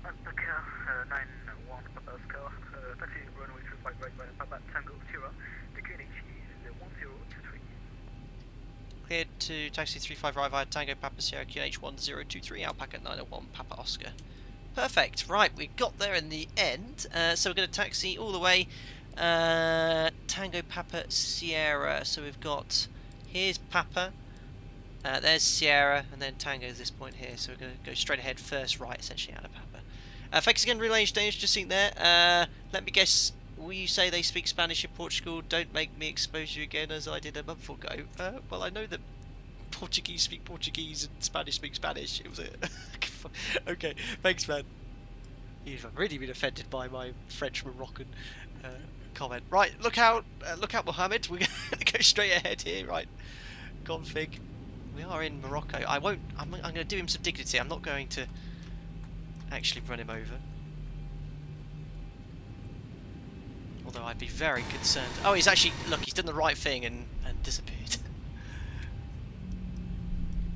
Alpaca 901 Papa Oscar, taxi runway 35 right, Papa Tango Sierra. The QNH is 1023. Cleared to taxi 35 right via Tango Papa Sierra QNH 1023 Alpaca 901 Papa Oscar. Perfect. Right, we got there in the end. So we're going to taxi all the way Tango Papa Sierra. So we've got, here's Papa, there's Sierra, and then Tango is this point here. So we're going to go straight ahead, first right, essentially out of Papa. Thanks again, Relay Danish, just seeing there. Let me guess, will you say they speak Spanish in Portugal? Don't make me expose you again as I did a month ago. Well, I know that Portuguese speak Portuguese and Spanish speak Spanish. It was a... Okay, thanks, man. You've really been offended by my French Moroccan comment. Right, look out, Mohammed. We're going to go straight ahead here. Right, config. We are in Morocco. I'm going to do him some dignity. I'm not going to actually run him over. Although I'd be very concerned. Oh, he's actually, look, he's done the right thing and disappeared.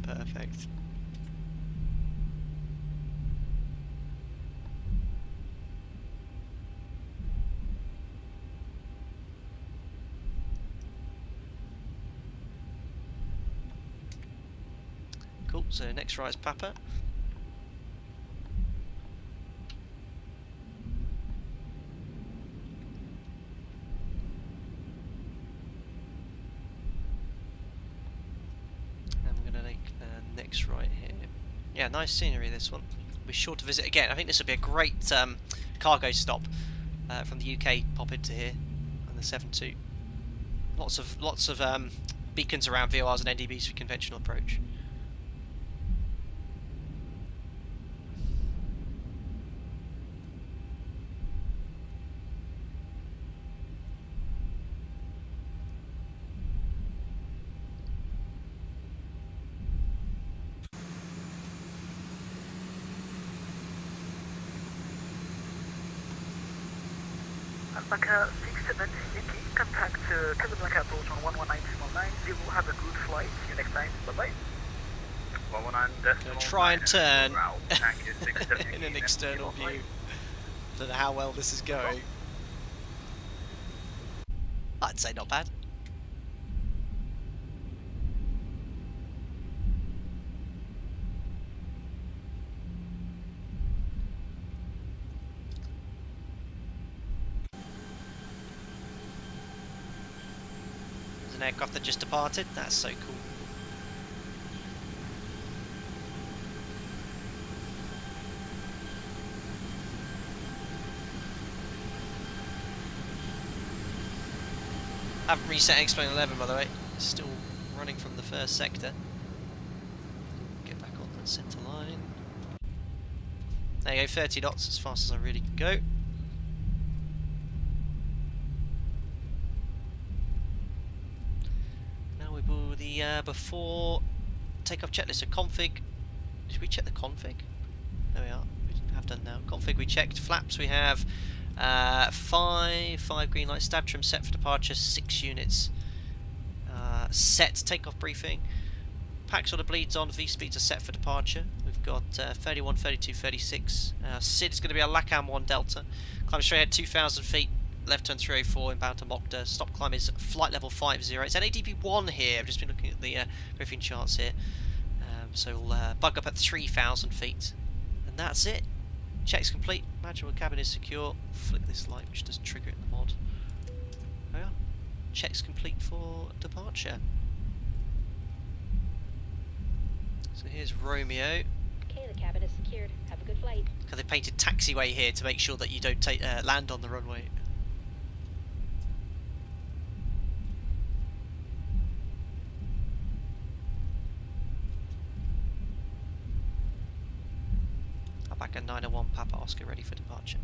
Perfect. Cool, so next right is Papa. And we're going to take next right here. Yeah, nice scenery this one. We'll be sure to visit again. I think this would be a great cargo stop from the UK. Pop into here on the 7-2. Lots of beacons around VORs and NDBs for conventional approach. Alpaca 67 Yankee, contact Casablanca approach on 119.90. Have a good flight. See you next time. Bye-bye. 119.9. Gonna try and turn route. Thank you. 67 in an Yankee, external view. Don't know how well this is going. I'd say not bad. There's an aircraft that just departed. That's so cool. Haven't reset Explain 11 by the way, still running from the first sector. Get back on the centre line. There you go, 30 knots, as fast as I really can go. Now we do the before takeoff checklist. So config, should we check the config? There we are, we have done now. Config we checked, flaps we have. 5 green lights, stab trim set for departure, 6 units. Set takeoff briefing. Pax order bleeds on, V speeds are set for departure. We've got 31, 32, 36. SID is going to be a LACAM 1 Delta. Climb straight ahead 2,000 feet, left turn 304 inbound to Mokta. Stop climb is flight level 50. It's NADP 1 here, I've just been looking at the briefing charts here. So we'll bug up at 3,000 feet. And that's it. Checks complete, manual cabin is secure. Flick this light which does trigger it in the mod. There we are. Checks complete for departure. So here's Romeo. Okay, the cabin is secured. Have a good flight. Because they painted taxiway here to make sure that you don't land on the runway. Back at 901 Papa Oscar, ready for departure.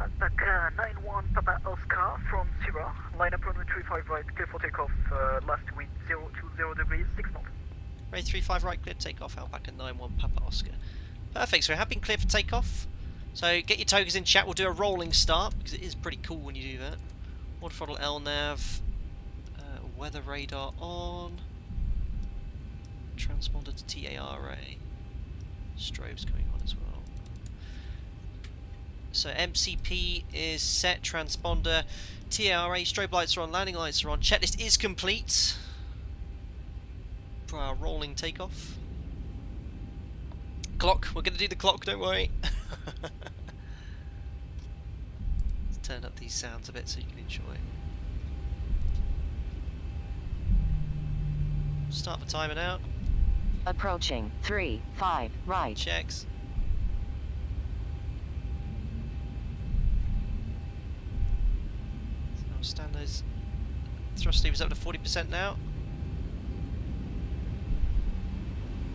Alpaca 91 Papa Oscar from Sierra. Line up runway 35 right, clear for takeoff. Last wind 020 degrees, 6 knots. Ready 35 right, clear takeoff. Alpaca 91 Papa Oscar. Perfect, so we have been cleared for takeoff. So get your tokens in chat, we'll do a rolling start because it is pretty cool when you do that. Water throttle LNAV, weather radar on. Transponder to TARA. Strobes going on as well. So MCP is set, transponder, TARA, strobe lights are on, landing lights are on, checklist is complete for our rolling takeoff. Clock, we're going to do the clock, don't worry. Let's turn up these sounds a bit so you can enjoy it. Start the timer now. Approaching 35 right. Checks. So I'll stand those thrust levers up to 40% now.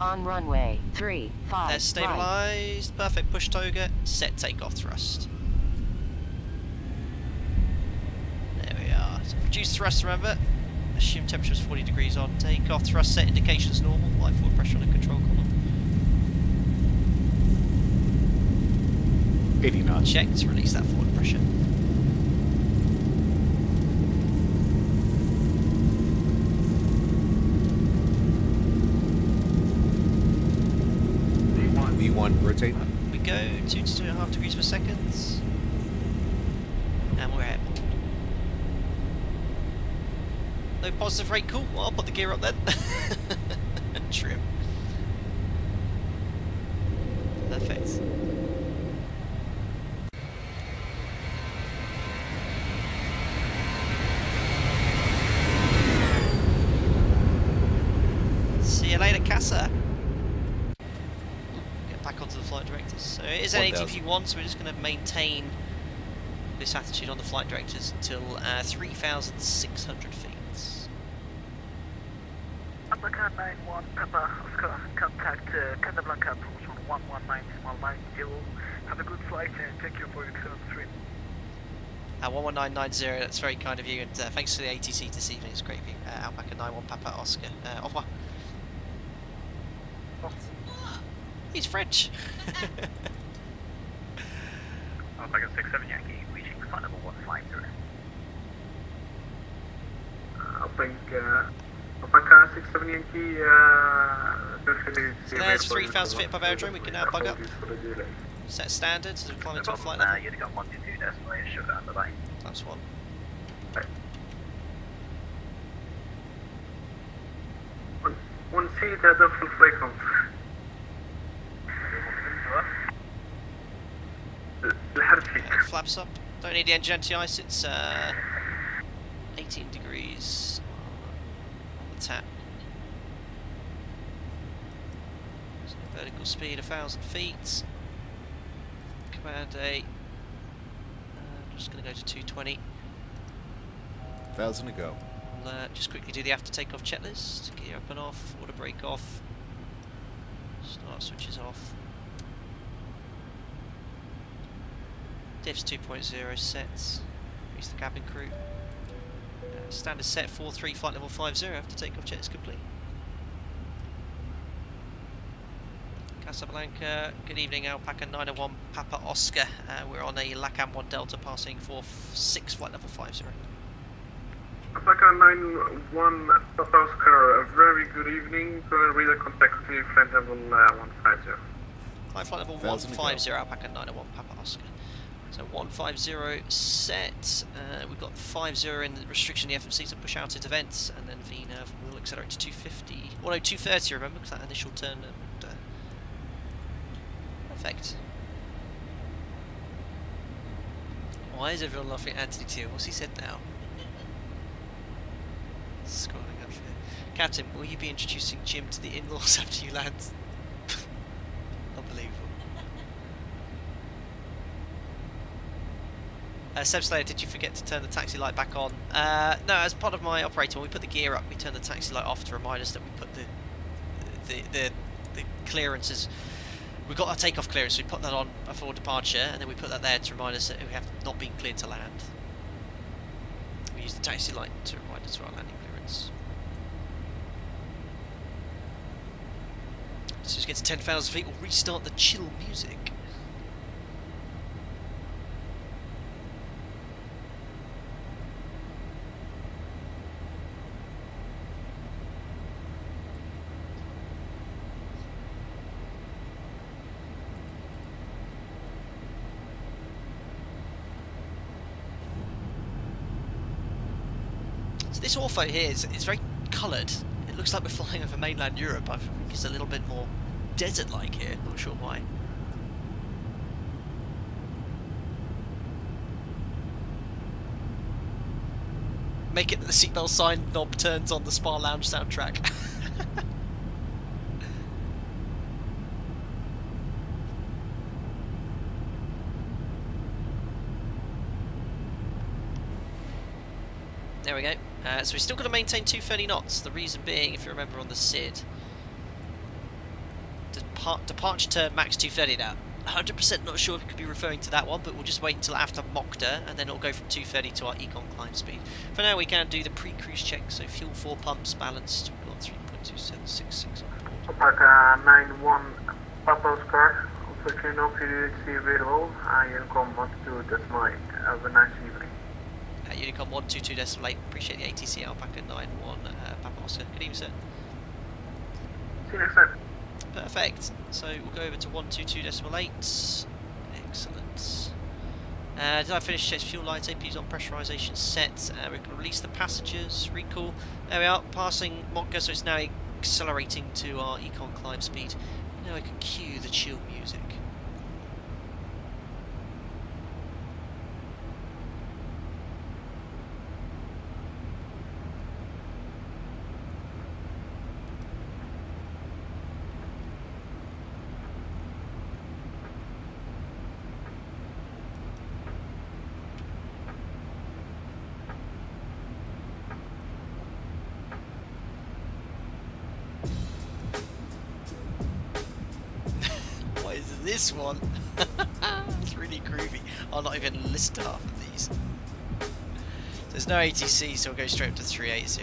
On runway 35 They're stabilised. right. Perfect. Push toga. Set takeoff thrust. There we are. So reduce thrust, remember. Assume temperature is 40 degrees on. Takeoff thrust set indications normal. Light forward pressure on the control column. 80 knots. Check to release that forward pressure. V1 rotate. We go 2 to 2.5 degrees per second. And we're airborne. No positive rate, cool. Well, I'll put the gear up then. And trim. Perfect. See you later, Casa. Get back onto the flight directors. So it is an ATP 1, so we're just going to maintain this attitude on the flight directors until 3,600 feet. Alpaca 91 Papa Oscar, contact Casablanca approach on 119.90. Have a good flight and thank you for your excellent stream. 11990, that's very kind of you, and thanks for the ATC this evening, it's great of you. Alpaca 91 Papa Oscar. Au revoir. Oh. He's French. Alpaca Alpaca 67 Yankee, reaching flight level 150. Alpaca 67 Yankee, So there's 3,000 feet above aerodrome, we can now bug up. Set standards as we climb into flight level. Unicom 122 decimal 8, shutdown, bye-bye. Times 1. One seat at the full flight count. Flaps up. Don't need the engine anti-ice, it's 18 degrees on the tap. So vertical speed 1,000 feet. Command A. I'm just going to go to 220. 1,000 to go. I'll just quickly do the after takeoff checklist. Gear up and off, auto brake off. Start switches off. Diffs 2.0 sets. Reach the cabin crew. Standard set 4-3 flight level 50 after takeoff check is complete. Casablanca, good evening, Alpaca 901 Papa Oscar. We're on a LACAM 1 Delta passing 4-6 flight level 50. Alpaca 91 Papa Oscar, a very good evening. Gonna read a contact with flight level 150. Climb flight level 150 Alpaca 901 Papa Oscar. So 150 set, we've got 50 in the restriction, the FMC to push out at events, and then VNAV will accelerate to 250, well no 230 remember, because that initial turn, and perfect. Why is everyone laughing at Anthony Teal? What's he said now? Scrolling up here. Captain, will you be introducing Jim to the in-laws after you land? Unbelievable. Seb Slayer, did you forget to turn the taxi light back on? No, as part of my operator, when we put the gear up, we turn the taxi light off to remind us that we put the clearances. We've got our takeoff clearance, so we put that on before departure, and then we put that there to remind us that we have not been cleared to land. We use the taxi light to remind us of our landing clearance. As soon as we get to 10,000 feet, we'll restart the chill music. This ortho here is very coloured. It looks like we're flying over mainland Europe. I think it's a little bit more desert-like here. Not sure why. Make it that the seatbelt sign knob turns on the Spa Lounge soundtrack. There we go. So we've still got to maintain 230 knots. The reason being, if you remember on the SID, departure turn max 230 now. 100% not sure if it could be referring to that one, but we'll just wait until after Mokta, and then it'll go from 230 to our econ climb speed. For now, we can do the pre-cruise check. So fuel 4 pumps balanced. We've got 3.2766 on board. Alpaca 91 Papa Oscar, unfortunately no fluidity available. Unicom 122.8. Have a nice evening. Unicom 122.8, appreciate the ATC Alpaca 91 Papa Oscar. Good evening, sir. See you next time. Perfect. So we'll go over to 122.8. Excellent. Did I finish check fuel lights? APU's on pressurization set. We can release the passengers. Recall. There we are, passing Mokka, so it's now accelerating to our econ climb speed. Now I can cue the chill music. This one, it's really groovy. I'll not even listen to half of these. There's no ATC, so we'll go straight up to 380.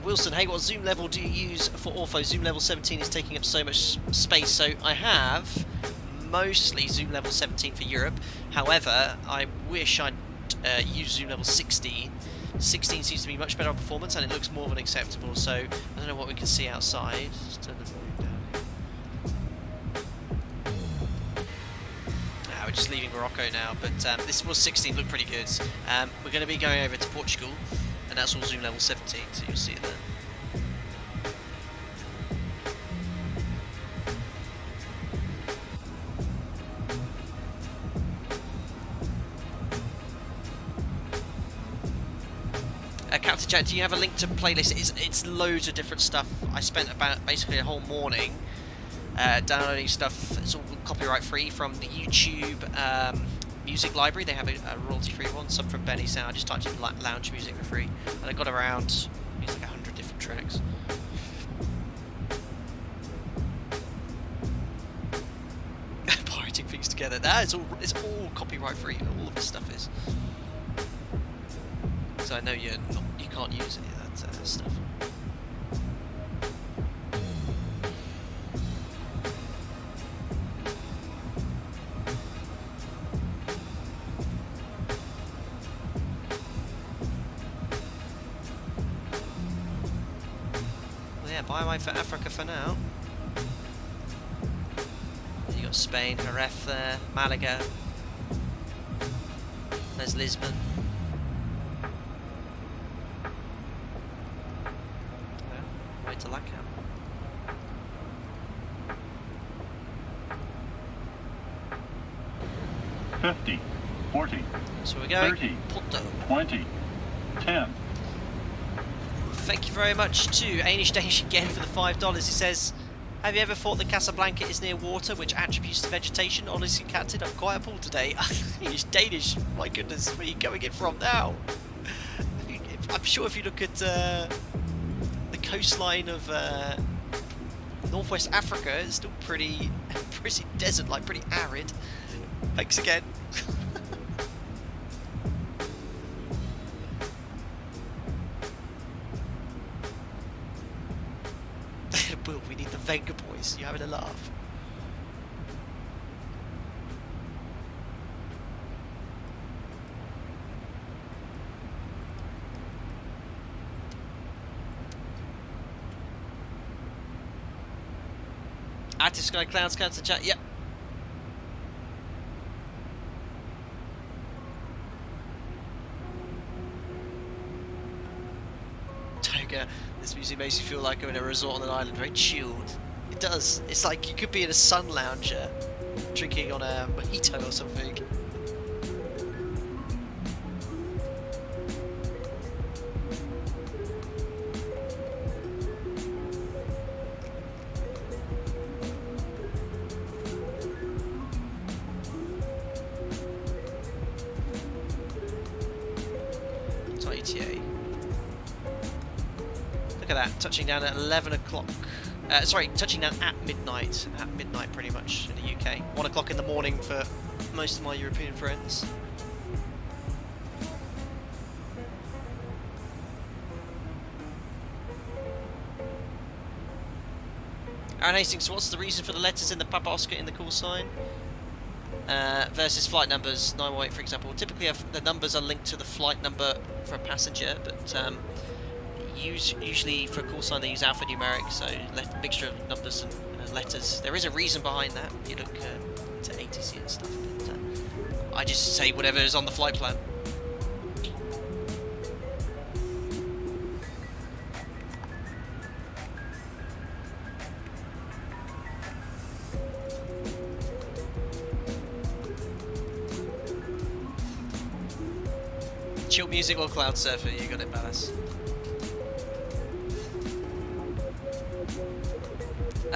Wilson, hey, what zoom level do you use for ortho? Zoom level 17 is taking up so much space. So I have mostly zoom level 17 for Europe. However, I wish I'd use zoom level 16. 16 seems to be much better on performance and it looks more than acceptable. So I don't know what we can see outside. Just turn the volume down here. We're just leaving Morocco now, but this was 16, looked pretty good. We're going to be going over to Portugal, and that's all zoom level 17, so you'll see it there. Captain Jack, do you have a link to playlist? It's loads of different stuff. I spent about basically a whole morning downloading stuff. It's all copyright free from the YouTube music library. They have a royalty free one, some from Benny Sound. I just typed in lounge music for free, and I got around like 100 different tracks. Pirating things together. It's all copyright free. All of this stuff is. So I know you can't use any of that stuff. Bye-bye for Africa for now. You got Spain, Jerez there, Malaga. There's Lisbon. Way to Lacam. $50, $40, So we're going $30, Porto. $20, $10. Thank you very much to Anish Danish again for the $5. He says, have you ever thought that Casablanca is near water, which attributes to vegetation? Honestly, Captain, I'm quite appalled today. Anish Danish, my goodness, where are you going in from now? I'm sure if you look at the coastline of Northwest Africa, it's still pretty desert-like, pretty arid. Thanks again. Will, we need the Venga boys. You having a laugh? Active Sky Clouds, Counter Chat, yep. Tiger, this music makes you feel like I'm in a resort on an island, very chilled. It does. It's like you could be in a sun lounger, drinking on a mojito or something. Touching down at 11 o'clock. Sorry, touching down at midnight. At midnight, pretty much, in the UK. 1 o'clock in the morning for most of my European friends. Aaron Hastings, what's the reason for the letters in the Papa Oscar in the call sign? Versus flight numbers, 918 for example. Typically the numbers are linked to the flight number for a passenger, but usually for a call sign they use alphanumeric, so mixture of numbers and letters. There is a reason behind that. You look to ATC and stuff, but I just say whatever is on the flight plan. Chill music or cloud surfer, you got it, Ballas.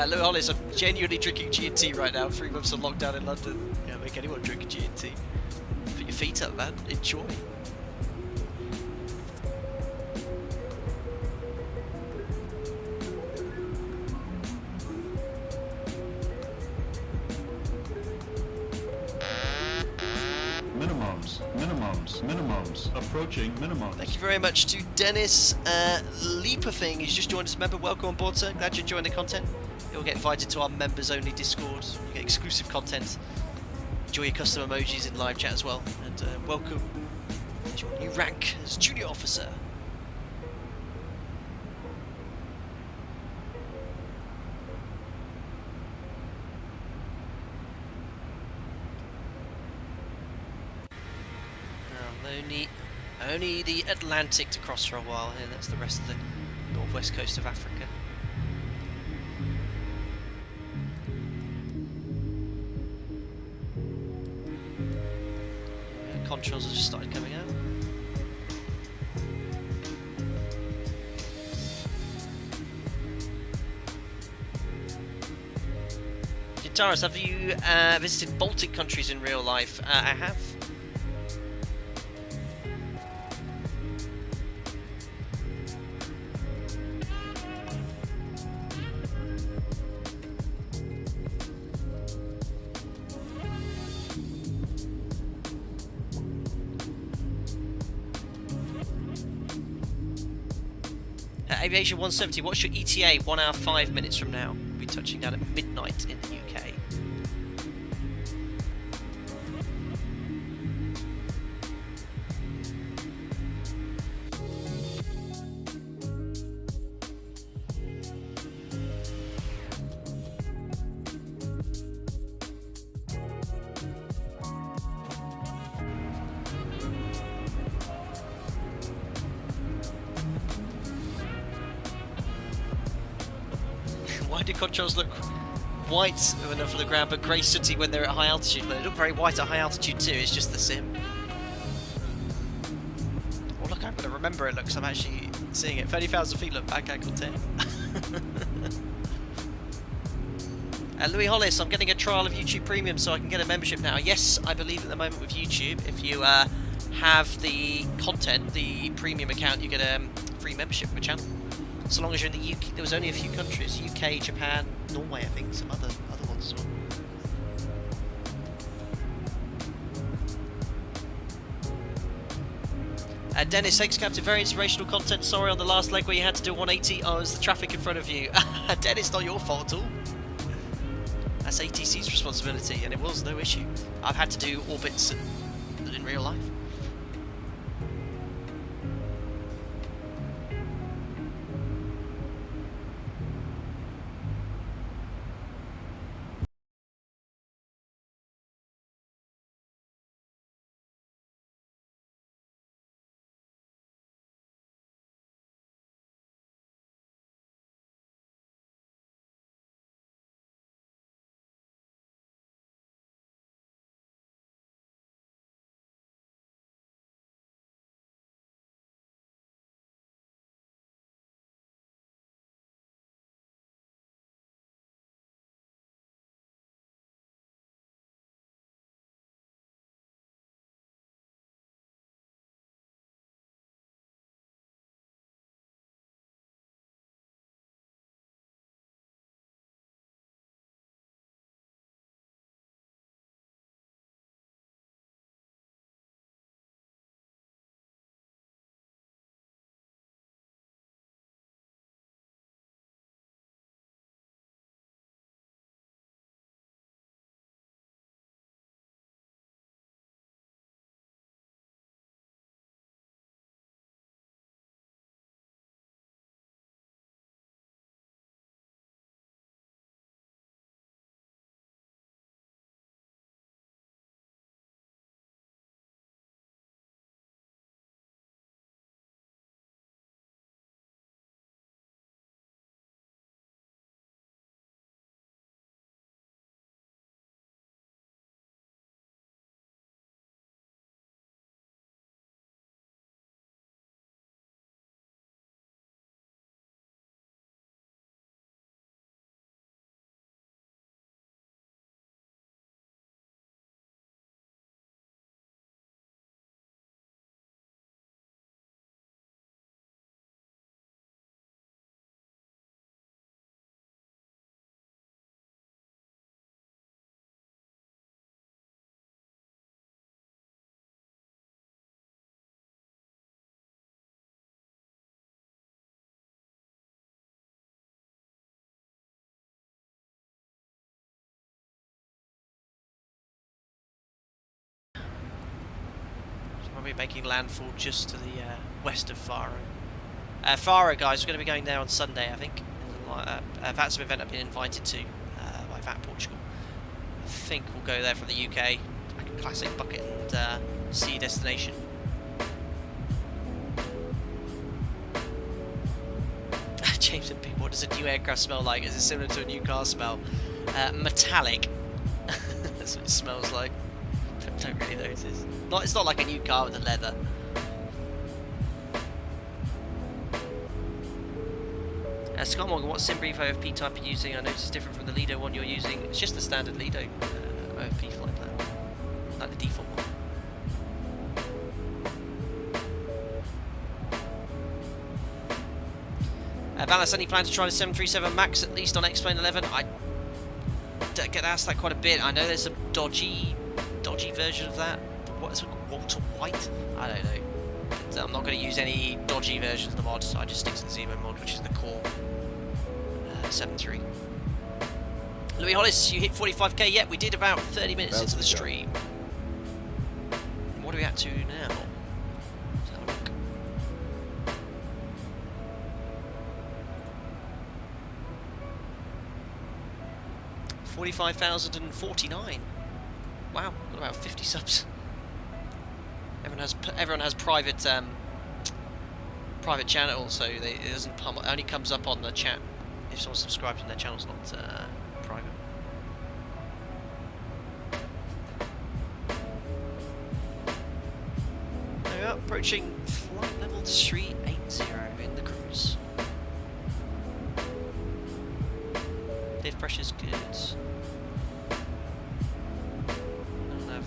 Lou Hollis, I'm genuinely drinking G&T right now. 3 months of lockdown in London. Yeah, make anyone drink G&T. Put your feet up, man. Enjoy. Minimum minimums, minimums, minimums, approaching minimums. Thank you very much to Dennis Leaperthing, who's just joined us. Member, welcome on board, sir. Glad you're enjoying the content. You'll get invited to our members-only Discord. You get exclusive content. Enjoy your custom emojis in live chat as well. And welcome to your new rank as junior officer. Only the Atlantic to cross for a while here. That's the rest of the northwest coast of Africa. Contrails have just started coming out. Taurus, have you visited Baltic countries in real life? I have. Aviation 170, what's your ETA? 1 hour 5 minutes from now. We'll be touching down at midnight in the UK. Why do contrails look white when they're from the ground but grey sooty when they're at high altitude? Well, they look very white at high altitude too, it's just the sim. Oh look, I'm going to remember it, look, 'cause I'm actually seeing it. 30,000 feet, look, back angle 10. Louis Hollis, I'm getting a trial of YouTube Premium so I can get a membership now. Yes, I believe at the moment with YouTube, if you have the content, the premium account, you get a free membership for a channel. So long as you're in the UK. There was only a few countries: UK, Japan, Norway, I think, some other ones as well. Dennis, thanks, Captain. Very inspirational content. Sorry on the last leg where you had to do 180. Oh, it was the traffic in front of you. Dennis, not your fault at all. That's ATC's responsibility, and it was no issue. I've had to do orbits in real life. be making landfall just to the west of Faro. Faro, guys, we're going to be going there on Sunday, I think. That's an event I've been invited to by VAT Portugal. I think we'll go there from the UK, like a classic bucket and sea destination. James and Pete, what does a new aircraft smell like? Is it similar to a new car smell? Metallic. That's what it smells like. Don't really notice. It's not like a new car with the leather. Scott Morgan, what SimBrief OFP type are you using? I noticed it's different from the Lido one you're using. It's just the standard Lido OFP flight plan, like the default one. Balance, any plan to try the 737 MAX at least on X-Plane 11? I get asked that quite a bit. I know there's a dodgy version of that. What's it called? Walter White? I don't know. But I'm not going to use any dodgy versions of the mod, so I just stick to the ZIBO mod, which is the core 7.3. Louis Hollis, you hit 45k yet? We did about 30 minutes into the stream. What are we at to now? Let's have a look. $45,049. Wow, got about 50 subs. Everyone has private private channels, so it doesn't pump. It only comes up on the chat if someone subscribes and their channel's not private. There we are, approaching flight level 380 in the cruise. Diff pressure's good.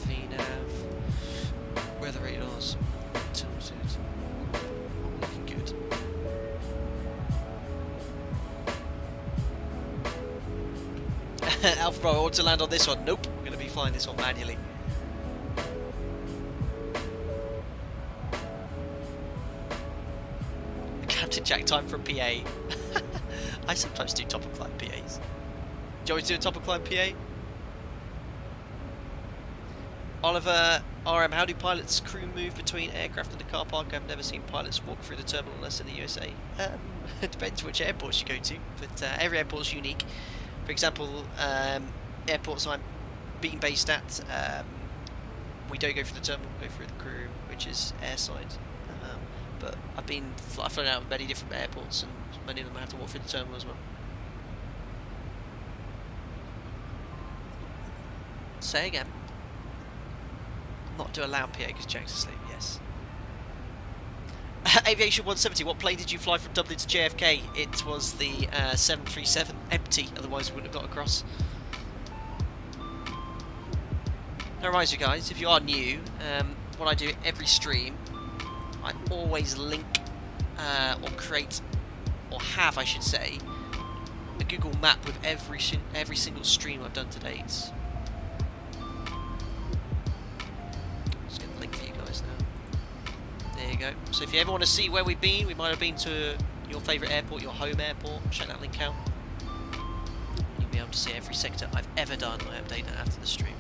VNAV, weather radars, tilted, looking good. Alpha Bravo, ought to land on this one. Nope, we're going to be flying this one manually. Captain Jack time for a PA. I sometimes do top of climb PAs. Do you want me to do a top of climb PA? Oliver RM, how do pilots' crew move between aircraft and the car park? I've never seen pilots walk through the terminal unless in the USA. It depends which airports you go to, but every airport's unique. For example, airports I'm being based at, we don't go through the terminal, we go through the crew, which is airside. But I've flown out of many different airports, and many of them have to walk through the terminal as well. Say again. Not to allow PA because Jack's asleep, yes. Aviation 170, what plane did you fly from Dublin to JFK? It was the 737, empty, otherwise we wouldn't have got across. That reminds you guys, if you are new, what I do every stream, I always link or create, or have I should say, a Google map with every single stream I've done to date. There you go. So if you ever want to see where we've been, we might have been to your favourite airport, your home airport, check that link out. You'll be able to see every sector I've ever done. I update that after the stream.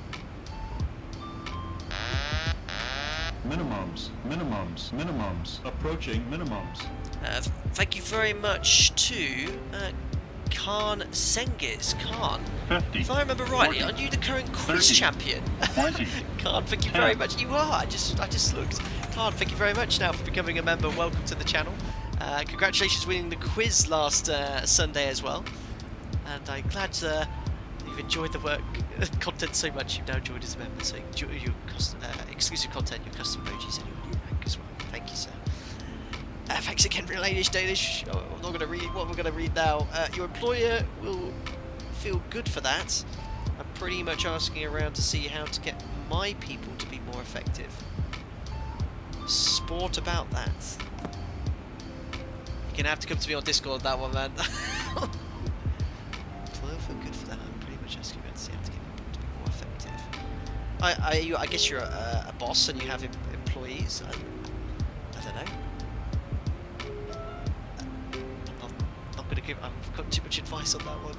Minimums, minimums, minimums, approaching minimums. Thank you very much to Khan Sengiz. Khan, 50, if I remember rightly, 40, are you the current quiz 30, champion? 20, Khan, thank you very much. You are. I just looked. Khan, thank you very much now for becoming a member. Welcome to the channel. Congratulations winning the quiz last Sunday as well. And I'm glad you've enjoyed the work content so much you've now joined as a member. So enjoy your exclusive content, your custom emojis, and your new rank as well. Thank you, sir. Thanks again, Real Danish. I'm not going to read what we're going to read now. Your employer will feel good for that. I'm pretty much asking around to see how to get my people to be more effective. Sport about that. You're going to have to come to me on Discord that one, man. Employer will feel good for that. I'm pretty much asking around to see how to get my people to be more effective. I guess you're a boss and you have employees. I don't know. I've got too much advice on that one.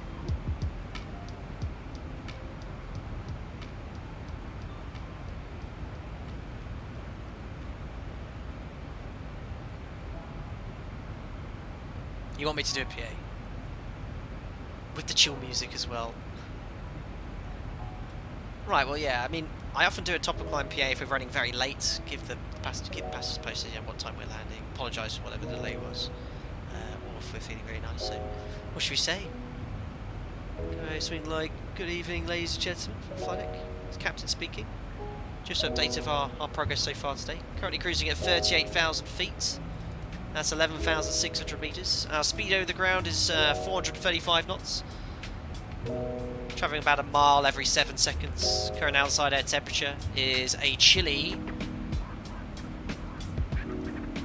You want me to do a PA? With the chill music as well. Right, well, yeah, I mean, I often do a top of climb PA if we're running very late. Keep the passengers posted on what time we're landing. Apologise for whatever the delay was. Or if we're feeling very nice. So, what should we say? Something like, good evening, ladies and gentlemen, from Flight. It's Captain speaking. Just an update of our progress so far today. Currently cruising at 38,000 feet. That's 11,600 metres. Our speed over the ground is 435 knots. Travelling about a mile every 7 seconds. Current outside air temperature is a chilly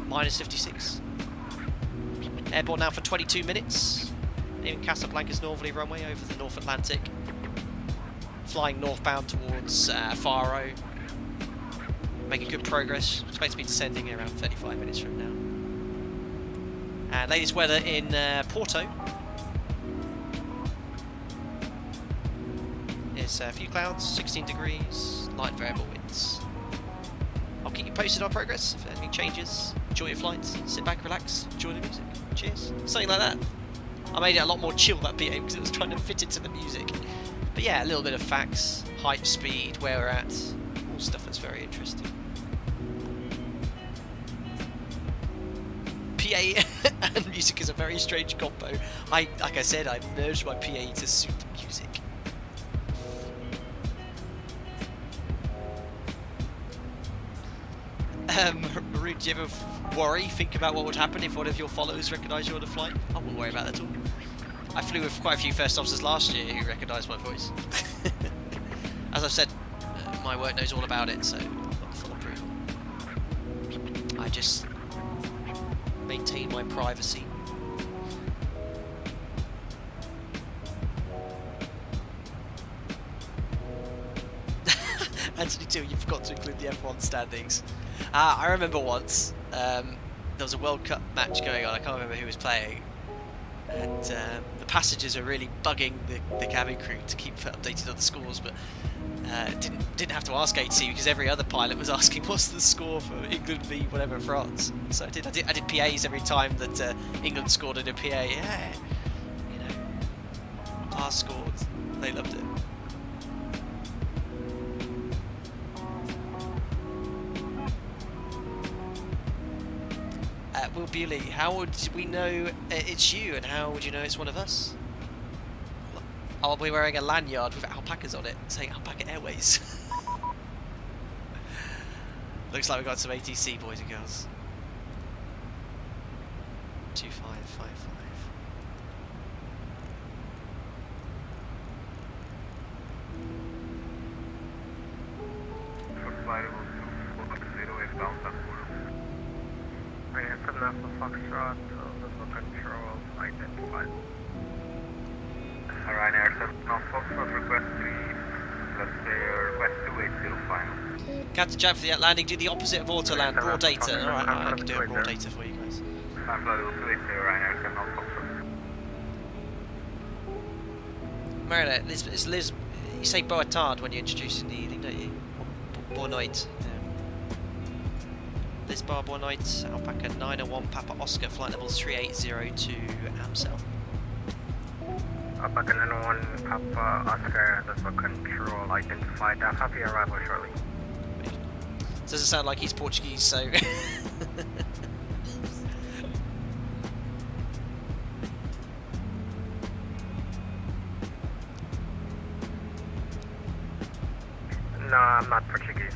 -56. Airborne now for 22 minutes. In Casablanca's northerly runway over the North Atlantic. Flying northbound towards Faro. Making good progress. Expect to be descending in around 35 minutes from now. And latest weather in Porto is a few clouds, 16 degrees, light variable winds. I'll keep you posted on progress if anything changes. Enjoy your flights, sit back, relax, enjoy the music. Cheers. Something like that. I made it a lot more chill that PA because it was trying to fit it to the music. But yeah, a little bit of facts, height, speed, where we're at, all stuff that's very interesting. PA and music is a very strange combo. Like I said, I merged my PA to suit the music. Maroon, do you ever think about what would happen if one of your followers recognised you on a flight? I wouldn't worry about that at all. I flew with quite a few first officers last year who recognised my voice. As I've said, my work knows all about it, so I've got full approval. I just maintain my privacy. Anthony 2, you forgot to include the F1 standings. I remember once, there was a World Cup match going on, I can't remember who was playing, and the passengers are really bugging the cabin crew to keep updated on the scores, but didn't have to ask HC because every other pilot was asking what's the score for England v whatever France. So I did PAs every time that England scored in a PA. Yeah, you know, our scored. They loved it. Will Bewley, how would we know it's you, and how would you know it's one of us? I'll be wearing a lanyard with alpacas on it, saying Alpaca Airways. Looks like we've got some ATC, boys and girls. 2555. Foxtrot, Lima Control, identified. Ryanair 7 on Foxtrot, request 3, let's say request 280 final. Captain Jack for the landing, do the opposite of autoland, raw data. Alright, I can do it raw data for you guys. I'm flight 280, Ryanair 7 on Foxtrot. Marina, it's Liz, you say boa tarde when you're introducing the thing, don't you? Boa noite. Liz Bar, boa noite, Alpaca 901 Papa Oscar, flight level 380 to Amsel. Alpaca 901 Papa Oscar, Lima Control, identified. Happy arrival shortly. Doesn't sound like he's Portuguese, so... No, I'm not Portuguese.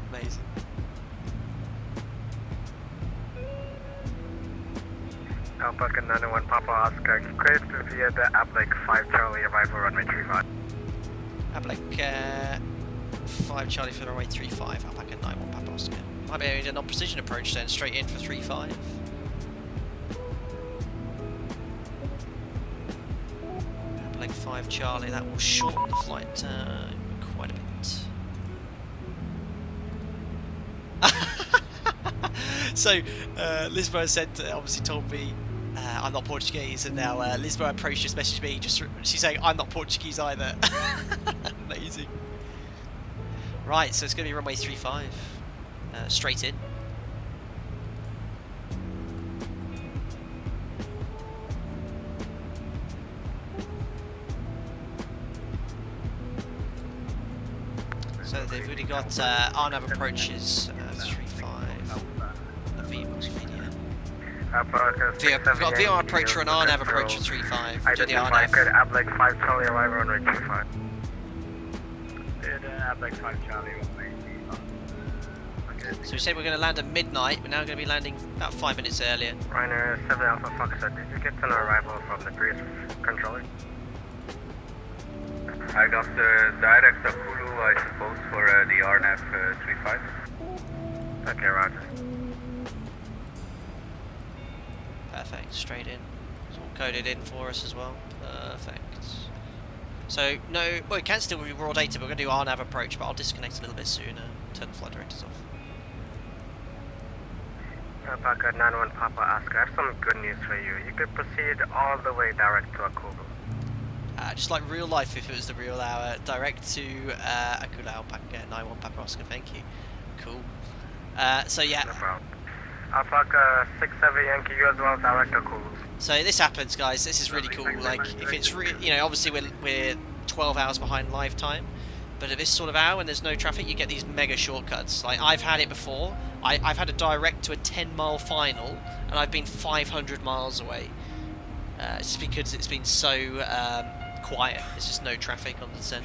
Amazing. Alpaca 901 Papa Oscar, cleared via the Ablek 5 Charlie, arrival runway 35. Ablek 5 Charlie for runway 35, Alpaca 91 Papa Oscar. Might be a non-precision approach then, straight in for 35. Ablek 5 Charlie, that will shorten the flight quite a bit. So, Lisbon said, obviously told me I'm not Portuguese, and now Lisbon Approach just messaged me. She's saying I'm not Portuguese either. Amazing. Right, so it's going to be runway 35, straight in. So they've really got RNAV approaches 35. We've got VR approach or an RNAV approach for 35. Do the RNAV. Good, Ablex 5 Charlie, arrive on runway 25. Good, Ablex 5 Charlie, runway 25. So we said we're going to land at midnight. We're now going to be landing about 5 minutes earlier. Ryanair 7 Alpha Foxtrot, did you get an arrival from the previous controller? I got the direct to Kulu, I suppose, for the RNAV 35. Okay, roger. Perfect, straight in. It's all coded in for us as well. Perfect. So, no, well, it can still be raw data, but we're going to do RNAV approach, but I'll disconnect a little bit sooner. Turn the flight directors off. Papa 91 Papa Oscar, I have some good news for you. You could proceed all the way direct to Akulu. Just like real life, if it was the real hour, direct to Akula Alpaca 91 Papa Oscar, thank you. Cool. So yeah. No problem. Alpaca 67 Yankee, you as well, direct to Akulu. So this happens, guys. This is really cool. Like, if it's you know, obviously we're 12 hours behind live time, but at this sort of hour when there's no traffic, you get these mega shortcuts. Like I've had it before. I've had a direct to a 10-mile final, and I've been 500 miles away. It's because it's been so quiet. There's just no traffic on the descent.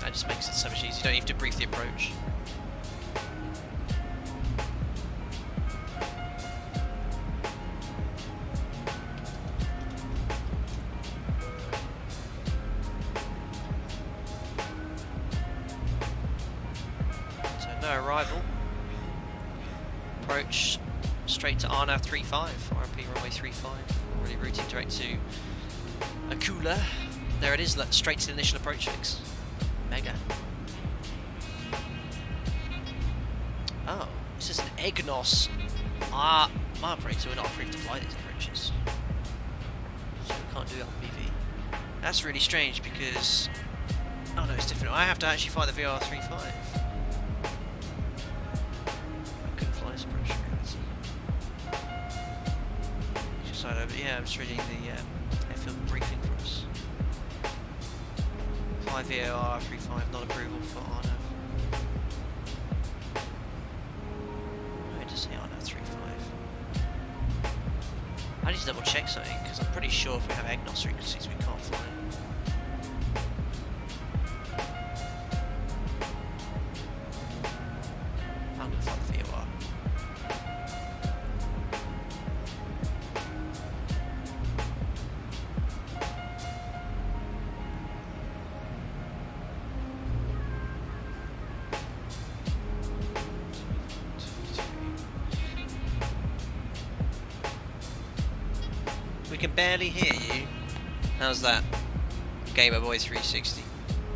That just makes it so much easier. You don't have to brief the approach. So no arrival. Approach straight to RNAV 35, RMP runway 35. Already routing direct to Akula. There it is, straight to the initial approach fix. Mega. Oh, this is an EGNOS. My operator, we're not approved to fly these approaches. So we can't do LPV. That's really strange because... Oh no, it's different. I have to actually fly the VR35. I couldn't fly this approach. Yeah, I'm just reading the airfield briefing for us. Fly VOR 35, not approval for RNAV. Where does the RNAV 35? I need to double check something because I'm pretty sure if we have EGNOS frequencies we can't fly. I'm going to fly the VOR. Can barely hear you. How's that? Gamer Boy 360.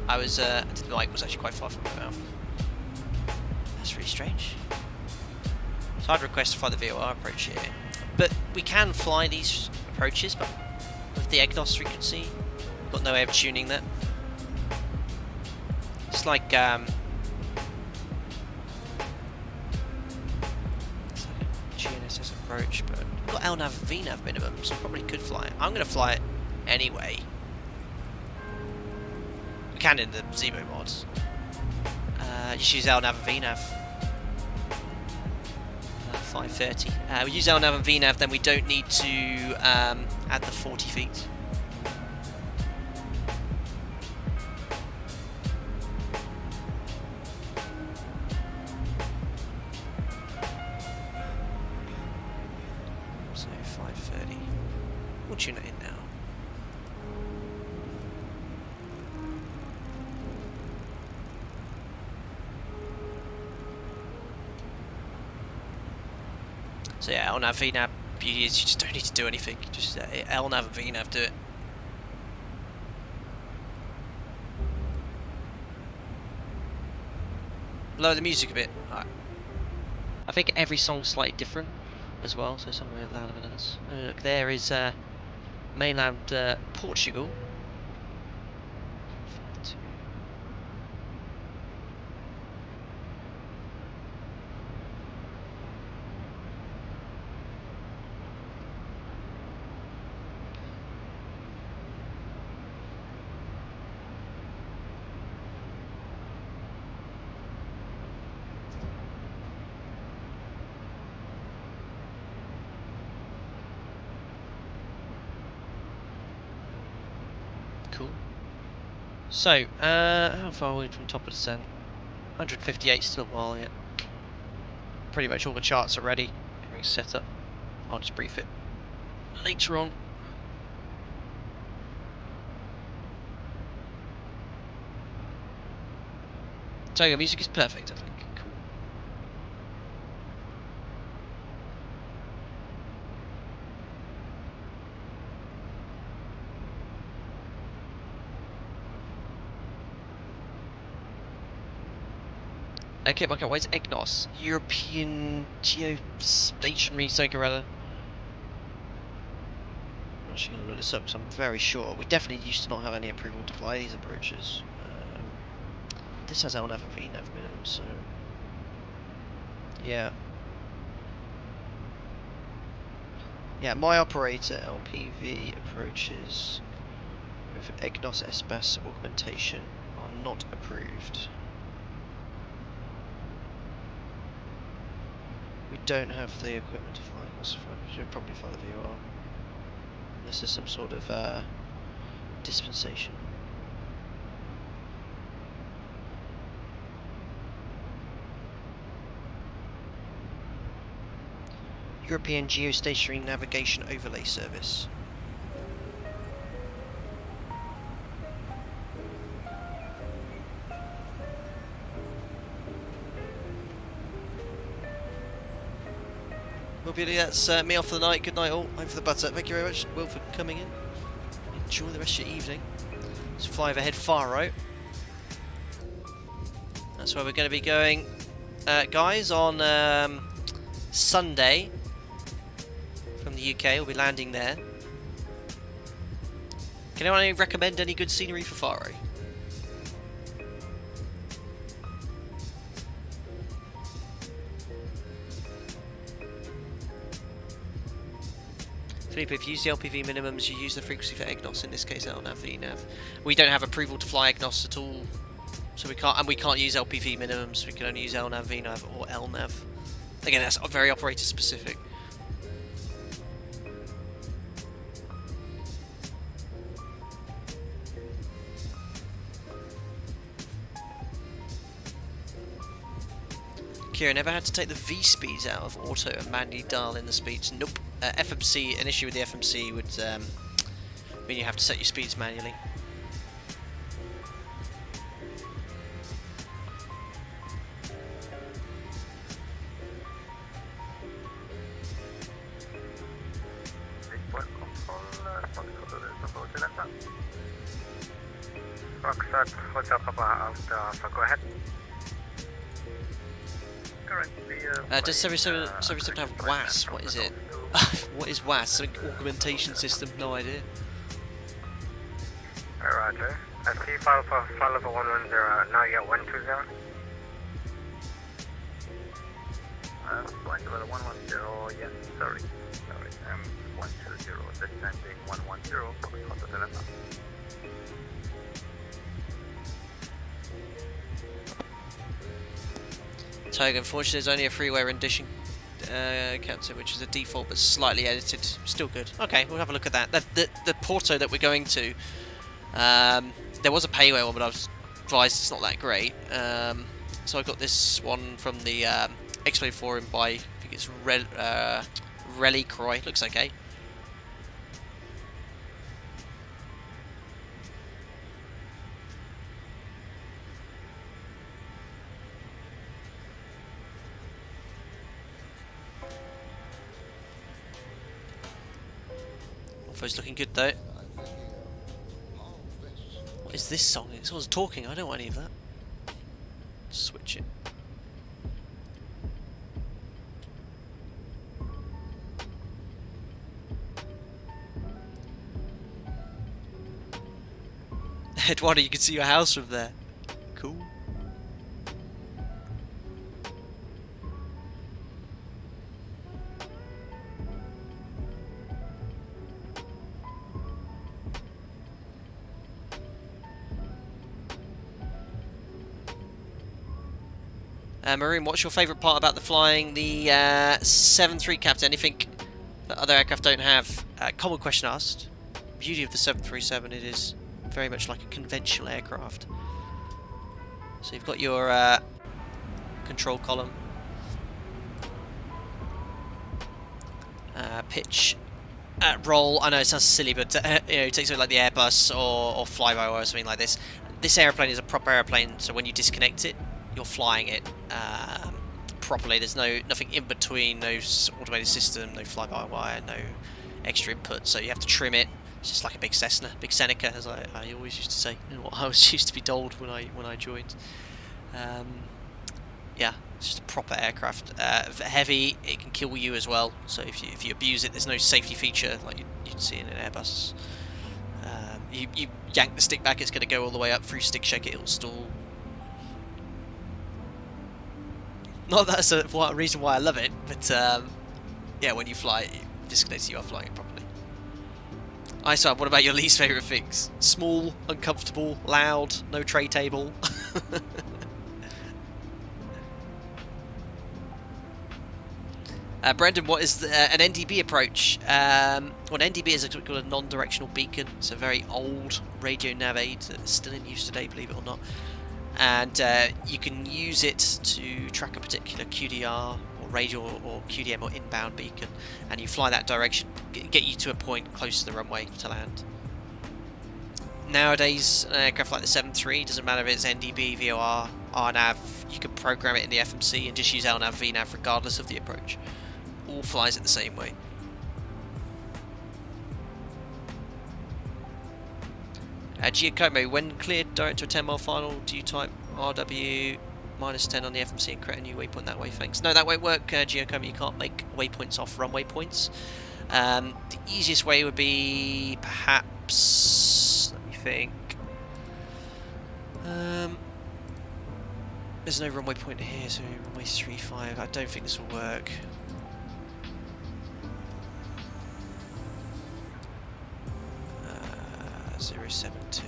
I was the mic was actually quite far from my mouth. That's really strange. So I'd request to fly the VOR approach here. But we can fly these approaches, but with the EGNOS frequency, we've got no way of tuning that. It's like it's like a GNSS approach, but we've got LNAV VNAV minimum, so we probably could fly it. I'm going to fly it anyway. We can in the ZIBO mods. Just use LNAV and VNAV. 530. We use LNAV and VNAV, then we don't need to add the 40 feet. So 530. We'll tune it in now. So yeah, LNAV, VNAV, beauty is you just don't need to do anything. Just LNAV and VNAV do it. Lower the music a bit. Alright. I think every song's slightly different. as well, so somewhere at Lalavenas. Look, there is mainland Portugal. Cool. So, how far are we from top of descent? 158, still a while yet. Pretty much all the charts are ready. Everything's set up. I'll just brief it later on. So the music is perfect, I think. Cool. Okay, Marco, where's EGNOS? European Geostationary something or other. I'm actually going to look this up because I'm very sure. We definitely used to not have any approval to fly these approaches. This has LNAV and VNAV minimum, so... yeah. Yeah, my operator LPV approaches with EGNOS SBAS augmentation are not approved. We don't have the equipment to fly EGNOS. We should probably fly the VOR. This is some sort of dispensation. European Geostationary Navigation Overlay Service. Well, Billy, that's me off for the night. Good night all. I'm for the butter. Thank you very much, Will, for coming in. Enjoy the rest of your evening. Let's fly overhead Faro. That's where we're going to be going, guys, on Sunday. From the UK, we'll be landing there. Can anyone recommend any good scenery for Faro? Philippe, if you use the LPV minimums, you use the frequency for EGNOS, in this case LNAV, VNAV. We don't have approval to fly EGNOS at all, so we can't use LPV minimums, we can only use LNAV, VNAV or LNAV. Again, that's very operator specific. Kira, never had to take the V speeds out of auto and manually dial in the speeds. Nope. FMC, an issue with the FMC would mean you have to set your speeds manually. Go ahead. Does 77 have WAS? What is it? What is WAS? Something augmentation system? No idea. Roger. I see file level 110, now you got 120. Flight level 110, yes, sorry, 120, descending 110 for the Porto telephone. Toga, unfortunately there's only a freeway rendition captain, which is a default but slightly edited. Still good. Okay, we'll have a look at that. The Porto that we're going to, there was a payway one, but I was advised it's not that great. So I got this one from the X-Plane forum by, I think it's Relicroy. Looks okay. It's looking good though. What is this song? Someone's talking, I don't want any of that. Switch it. Eduardo, you can see your house from there. Cool. Maroon, what's your favourite part about the flying the 737 Captain? Anything that other aircraft don't have? Common question asked. Beauty of the 737, it is very much like a conventional aircraft. So you've got your control column, pitch, roll. I know it sounds silly, but you know, take something like the Airbus or flyby or something like this. This airplane is a proper airplane, so when you disconnect it, you're flying it properly. There's nothing in between, no automated system, no fly-by-wire, no extra input, so you have to trim it. It's just like a big Cessna, big Seneca, as I always used to say, and what I was used to be told when I joined. Yeah, it's just a proper aircraft. Heavy, it can kill you as well, so if you abuse it, there's no safety feature like you'd see in an Airbus. You yank the stick back, it's going to go all the way up through stick shake, it'll stall. Not that's a reason why I love it, but yeah, when you fly it, disconnects, you are flying it properly. Isam, what about your least favourite things? Small, uncomfortable, loud, no tray table. Brendan, what is an NDB approach? Well, an NDB is called a non-directional beacon. It's a very old radio nav aid that's still in use today, believe it or not. And you can use it to track a particular QDR or radio or QDM or inbound beacon, and you fly that direction, get you to a point close to the runway to land. Nowadays, an aircraft like the 737, doesn't matter if it's NDB, VOR, RNAV, you can program it in the FMC and just use LNAV, VNAV regardless of the approach. All flies it the same way. Giacomo, when cleared direct to a 10 mile final, do you type RW -10 on the FMC and create a new waypoint that way? Thanks. No, that won't work, Giacomo. You can't make waypoints off runway points. The easiest way would be perhaps, let me think. There's no runway point here, so runway 35. I don't think this will work. Uh, 072.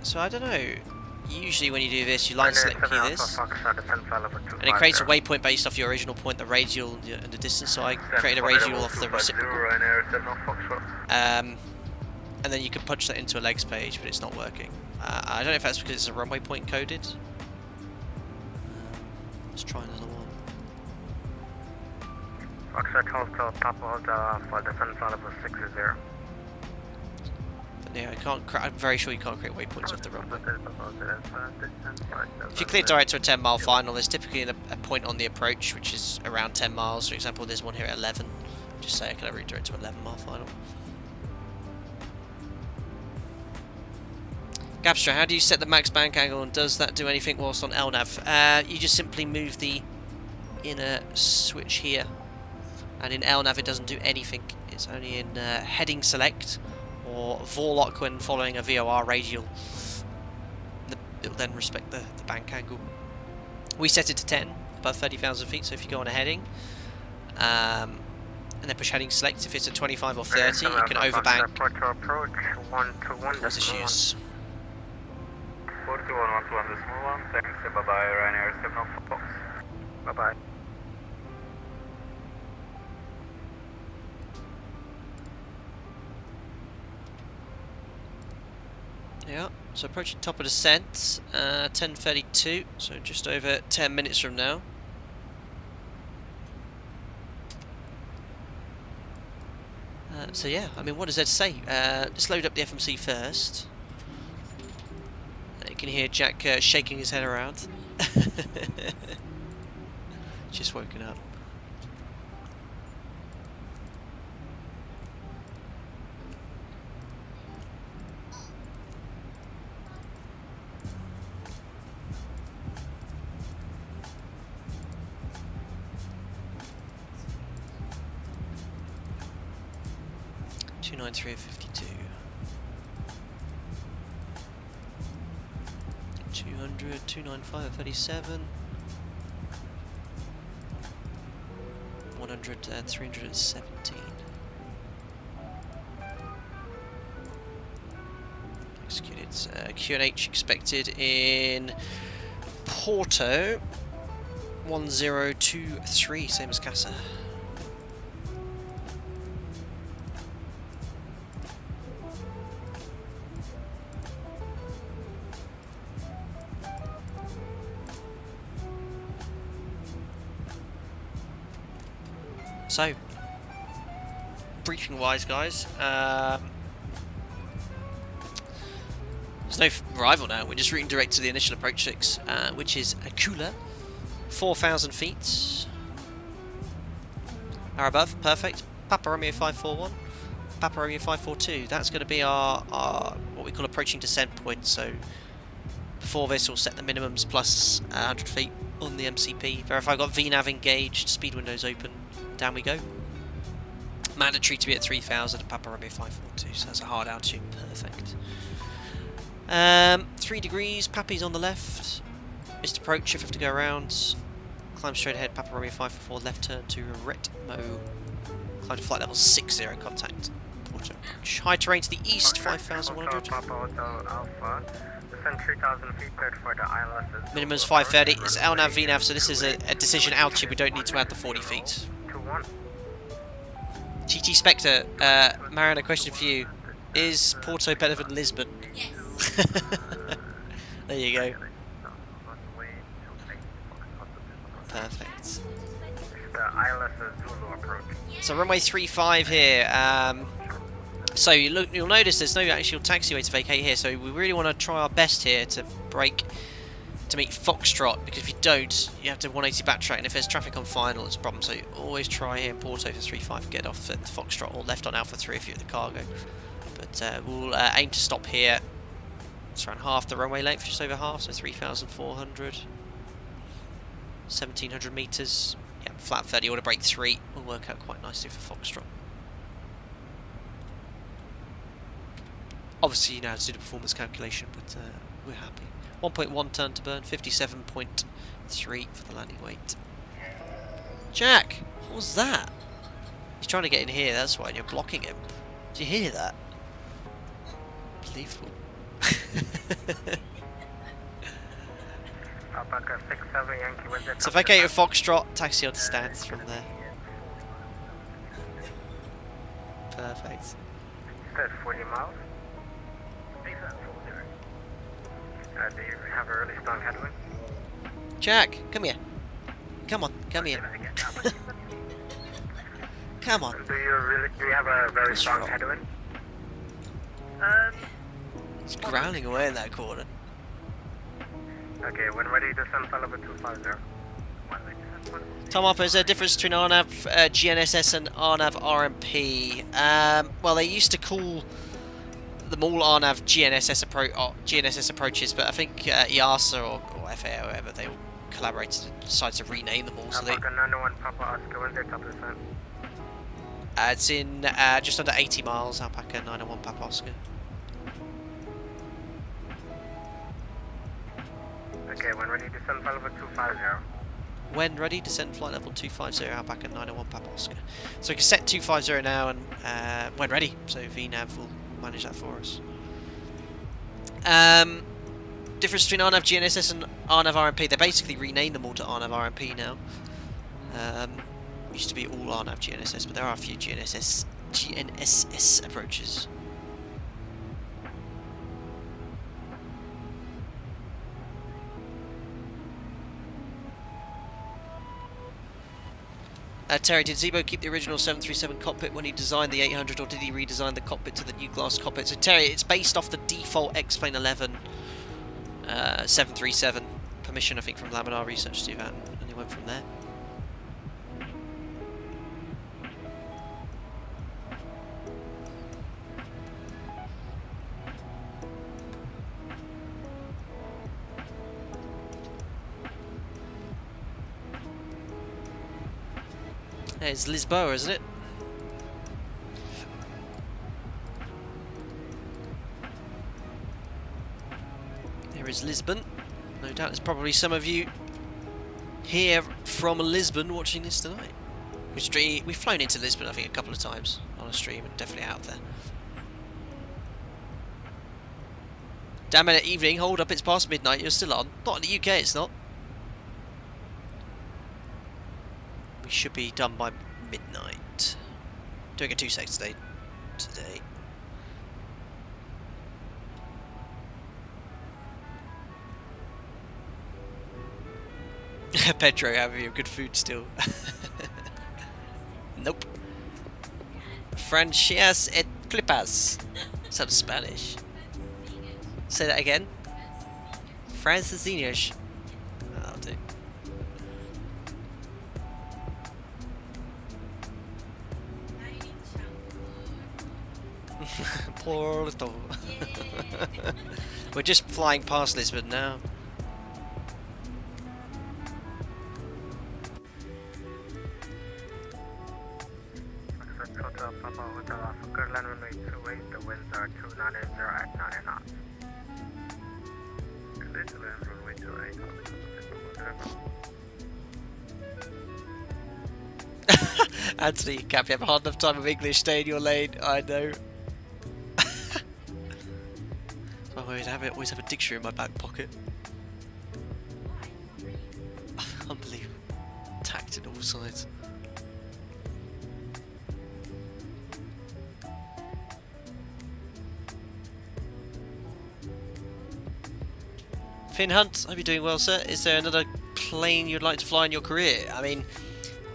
So I don't know. Usually when you do this, you line select key this, and it creates a waypoint based off your original point, the radial and the distance. So I created a radial off the reciprocal. And then you can punch that into a legs page, but it's not working. I don't know if that's because it's a runway point coded. Let's try another one. Foxtrot Hotel, top of for the sunflower level 60. Yeah, I'm very sure you can't create waypoints off the runway. If you clear direct to a 10 mile final, there's typically a point on the approach which is around 10 miles. For example, there's one here at 11. Just say I can route direct to 11 mile final. Gabstra, how do you set the max bank angle, and does that do anything whilst on LNAV? You just simply move the inner switch here, and in LNAV it doesn't do anything. It's only in heading select or Vorlock when following a VOR radial. It'll then respect the bank angle. We set it to 10, above 30,000 feet, so if you go on a heading, and then push heading select, if it's at 25 or 30, you can overbank. Cause issues. 4112, this move on. Thanks, bye-bye, Ryanair 704. Bye-bye. Yeah, so approaching top of descent, 10:32, so just over 10 minutes from now. So yeah, I mean, what is there to say? Let's load up the FMC first. You can hear Jack shaking his head around. Just woken up. 293.52. 200, 295.37. 100, 317. Executed. QNH expected in Porto. 1023, same as Casa. So, briefing-wise, guys, there's no arrival now. We're just routing direct to the initial approach 6, which is Akula, 4,000 feet. Are above, perfect. Papa Romeo 541, Papa Romeo 542. That's going to be our what we call approaching descent point. So before this, we'll set the minimums plus 100 feet on the MCP. Verify I've got VNAV engaged, speed windows open. Down we go. Mandatory to be at 3,000 at Papa Romeo 542, so that's a hard altitude, perfect. 3 degrees, Pappy's on the left. Missed approach, if you have to go around. Climb straight ahead, Papa Romeo 544, left turn to Retmo. Climb to flight level 60, contact. Porto approach. High terrain to the east, 5,100. Papa Hotel Alpha. Descend 3,000 feet, cleared for the ILS. Minimum's 530. It's LNAV, VNAV, so this is a decision altitude. We don't need to add the 40 feet. TT Spectre, Marion, a question for you. Is Porto better than Lisbon? Yes. There you go. Perfect. So runway 35 here. So you'll notice there's no actual taxiway to vacate here. So we really want to try our best here to brake to meet Foxtrot, because if you don't, you have to 180 backtrack, and if there's traffic on final, it's a problem. So you always try here in Porto for 35, get off at Foxtrot, or left on Alpha 3 if you're at the cargo. But we'll aim to stop here. It's around half the runway length, just over half, so 3,400. 1,700 metres. Yeah, flat 30, order brake 3 will work out quite nicely for Foxtrot. Obviously, you know how to do the performance calculation, but we're happy. 1.1 turn to burn, 57.3 for the landing weight. Jack, what was that? He's trying to get in here, that's why, and you're blocking him. Did you hear that? Unbelievable. So vacate with Foxtrot, taxi on stands from there. Perfect. 40 miles. Do you have a really strong headwind? Jack, come here. Come on, come here. Come on. Do you have a very strong headwind? It's growling away in that corner. Okay, when ready, descend flight level 250. Tom Hopper, is there a difference between RNAV GNSS and RNAV RMP? Well, they used to call them all RNAV GNSS approaches, but I think EASA or FAA or whatever, they all collaborated and decided to rename them all. So they, it's in just under 80 miles, Alpaca 901 Papa Oscar. Okay, when ready, descend flight level 250. When ready, descend flight level 250, Alpaca 901 Papa Oscar. So we can set 250 now, and when ready, so VNAV will manage that for us. Difference between RNAV GNSS and RNAV RMP, they basically renamed them all to RNAV RMP now. Used to be all RNAV GNSS, but there are a few GNSS approaches. Terry, did ZIBO keep the original 737 cockpit when he designed the 800, or did he redesign the cockpit to the new glass cockpit? So Terry, it's based off the default X-Plane 11 737. Permission, I think, from Laminar Research to do that, and he went from there. It's Lisboa, isn't it? There's Lisbon. No doubt there's probably some of you here from Lisbon watching this tonight. We've flown into Lisbon, I think, a couple of times on a stream, and definitely out there. Damn it, evening, hold up, it's past midnight, you're still on. Not in the UK, it's not. We should be done by midnight. Doing a 2 sec today. Pedro, having you good food still? Nope. Franchas et flipas. Sounds Spanish. Say that again. Francesinhas. That'll do. Porto. We're just flying past Lisbon now. Hotel Papa Hotel Africa, land runway 28, the winds are 290 at 90 knots. Clear to land runway 28, Anthony, Cap, you have a hard enough time of English, stay in your lane, I know. I always have a dictionary in my back pocket. Unbelievable. Tacked in all sides. Finn Hunt, hope you're doing well, sir. Is there another plane you'd like to fly in your career? I mean,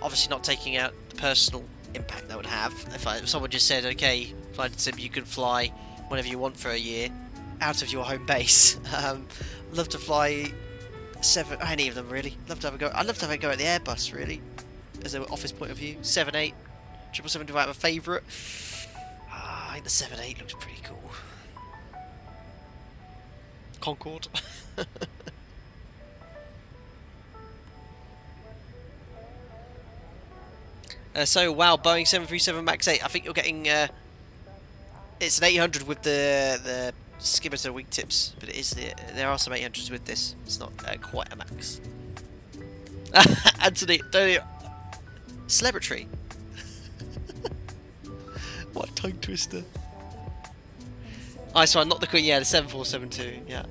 obviously not taking out the personal impact that would have. If someone just said, okay, flight sim, you can fly whenever you want for a year out of your home base. Love to fly any of them really. Love to have a go. I'd love to have a go at the Airbus really, as an office point of view. 78, 777. Do I have a favourite? I think the 78 looks pretty cool. Concorde. So wow, Boeing 737 Max 8. I think you're getting it's an 800 with the skimmer wingtips, but it is there are some 800s with this. It's not quite a Max. Anthony, celebrity. What tongue twister. Ice one, not the Queen. Yeah, the 7472. Yeah.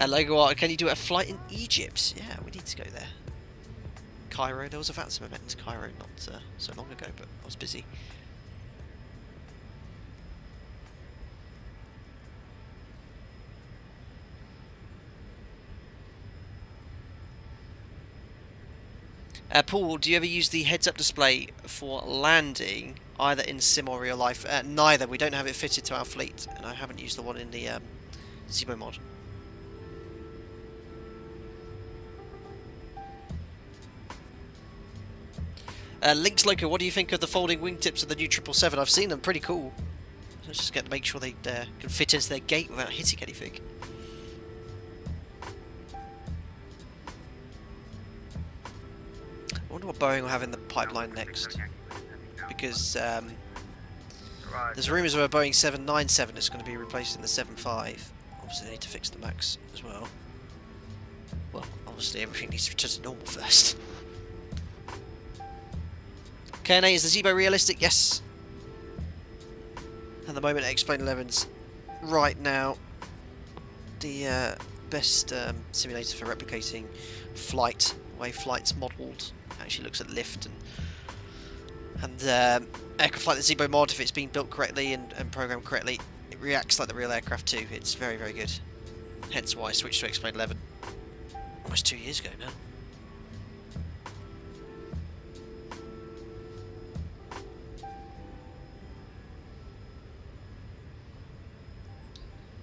Logo, can you do a flight in Egypt? Yeah, we need to go there. Cairo, there was a Vatsum event in Cairo not so long ago, but I was busy. Paul, do you ever use the heads-up display for landing, either in sim or real life? Neither. We don't have it fitted to our fleet, and I haven't used the one in the ZIBO mod. Links Loco, what do you think of the folding wingtips of the new 777? I've seen them, pretty cool. So just get to make sure they can fit into their gate without hitting anything. I wonder what Boeing will have in the pipeline next, because there's rumours of a Boeing 797 that's going to be replaced in the 75. Obviously they need to fix the Max as well. Well, obviously everything needs to return to normal first. KNA, is the ZIBO realistic? Yes. At the moment, Explain 11's right now the best simulator for replicating flight, the way flight's modelled. Actually looks at lift and aircraft like the ZIBO mod, if it's been built correctly and programmed correctly, it reacts like the real aircraft too. It's very, very good. Hence why I switched to Explain 11 almost 2 years ago now.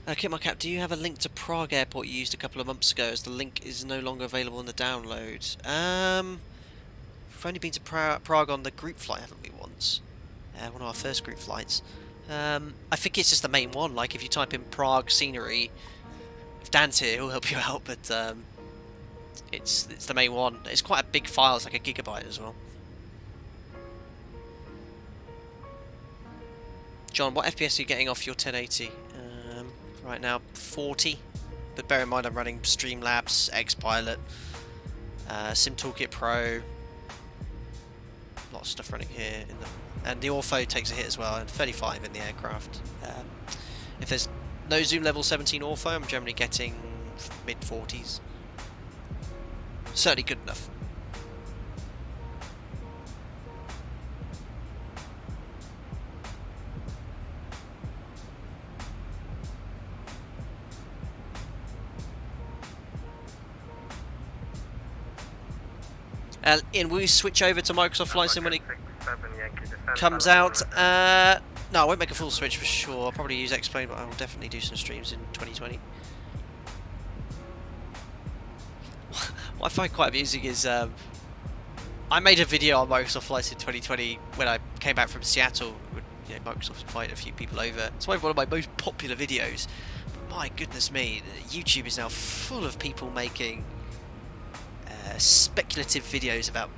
Okay, my cap, do you have a link to Prague Airport you used a couple of months ago, as the link is no longer available in the download? We've only been to Prague on the group flight, haven't we, once? One of our first group flights. I think it's just the main one, like if you type in Prague scenery, if Dan's here, he'll help you out, but it's the main one. It's quite a big file, it's like a gigabyte as well. John, what FPS are you getting off your 1080? Right now, 40. But bear in mind I'm running Streamlabs, Xpilot, Sim Toolkit Pro. Lots of stuff running here. And the Ortho takes a hit as well, and 35 in the aircraft. If there's no zoom level 17 Ortho, I'm generally getting mid-40s. Certainly good enough. Ian, will you switch over to Microsoft Flight Sim when it comes out? No, I won't make a full switch for sure. I'll probably use X-Plane, but I will definitely do some streams in 2020. What I find quite amusing is I made a video on Microsoft Flight Sim 2020 when I came back from Seattle. You know, Microsoft invited a few people over. It's one of my most popular videos. But my goodness me, YouTube is now full of people making speculative videos about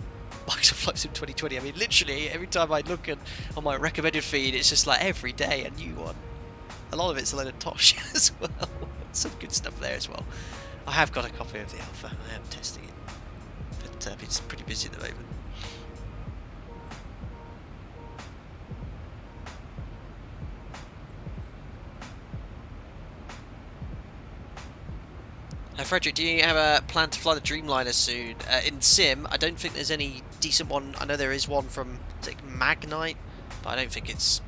Microsoft Flight Sim 2020. I mean, literally every time I look on my recommended feed, it's just like every day a new one. A lot of it's a load of tosh as well. Some good stuff there as well. I have got a copy of the alpha. I am testing it, but it's pretty busy at the moment. Frederick, do you have a plan to fly the Dreamliner soon? In Sim, I don't think there's any decent one. I know there is one from Magnite, but I don't think it's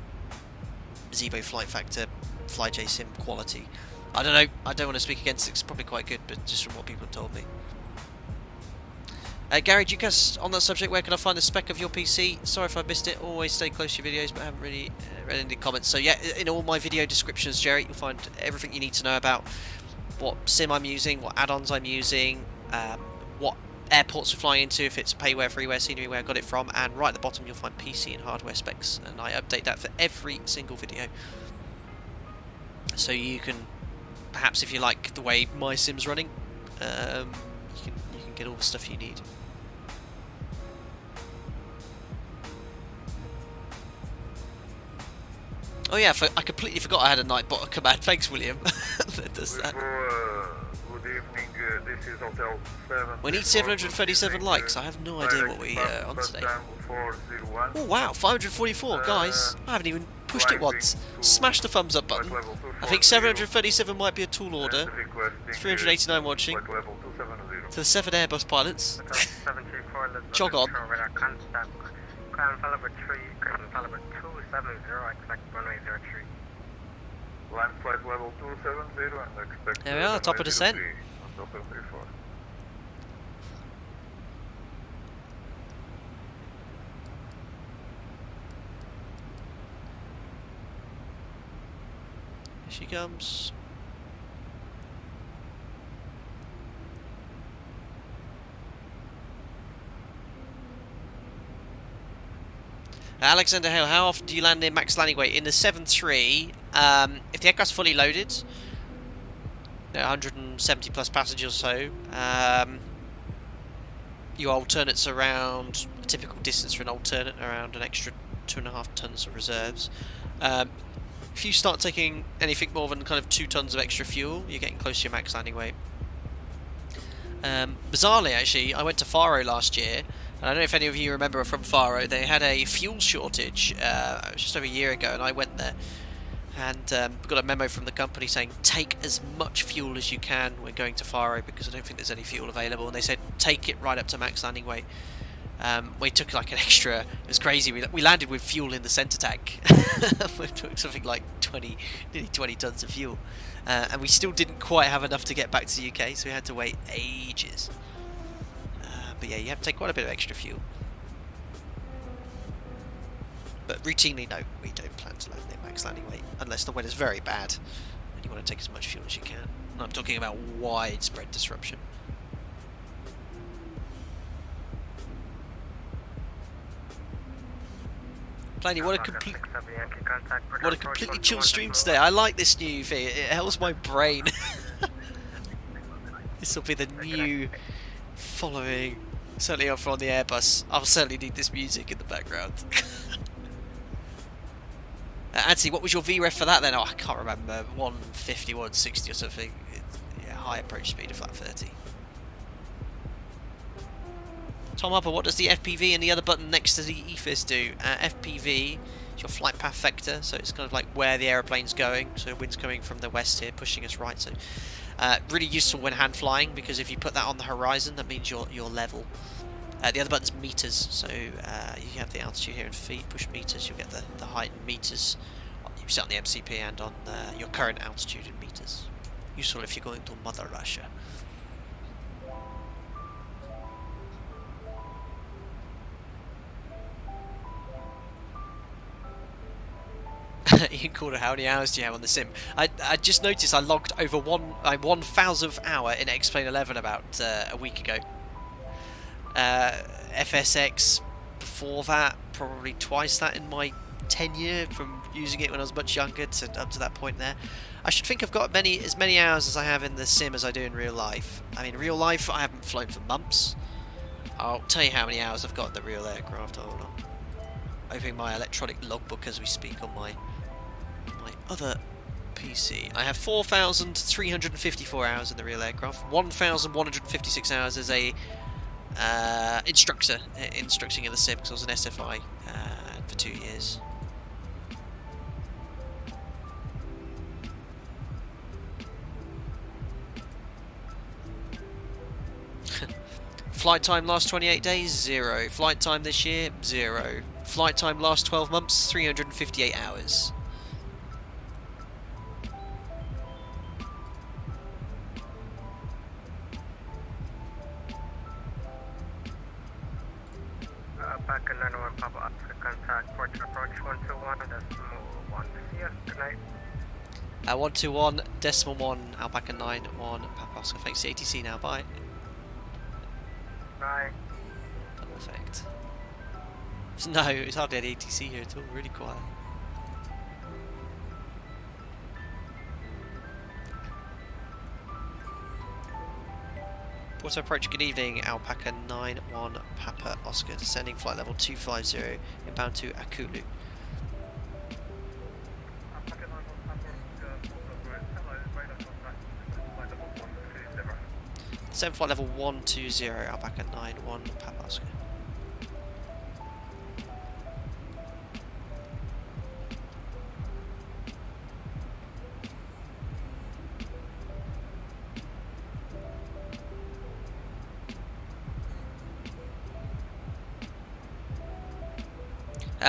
ZIBO Flight Factor, FlyJ Sim quality. I don't know. I don't want to speak against it. It's probably quite good, but just from what people have told me. Gary, do you guys, on that subject, where can I find the spec of your PC? Sorry if I missed it. Always stay close to your videos, but I haven't really read any comments. So yeah, in all my video descriptions, Jerry, you'll find everything you need to know about what sim I'm using, what add-ons I'm using, what airports we're flying into, if it's payware, freeware, scenery, where I got it from, and right at the bottom you'll find PC and hardware specs, and I update that for every single video. So you can, perhaps if you like the way my sim's running, you can get all the stuff you need. Oh yeah, I completely forgot I had a Nightbot command. Thanks, William. That does that. Good evening, this is Hotel 7. We need 737 likes. I have no idea what we on today. Oh wow, 544 guys. I haven't even pushed it once. Smash the thumbs up button. I think 737 might be a tall order. 389 watching. To the 7 Airbus pilots. Jog on. Line flight level 270 and expect there we are, top of descent. Here she comes. Alexander Hale, how often do you land near max landing weight? In the 7.3, if the aircraft's fully loaded, 170 plus passengers or so, your alternates around a typical distance for an alternate, around an extra 2.5 tons of reserves. If you start taking anything more than kind of 2 tons of extra fuel, you're getting close to your max landing weight. Bizarrely, actually, I went to Faro last year. I don't know if any of you remember from Faro, they had a fuel shortage just over a year ago, and I went there and got a memo from the company saying take as much fuel as you can when going to Faro because I don't think there's any fuel available, and they said take it right up to max landing weight. We took like an extra, it was crazy, we landed with fuel in the centre tank. We took something like nearly 20 tons of fuel, and we still didn't quite have enough to get back to the UK, so we had to wait ages. But yeah, you have to take quite a bit of extra fuel. But routinely, no, we don't plan to land near max landing weight unless the weather's very bad and you want to take as much fuel as you can. And I'm talking about widespread disruption. Planny, what a completely chill stream today. I like this new thing. It helps my brain. This will be the new following. Certainly up on the Airbus. I'll certainly need this music in the background. Anthony, what was your VREF for that then? Oh, I can't remember. 150, 160 or something. Yeah, high approach speed of flat 30. Tom Upper, what does the FPV and the other button next to the EFIS do? FPV is your flight path vector, so it's kind of like where the aeroplane's going. So the wind's coming from the west here, pushing us right. So really useful when hand flying, because if you put that on the horizon, that means you're level. The other button's meters, so you have the altitude here in feet. Push meters, you'll get the height in meters. You set on the MCP and on your current altitude in meters. Useful if you're going to Mother Russia. Ian Calder, how many hours do you have on the sim? I just noticed I logged over 1,000th hour in X-Plane 11 about a week ago. FSX before that, probably twice that in my tenure from using it when I was much younger to up to that point there. I should think I've got as many hours as I have in the sim as I do in real life. I mean, real life I haven't flown for months. I'll tell you how many hours I've got in the real aircraft. Hold on. Opening my electronic logbook as we speak on my other PC. I have 4,354 hours in the real aircraft. 1,156 hours as a instructor, instructing in the sim, because I was an SFI for 2 years. Flight time last 28 days, 0. Flight time this year, 0. Flight time last 12 months, 358 hours. Back in 91 Papa Oscar, contact Porto approach 121.1. Yeah, good night. 121.1 Alpaca 91 Papa Oscar. Thanks to ATC now, bye. Bye. Perfect. No, it's hardly any ATC here at all, really quiet. Porto approach, good evening, Alpaca 91 Papa Oscar, descending flight level 250, inbound to Akulu. Descend flight level 120, Alpaca 91 Papa Oscar.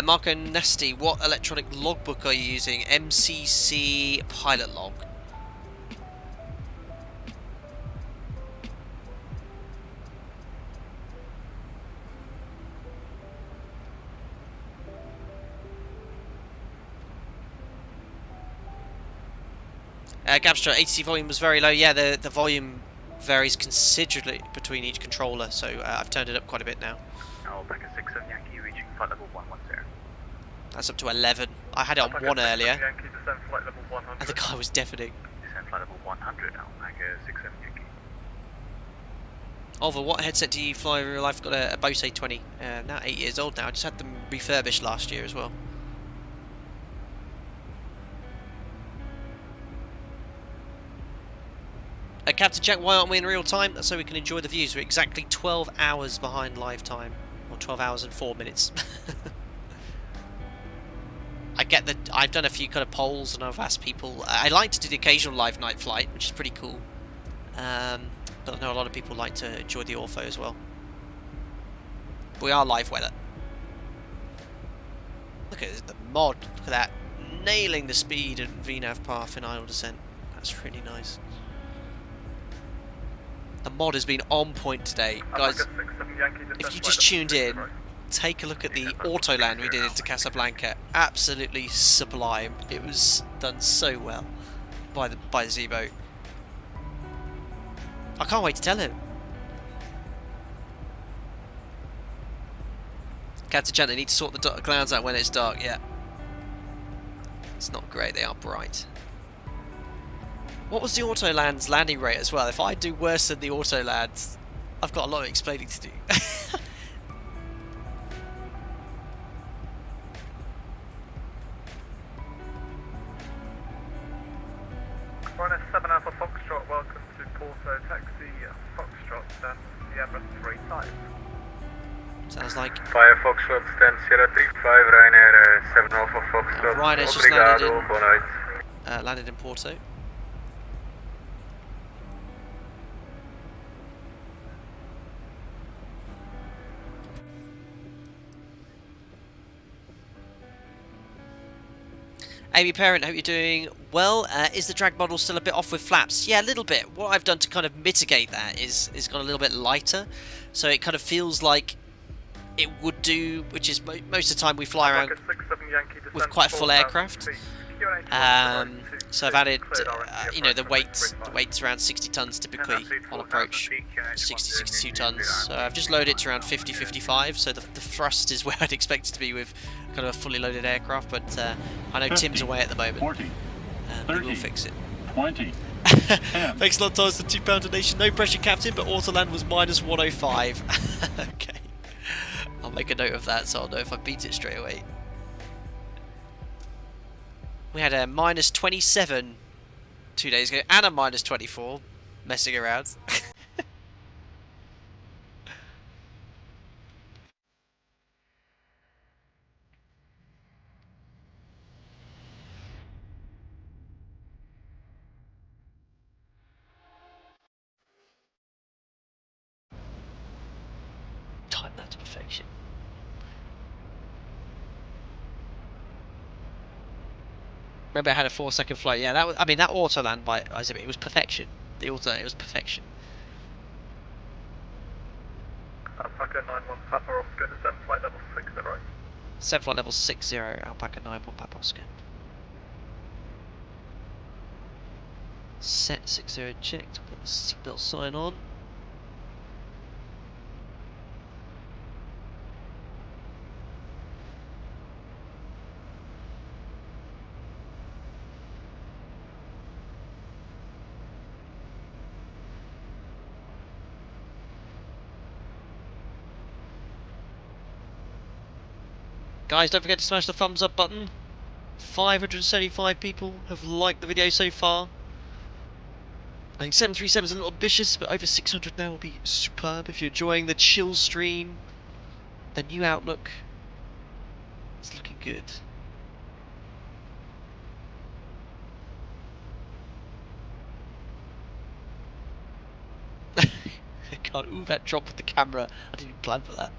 Marco Nasty, what electronic logbook are you using? MCC pilot log. Gabstra, ATC volume was very low. Yeah, the volume varies considerably between each controller, so I've turned it up quite a bit now. Alpaca 67 Yankee reaching flight level 110. That's up to 11. I had it on 1 earlier, Yankee, descend flight level 100. and the guy was deafening. Descend flight level 100, Alpaca 67 Yankee. Oliver, what headset do you fly in real life? Got a Bose A20, now 8 years old now. I just had them refurbished last year as well. Captain Jack, why aren't we in real time? That's so we can enjoy the views. We're exactly 12 hours behind live time. Or 12 hours and 4 minutes. I get that I've done a few kind of polls and I've asked people. I like to do the occasional live night flight, which is pretty cool. But I know a lot of people like to enjoy the ortho as well. But we are live weather. Look at the mod. Look at that. Nailing the speed and VNAV path in idle descent. That's really nice. The mod has been on point today. Guys, if you just tuned in, take a look at the autoland we did into Casablanca. Absolutely sublime. It was done so well by the ZIBO. I can't wait to tell him. Captain Jan, they need to sort the clouds out when it's dark, yeah. It's not great, they are bright. What was the autoland's landing rate as well? If I do worse than the autoland, I've got a lot of explaining to do. Foxtrot, stand Sierra 35. Sounds like Fire Foxtrot, stand Sierra 35, Ryanair 7 Alpha Foxtrot. Ryanair's just landed in Porto. Amy Parent, hope you're doing well. Is the drag model still a bit off with flaps? Yeah, a little bit. What I've done to kind of mitigate that is gone a little bit lighter, so it kind of feels like it would do, which is most of the time we fly around with quite a full aircraft. So I've added, you know, the weight's around 60 tons typically on approach, 62 tons. So I've just loaded it to around 55, so the thrust is where I'd expect it to be with kind of a fully loaded aircraft, but I know 50, Tim's away at the moment. 40, 30, we will fix it. 20. Thanks a lot, Thomas, the £2 donation. No pressure, Captain, but autoland was minus 105. Okay. I'll make a note of that so I'll know if I beat it straight away. We had a minus 27 2 days ago and a minus 24 messing around. Time that to perfection. Remember, I had a 4-second flight. Yeah, that was. I mean, that autoland by ZIBO, it was perfection. The autoland, it was perfection. Alpaca 91 Papa Oscar, descend flight level 60, right? 7 flight level 60, Alpaca 91 Papa Oscar. Set 60 checked. Put the seatbelt sign on. Guys, don't forget to smash the thumbs up button. 575 people have liked the video so far. I think 737 is a little ambitious, but over 600 now will be superb. If you're enjoying the chill stream, the new outlook, it's looking good. God, ooh, that drop with the camera. I didn't plan for that.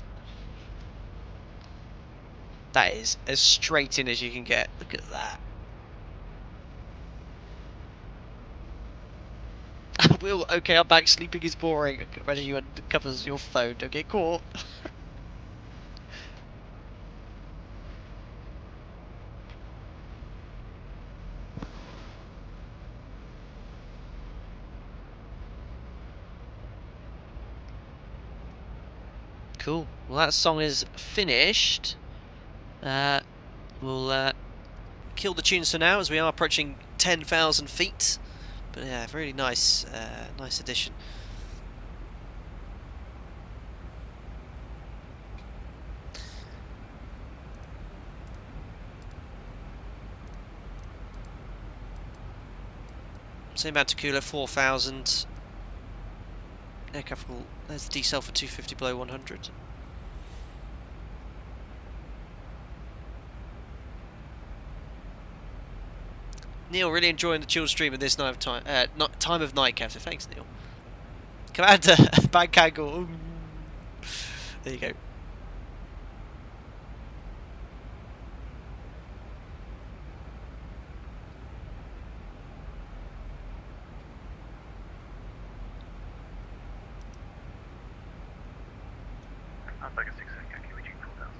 That is as straight in as you can get. Look at that. Will, okay, I'm back. Sleeping is boring. I can imagine you uncovers your phone. Don't get caught. Cool. Well, that song is finished. We'll kill the tunes for now as we are approaching 10,000 feet. But yeah, really nice, nice addition. Same about Takula, 4,000. Aircraft will, there's the decel for 250 below 100. Neil, really enjoying the chill stream at this time of night, Captain. Thanks, Neil. Commander, bag angle. There you go. Alpaca 67 Yankee, reaching 4,000.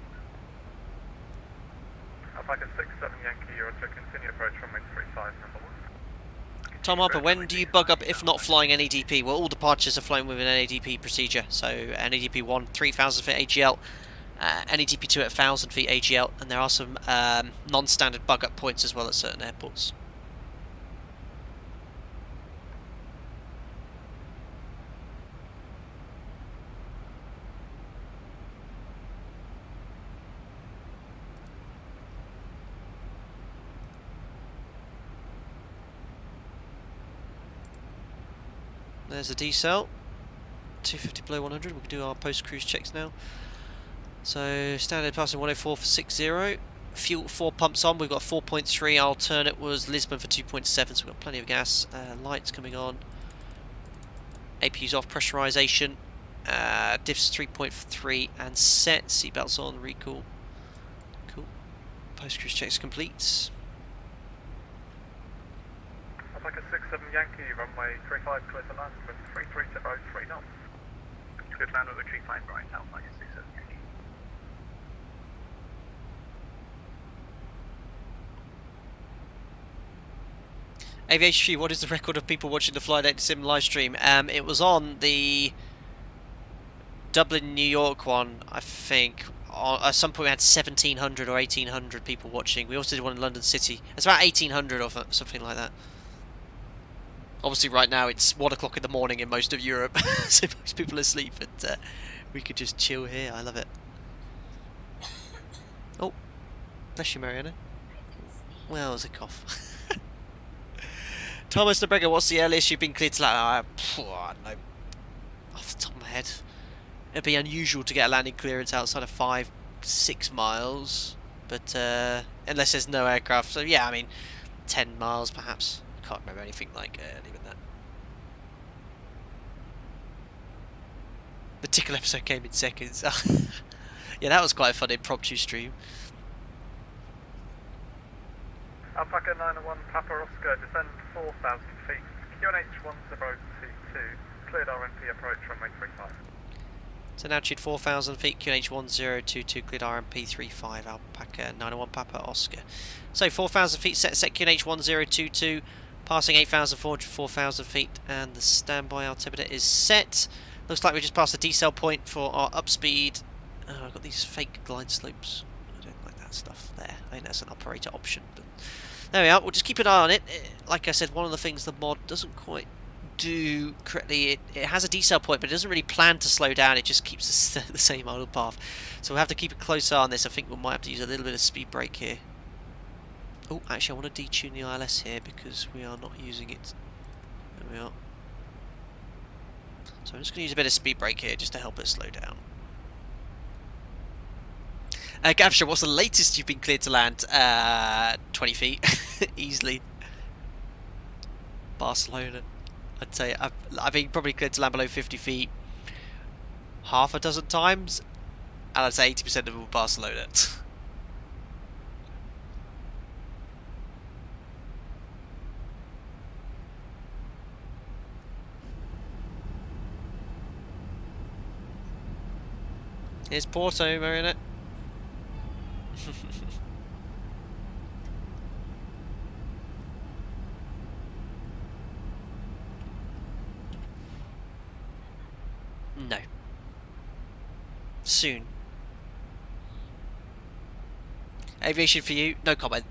Alpaca 67 Yankee, you're to continue approach runway 35, number 1. Tom Harper, when do you bug up if not flying NADP? Well, all departures are flown with an NADP procedure. So NADP 1, 3,000 feet AGL, NADP 2 at 1,000 feet AGL, and there are some non-standard bug up points as well at certain airports. There's a decel. 250 below 100. We can do our post-cruise checks now. So standard passing 104 for 60. Fuel 4 pumps on. We've got 4.3. Our alternate was Lisbon for 2.7. So we've got plenty of gas. Lights coming on. APU's off. Pressurization. Diffs 3.3 and set. Seatbelts on. Recall. Cool. Post-cruise checks complete. I'd like a 67 Yankee, runway 35, clear to land with 330 knots. Clear to land with a 35 right now, like a 67 Yankee. Aviation View, what is the record of people watching the Flight Data Sim live stream? It was on the Dublin, New York one, I think. At some point we had 1,700 or 1,800 people watching. We also did one in London City. It's about 1,800 or something like that. Obviously right now it's 1 o'clock in the morning in most of Europe, so most people are asleep, but we could just chill here. I love it. Oh, bless you, Mariana. Well, it was a cough. Thomas the Breger, what's the earliest you've been cleared to land? I don't know. Off the top of my head. It'd be unusual to get a landing clearance outside of 5-6 miles, but unless there's no aircraft. So yeah, I mean, 10 miles perhaps. I can't remember anything like even that. The tickle episode came in seconds. Yeah, that was quite a fun impromptu stream. Alpaca 901 Papa Oscar, descend 4,000 feet. QNH 1022, cleared RNP approach runway 35. So altitude 4,000 feet, QNH 1022, cleared RMP 35, Alpaca 901 Papa Oscar. So 4,000 feet, set QNH 1022, passing 8,400, 4,000 feet, and the standby altimeter is set. Looks like we just passed the decel point for our upspeed. Oh, I've got these fake glide slopes. I don't like that stuff there. I think that's an operator option, but there we are. We'll just keep an eye on it. Like I said, one of the things the mod doesn't quite do correctly, it has a decel point, but it doesn't really plan to slow down. It just keeps the same idle path. So we'll have to keep a close eye on this. I think we might have to use a little bit of speed brake here. Oh, actually I want to detune the ILS here because we are not using it. There we are. So I'm just going to use a bit of speed brake here just to help it slow down. Gavsha, what's the latest you've been cleared to land? 20 feet, easily. Barcelona. I'd say I've been probably cleared to land below 50 feet half a dozen times, and I'd say 80% of them were Barcelona. Here's Porto, Marionette. No. Soon. Aviation for you? No comment.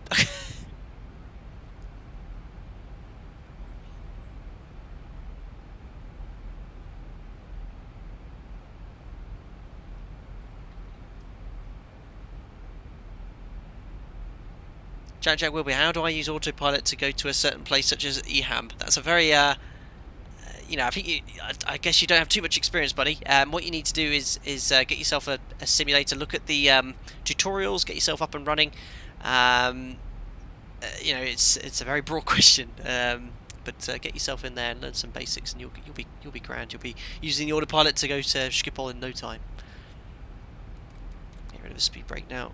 Jack Wilby, how do I use autopilot to go to a certain place such as EHAM? That's a very, you know, I guess you don't have too much experience, buddy. What you need to do is get yourself a simulator, look at the tutorials, get yourself up and running. You know, it's a very broad question, but get yourself in there and learn some basics, and you'll be grand. You'll be using the autopilot to go to Schiphol in no time. Get rid of the speed brake now.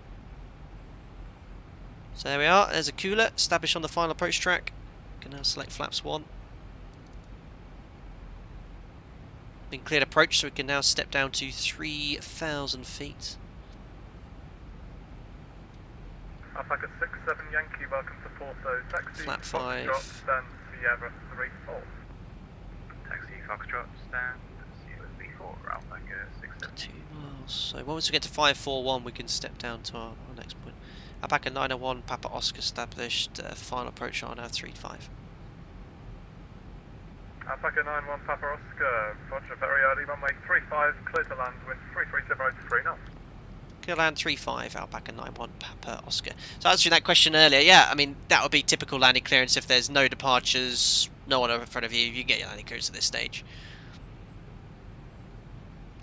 So there we are, there's a cooler established on the final approach track. Can now select flaps 1. Been cleared approach, so we can now step down to 3,000 feet. Alpaca 67 Yankee, welcome to Porto. Taxi Flap 5. Foxtrot, stand Sierra 34. Taxi Foxtrot, stand Sierra 34, Alpaca 67. 2 miles. So once we get to 541, we can step down to our next point. Alpaca 901, Papa Oscar established, final approach on our 35. Alpaca 91 Papa Oscar, Roger, very early, runway 35, clear to land with 330 knots. Clear land 35, Alpaca 91 Papa Oscar. So answering that question earlier, yeah, I mean, that would be typical landing clearance if there's no departures, no one over in front of you, you get your landing clearance at this stage.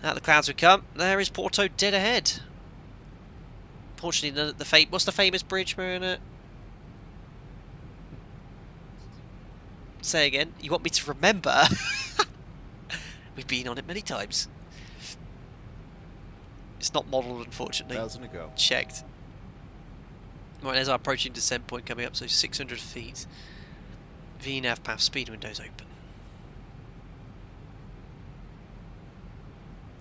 Out the clouds we come. There is Porto dead ahead. Fortunately, what's the famous bridge, Marina? Say again. You want me to remember? We've been on it many times. It's not modelled, unfortunately. 1,000 to go. Checked. Right, there's our approaching descent point coming up, so 600 feet. VNAV path speed windows open.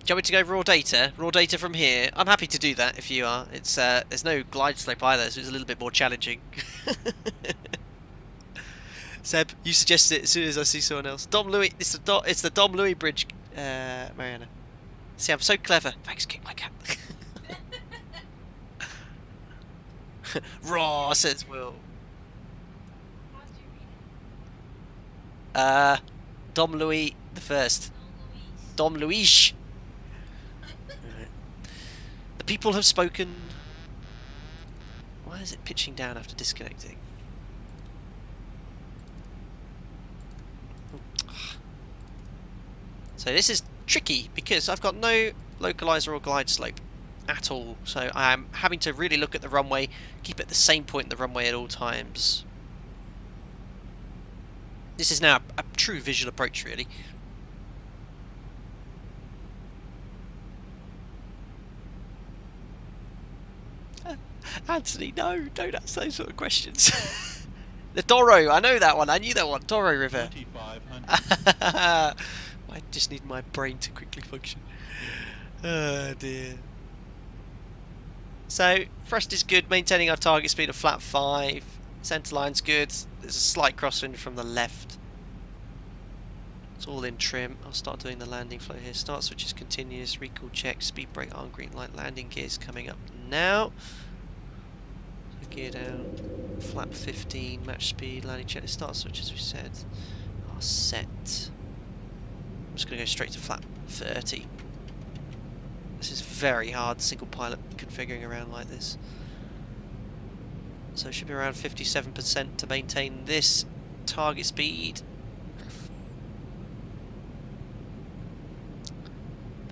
Do you want me to go raw data? Raw data from here? I'm happy to do that if you are. It's there's no glide slope either, so it's a little bit more challenging. Seb, you suggested it as soon as I see someone else. Dom Louis, it's the Dom Louis Bridge, Mariana. See, I'm so clever. Thanks, kick my cap. Raw, says Will. Dom Louis the First. Dom Louis. The people have spoken. Why is it pitching down after disconnecting? So this is tricky because I've got no localizer or glide slope at all. So I'm having to really look at the runway, keep it at the same point in the runway at all times. This is now a true visual approach, really. Anthony, no, don't ask those sort of questions. The Douro, I know that one. I knew that one. Douro River. 2,500. I just need my brain to quickly function. Oh dear. So thrust is good, maintaining our target speed of flat 5. Centre line's good. There's a slight crosswind from the left. It's all in trim. I'll start doing the landing flow here. Start switch is continuous. Recall check. Speed brake on green light. Landing gears coming up now. So gear down. Flap 15. Match speed. Landing check. The start switch as we said are set. I'm just going to go straight to flap 30. This is very hard single pilot configuring around like this. So it should be around 57% to maintain this target speed.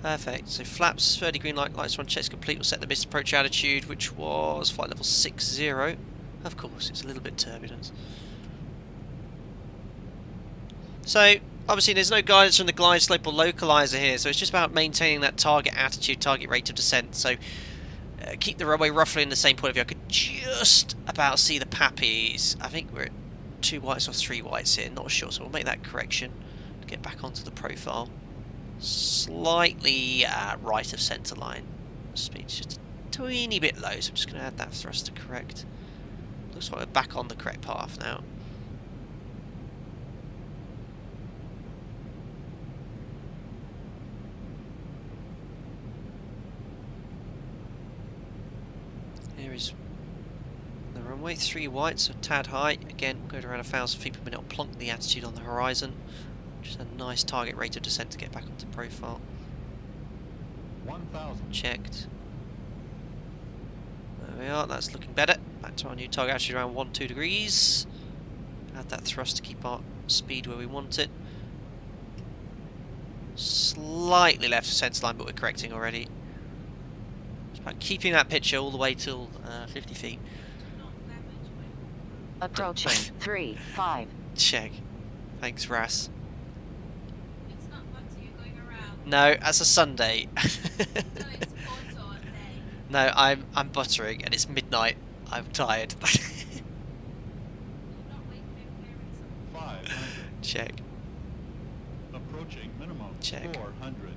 Perfect. So flaps 30 green light, lights on checks complete. Will set the missed approach altitude, which was flight level 60. Of course, it's a little bit turbulent. So obviously there's no guidance from the glide slope or localizer here, so it's just about maintaining that target attitude, target rate of descent. So keep the runway roughly in the same point of view. I could just about see the pappies. I think we're at 2 whites or 3 whites here, not sure, so we'll make that correction to get back onto the profile. Slightly right of centre line. Speed's just a tiny bit low, so I'm just going to add that thrust to correct. Looks like we're back on the correct path now. Here is the runway, 3 whites, so a tad high. Again, we'll go to around 1,000 feet per minute. I'll plonk the attitude on the horizon. Just a nice target rate of descent to get back onto profile. 1,000. Checked. There we are, that's looking better. Back to our new target attitude around 1-2 degrees. Add that thrust to keep our speed where we want it. Slightly left of centre line, but we're correcting already. It's about keeping that picture all the way till 50 feet. Approaching 3, 5. Check. Thanks, Ras. It's not butter, you're going around. No, that's a Sunday. No, it's Porto day. No, I'm buttering and it's midnight. I'm tired. You're not waiting for parents. 500. Check. Approaching minimum. Check. 400.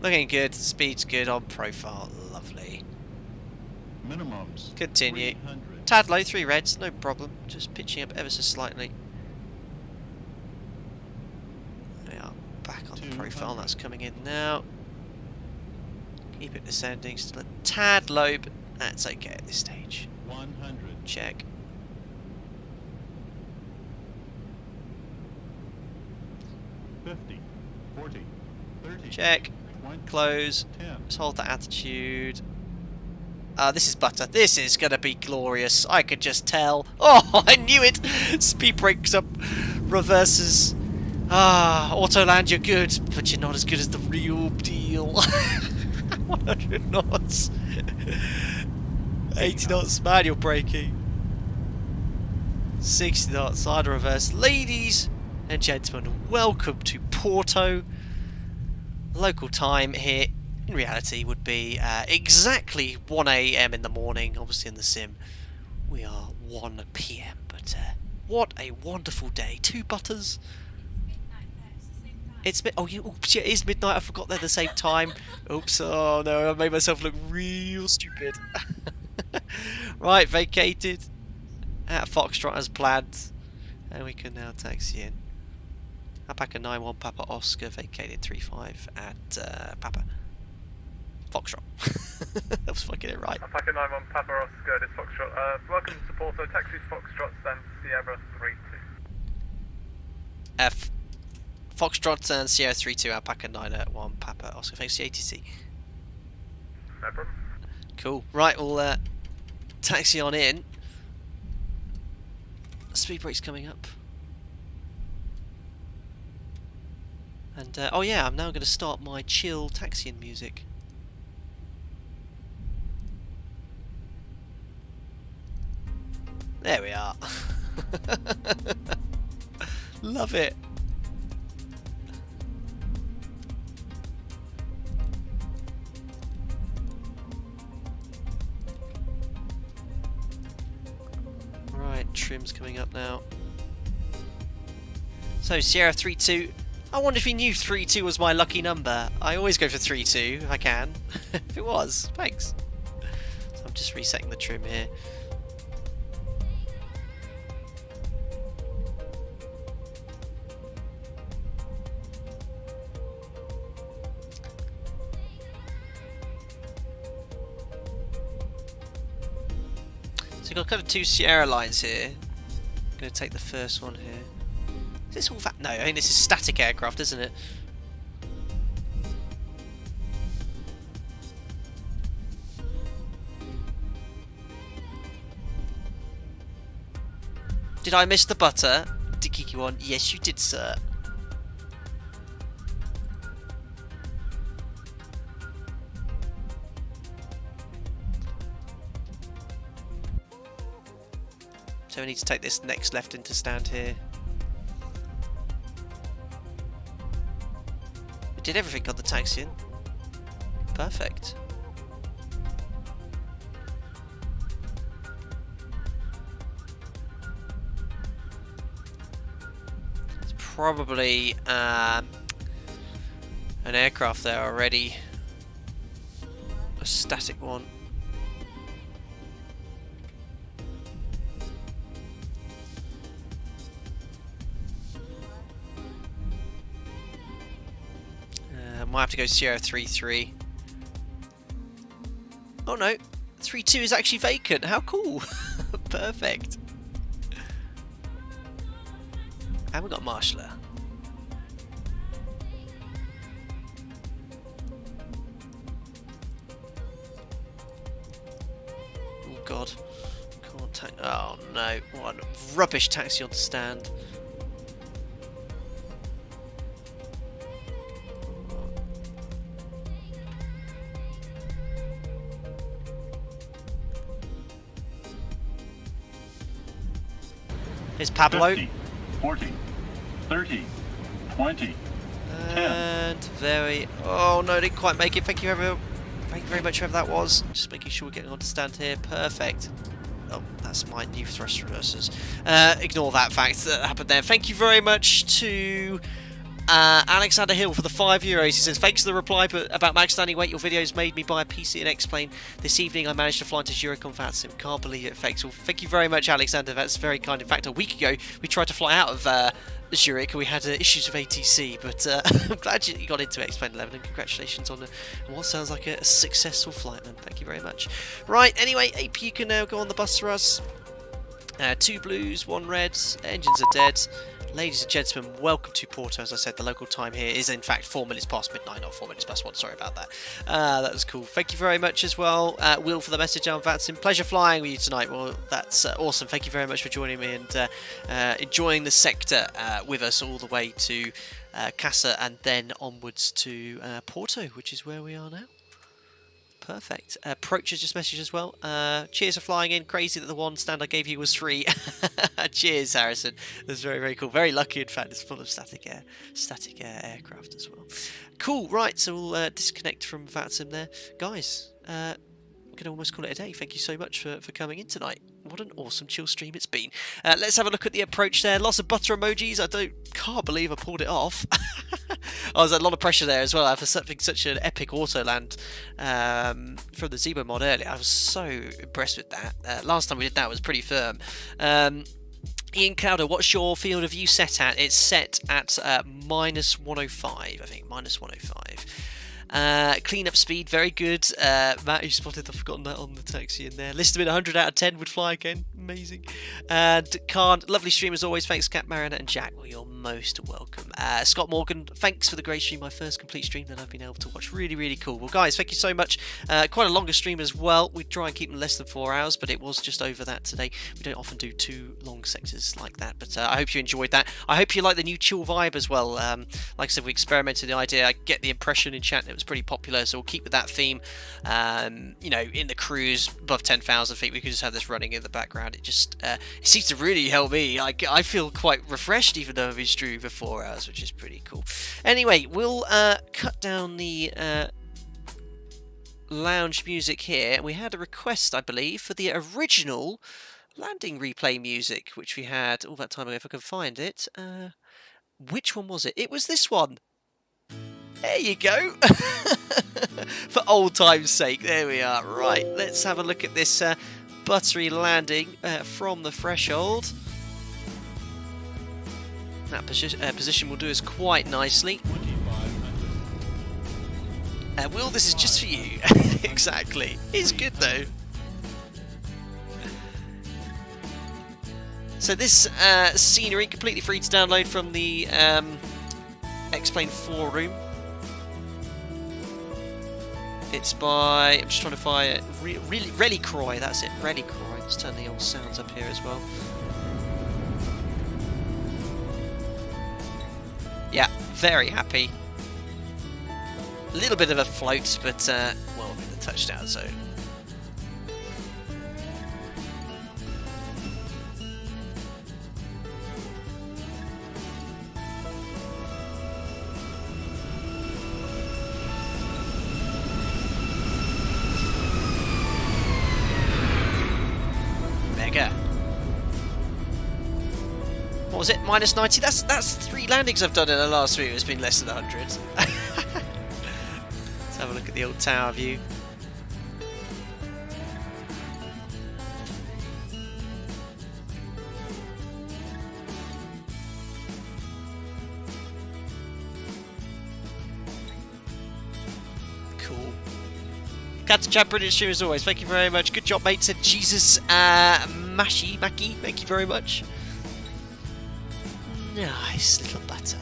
Looking good. Speed's good on profile. Lovely. Minimums. Continue. 300. Tad low, 3 reds, no problem. Just pitching up ever so slightly. We are back on the profile. That's coming in now. Keep it descending. Still a tad low, but that's okay at this stage. 100. Check. $50, $40, $30. Check. 20, Close. 10. Just hold that attitude. This is butter. This is going to be glorious. I could just tell. Oh, I knew it. Speed brakes up. Reverses. Ah, autoland, you're good, but you're not as good as the real deal. 100 knots. 80 knots manual braking. 60 knots side reverse. Ladies and gentlemen, welcome to Porto. Local time here, in reality, would be exactly 1 AM in the morning. Obviously in the sim, we are 1 PM, but what a wonderful day. 2 butters. It's oops, yeah, it is midnight. I forgot they're the same time. Oops, oh no, I made myself look real stupid. Right, vacated at Foxtrot as planned, and we can now taxi in. Alpaca 91 Papa Oscar, vacated 35 at Papa Foxtrot. I was fucking it right. Alpaca 91 Papa Oscar, this Foxtrot. Welcome to Porto, taxis Foxtrot, stand Sierra 32. Foxtrot and Sierra 32 Alpaca 91 Papa Oscar, thanks to the ATC. No problem. Cool. Right, we'll taxi on in. Speed brake's coming up. And, oh yeah, I'm now going to start my chill taxiing music. There we are. Love it. Right, trim's coming up now. So, Sierra 32. I wonder if he knew 32 was my lucky number. I always go for 32 if I can. If it was, thanks. So I'm just resetting the trim here. So we've got kind of 2 Sierra lines here. I'm going to take the first one here. Is this all that? No, I think this is static aircraft, isn't it? Did I miss the butter? Dikiki one. Yes, you did, sir. So we need to take this next left into stand here. We did everything on the taxiing. Perfect. It's probably an aircraft there already. A static one. Might have to go Sierra 33. Oh no, 32 is actually vacant. How cool! Perfect. And we got Marshaller. Oh god. Can't oh no, what a rubbish taxi on the stand. Here's Pablo. 50, 40, 30, 20, 10. And very... Oh no, didn't quite make it. Thank you very much, whoever that was. Just making sure we're getting on to stand here. Perfect. Oh, that's my new thrust reversers. Ignore that fact that happened there. Thank you very much to Alexander Hill for the €5. He says, thanks for the reply about Max standing weight. Your videos made me buy a PC and X-Plane. This evening I managed to fly into Zurich on VATSIM. Can't believe it, thanks. Well, thank you very much, Alexander. That's very kind. In fact, a week ago we tried to fly out of Zurich and we had issues with ATC, but I'm glad you got into X-Plane 11 and congratulations on what sounds like a successful flight, man. Thank you very much. Right, anyway, AP, you can now go on the bus for us. 2 blues, 1 red, engines are dead. Ladies and gentlemen, welcome to Porto. As I said, the local time here is in fact 4 minutes past midnight, not 4 minutes past 1. Sorry about that. That was cool. Thank you very much as well, Will, for the message. That's a pleasure flying with you tonight. Well, that's awesome. Thank you very much for joining me and enjoying the sector with us all the way to Casa and then onwards to Porto, which is where we are now. Perfect. Approach has just messaged as well. Cheers for flying in. Crazy that the one stand I gave you was free. Cheers, Harrison. That's very, very cool. Very lucky, in fact. It's full of static aircraft as well. Cool. Right, so we'll disconnect from VATSIM there. Guys, I'm going to almost call it a day. Thank you so much for coming in tonight. What an awesome chill stream it's been. Let's have a look at the approach there. Lots of butter emojis. I can't believe I pulled it off. I was a lot of pressure there as well after something such an epic autoland from the ZIBO mod earlier. I was so impressed with that. Last time we did that was pretty firm. Ian Cowder, what's your field of view set at? It's set at minus 105, I think. Minus 105. Clean-up speed, very good. Matt, you spotted, I've forgotten that on the taxi in there. Listed in 100 out of 10 would fly again. Amazing. And Khan, lovely stream as always. Thanks, Cat, Marina, and Jack. Well, you're most welcome. Scott Morgan, thanks for the great stream. My first complete stream that I've been able to watch. Really, really cool. Well, guys, thank you so much. Quite a longer stream as well. We try and keep them less than 4 hours, but it was just over that today. We don't often do too long sectors like that, but I hope you enjoyed that. I hope you like the new chill vibe as well. Like I said, we experimented the idea. I get the impression in chat that it was pretty popular, so we'll keep with that theme. You know, in the cruise above 10,000 feet, we could just have this running in the background. It just it seems to really help me. I feel quite refreshed, even though I've been streaming for 4 hours, which is pretty cool. Anyway, we'll cut down the lounge music here. We had a request, I believe, for the original landing replay music, which we had all that time ago. If I can find it, which one was it? It was this one. There you go. For old time's sake, there we are. Right, let's have a look at this buttery landing from the threshold. That position will do us quite nicely. Will, this is just for you. Exactly. It's good though. So this scenery completely free to download from the X-Plane forum. It's by, I'm just trying to find it, Relicroy, that's it, Relicroy. Let's turn the old sounds up here as well. Yeah, very happy. A little bit of a float, but well, I'm in the touchdown zone. What was it? Minus 90? That's 3 landings I've done in the last week. It's been less than 100. Let's have a look at the old tower view. Cool. Captain Chad, brilliant stream as always. Thank you very much. Good job, mate. Said Jesus Mackie. Thank you very much. Nice little butter.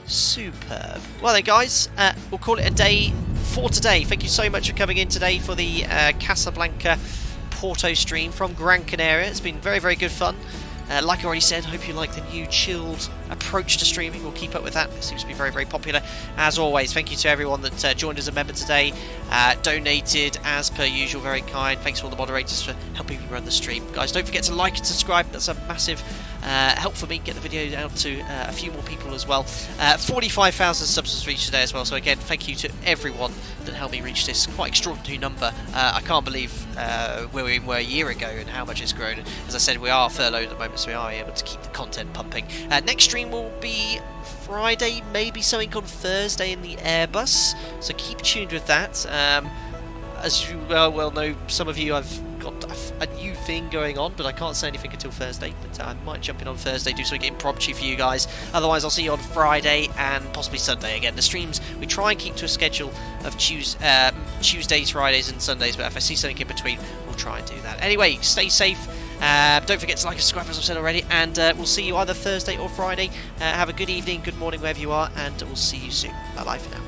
Superb. Well then, guys, we'll call it a day for today. Thank you so much for coming in today for the Casablanca Porto stream from Gran Canaria. It's been very, very good fun. Like I already said, I hope you like the new chilled approach to streaming. We'll keep up with that. It seems to be very, very popular. As always, thank you to everyone that joined as a member today, donated as per usual, very kind. Thanks to all the moderators for helping me run the stream. Guys, don't forget to like and subscribe. That's a massive help for me. Get the video out to a few more people as well. 45,000 subs reached today as well. So again, thank you to everyone that helped me reach this quite extraordinary number. I can't believe where we were a year ago and how much it's grown. As I said, we are furloughed at the moment, so we are able to keep the content pumping. Next stream will be Friday, maybe something on Thursday in the Airbus, so keep tuned with that. As you well know, some of you, I've got a new thing going on, but I can't say anything until Thursday, but I might jump in on Thursday, do something impromptu for you guys. Otherwise, I'll see you on Friday and possibly Sunday. Again, the streams, we try and keep to a schedule of Tuesdays, Fridays and Sundays, but if I see something in between, we'll try and do that. Anyway, stay safe, Don't forget to like and subscribe, as I've said already, and we'll see you either Thursday or Friday. Have a good evening, good morning, wherever you are, and we'll see you soon. Bye-bye for now.